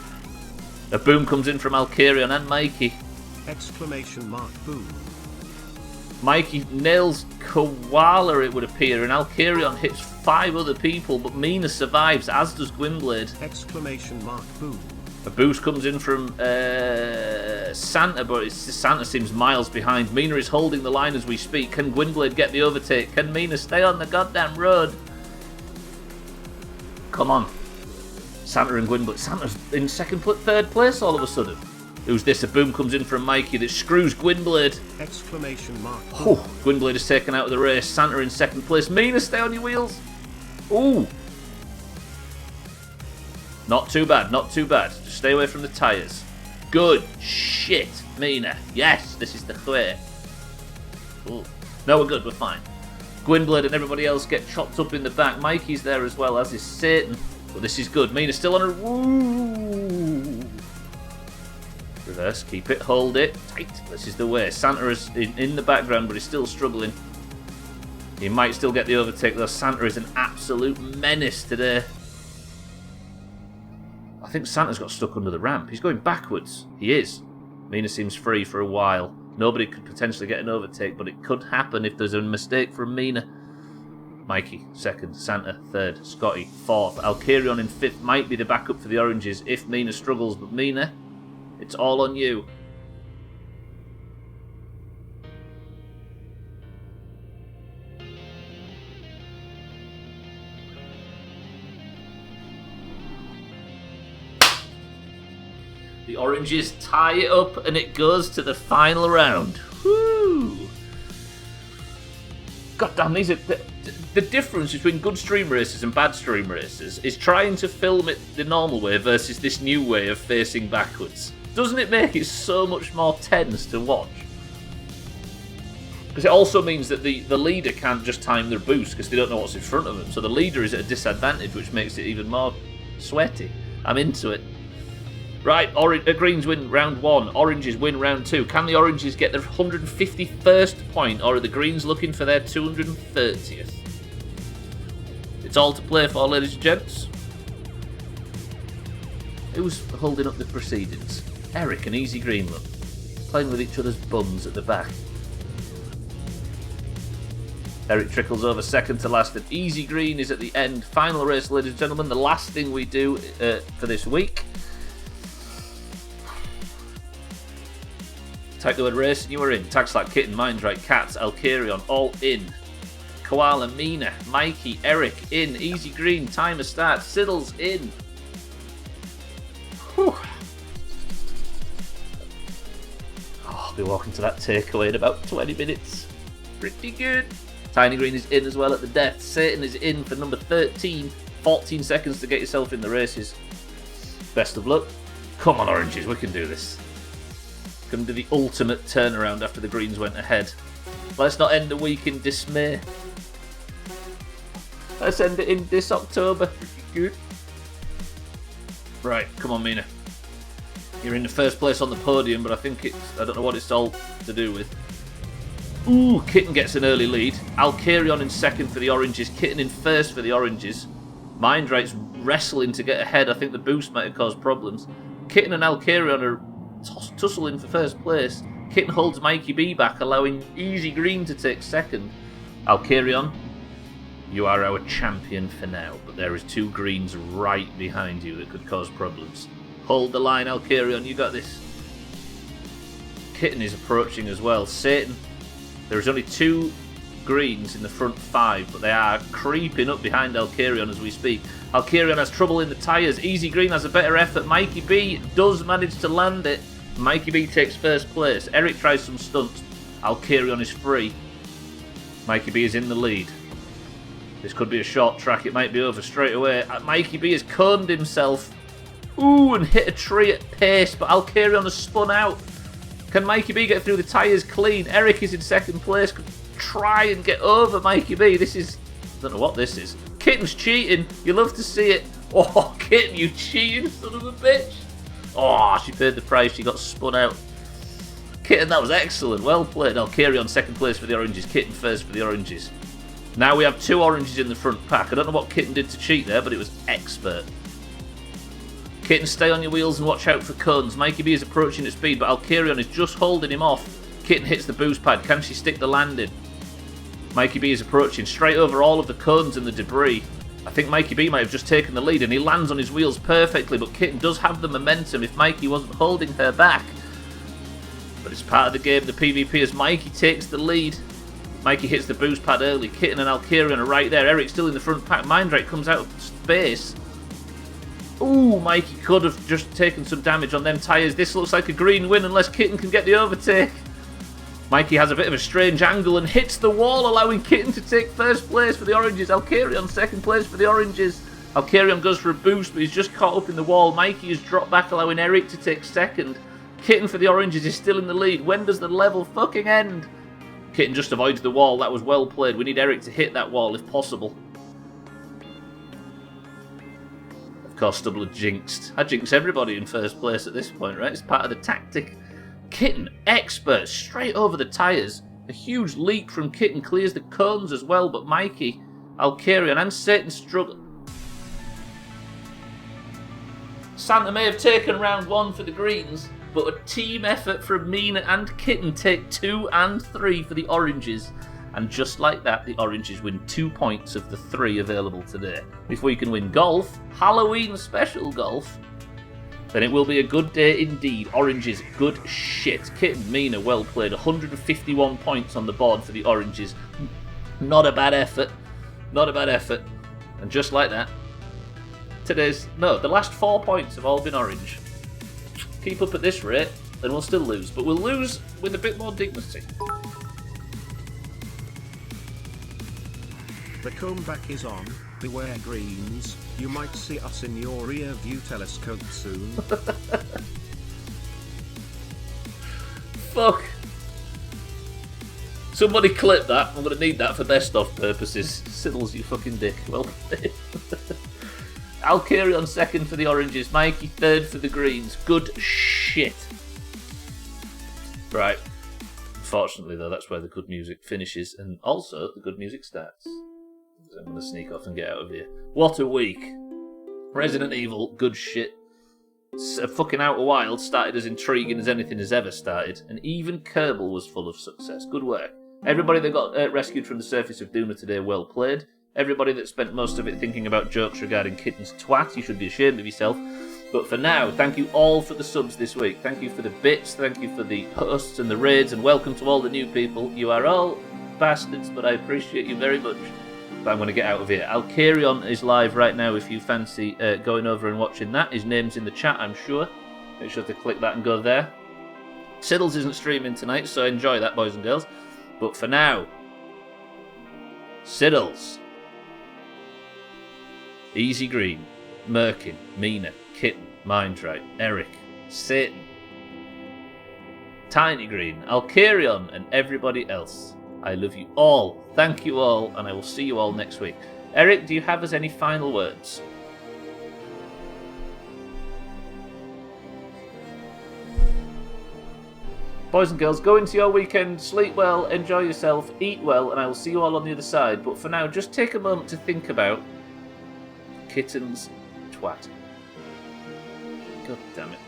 A boom comes in from Alcarion and Mikey. Exclamation mark boom. Mikey nails Koala, it would appear, and Alcarion hits 5 other people, but Mina survives, as does Gwynblade. Exclamation mark boom. A boost comes in from Santa, but Santa seems miles behind. Mina is holding the line as we speak. Can Gwynblade get the overtake? Can Mina stay on the goddamn road? Come on. Santa and Gwynblade. Santa's in third place all of a sudden. Who's this? A boom comes in from Mikey that screws Gwynblade. Exclamation mark. Oh, Gwynblade is taken out of the race. Santa in second place. Mina, stay on your wheels. Ooh. Not too bad, not too bad. Just stay away from the tyres. Good shit, Mina. Yes, this is the way. Ooh. No, we're good, we're fine. Gwynblade and everybody else get chopped up in the back. Mikey's there as well, as is Satan. But this is good. Mina's still on her. Ooh. Reverse, keep it, hold it, tight. This is the way. Santa is in the background, but he's still struggling. He might still get the overtake, though. Santa is an absolute menace today. I think Santa's got stuck under the ramp. He's going backwards. He is. Mina seems free for a while. Nobody could potentially get an overtake, but it could happen if there's a mistake from Mina. Mikey, second. Santa, third. Scotty, fourth. Alkarion in fifth might be the backup for the oranges if Mina struggles. But Mina, it's all on you. The oranges tie it up and it goes to the final round. Woo! God damn, these are... The difference between good stream racers and bad stream racers is trying to film it the normal way versus this new way of facing backwards. Doesn't it make it so much more tense to watch? Because it also means that the leader can't just time their boost because they don't know what's in front of them. So the leader is at a disadvantage, which makes it even more sweaty. I'm into it. Right, greens win round 1, oranges win round 2. Can the oranges get their 151st point, or are the greens looking for their 230th? It's all to play for, ladies and gents. Who's holding up the proceedings? Eric and Easy Green, look. Playing with each other's bums at the back. Eric trickles over second to last, and Easy Green is at the end. Final race, ladies and gentlemen, the last thing we do for this week. Type the word race and you are in. Tags like Kitten, Mindright, Cats, Alkarion, all in. Koala, Mina, Mikey, Eric, in. Easy Green, timer start. Siddles, in. Whew. Oh, I'll be walking to that takeaway in about 20 minutes. Pretty good. Tiny Green is in as well at the death. Satan is in for number 13. 14 seconds to get yourself in the races. Best of luck. Come on, oranges, we can do this. Going to do the ultimate turnaround after the greens went ahead. Let's not end the week in dismay. Let's end it in this October. Good. Right, come on, Mina. You're in the first place on the podium, but I think I don't know what it's all to do with. Ooh, Kitten gets an early lead. Alkarion in second for the oranges. Kitten in first for the oranges. Mindright's wrestling to get ahead. I think the boost might have caused problems. Kitten and Alkarion are tussling for first place. Kitten holds Mikey B back, allowing Easy Green to take second. Alkarion, you are our champion for now, but there is 2 greens right behind you that could cause problems. Hold the line, Alkarion, you got this. Kitten is approaching as well. Satan, there is only 2 greens in the front 5, but they are creeping up behind Alkarion as we speak. Alkarion has trouble in the tyres. Easy Green has a better effort. Mikey B does manage to land it. Mikey B takes first place. Eric tries some stunts. Alkarion is free. Mikey B is in the lead. This could be a short track. It might be over straight away. Mikey B has coned himself. Ooh, and hit a tree at pace, but Alkarion has spun out. Can Mikey B get through the tyres clean? Eric is in second place. Could try and get over Mikey B. This is... I don't know what this is. Kitten's cheating. You love to see it. Oh, Kitten, you cheating son of a bitch. Oh, she paid the price. She got spun out. Kitten, that was excellent. Well played. Alkarion second place for the oranges. Kitten first for the oranges. Now we have 2 oranges in the front pack. I don't know what Kitten did to cheat there, but it was expert. Kitten, stay on your wheels and watch out for cones. Mikey B is approaching at speed, but Alkarion is just holding him off. Kitten hits the boost pad. Can she stick the landing? Mikey B is approaching straight over all of the cones and the debris. I think Mikey B might have just taken the lead, and he lands on his wheels perfectly, but Kitten does have the momentum if Mikey wasn't holding her back. But it's part of the game, the PvP, as Mikey takes the lead. Mikey hits the boost pad early. Kitten and Alkarion are right there. Eric's still in the front pack. Mindrite comes out of space. Ooh, Mikey could have just taken some damage on them tyres. This looks like a green win unless Kitten can get the overtake. Mikey has a bit of a strange angle and hits the wall, allowing Kitten to take first place for the oranges. Alkarion second place for the oranges. Alkarion goes for a boost, but he's just caught up in the wall. Mikey has dropped back, allowing Eric to take second. Kitten for the oranges is still in the lead. When does the level fucking end? Kitten just avoids the wall. That was well played. We need Eric to hit that wall if possible. Of course, Stubbler jinxed. I jinx everybody in first place at this point, right? It's part of the tactic. Kitten, expert, straight over the tyres. A huge leap from Kitten clears the cones as well, but Mikey, Alkarion and Satan struggle. Santa may have taken round 1 for the greens, but a team effort from Mina and Kitten take 2 and 3 for the oranges. And just like that, the oranges win 2 points of the 3 available today. If we can win golf, Halloween special golf, then it will be a good day indeed. Oranges, good shit. Kitten, Mina, well played. 151 points on the board for the oranges. Not a bad effort. Not a bad effort. And just like that, the last 4 points have all been orange. Keep up at this rate, and we'll still lose. But we'll lose with a bit more dignity. The comeback is on. Beware greens. You might see us in your rear view telescope soon. Fuck. Somebody clip that. I'm going to need that for best of purposes. Siddles, you fucking dick. Well played. I'll carry on second for the oranges. Mikey third for the greens. Good shit. Right. Fortunately, though, that's where the good music finishes. And also, the good music starts. So I'm going to sneak off and get out of here. What a week. Resident Evil, good shit. Fucking Outer Wilds started as intriguing as anything has ever started. And even Kerbal was full of success. Good work. Everybody that got rescued from the surface of Dooma today, well played. Everybody that spent most of it thinking about jokes regarding Kitten's twat, you should be ashamed of yourself. But for now, thank you all for the subs this week. Thank you for the bits, thank you for the hosts and the raids, and welcome to all the new people. You are all bastards, but I appreciate you very much. But I'm going to get out of here. Al Carry On is live right now if you fancy going over and watching that. His name's in the chat, I'm sure. Make sure to click that and go there. Siddles isn't streaming tonight, so enjoy that, boys and girls. But for now, Siddles, Easy Green, Merkin, Mina, Kitten, Mindright, Eric, Satan, Tiny Green, Alcarion, and everybody else. I love you all. Thank you all, and I will see you all next week. Eric, do you have us any final words? Boys and girls, go into your weekend, sleep well, enjoy yourself, eat well, and I will see you all on the other side. But for now, just take a moment to think about Kitten's twat. God damn it.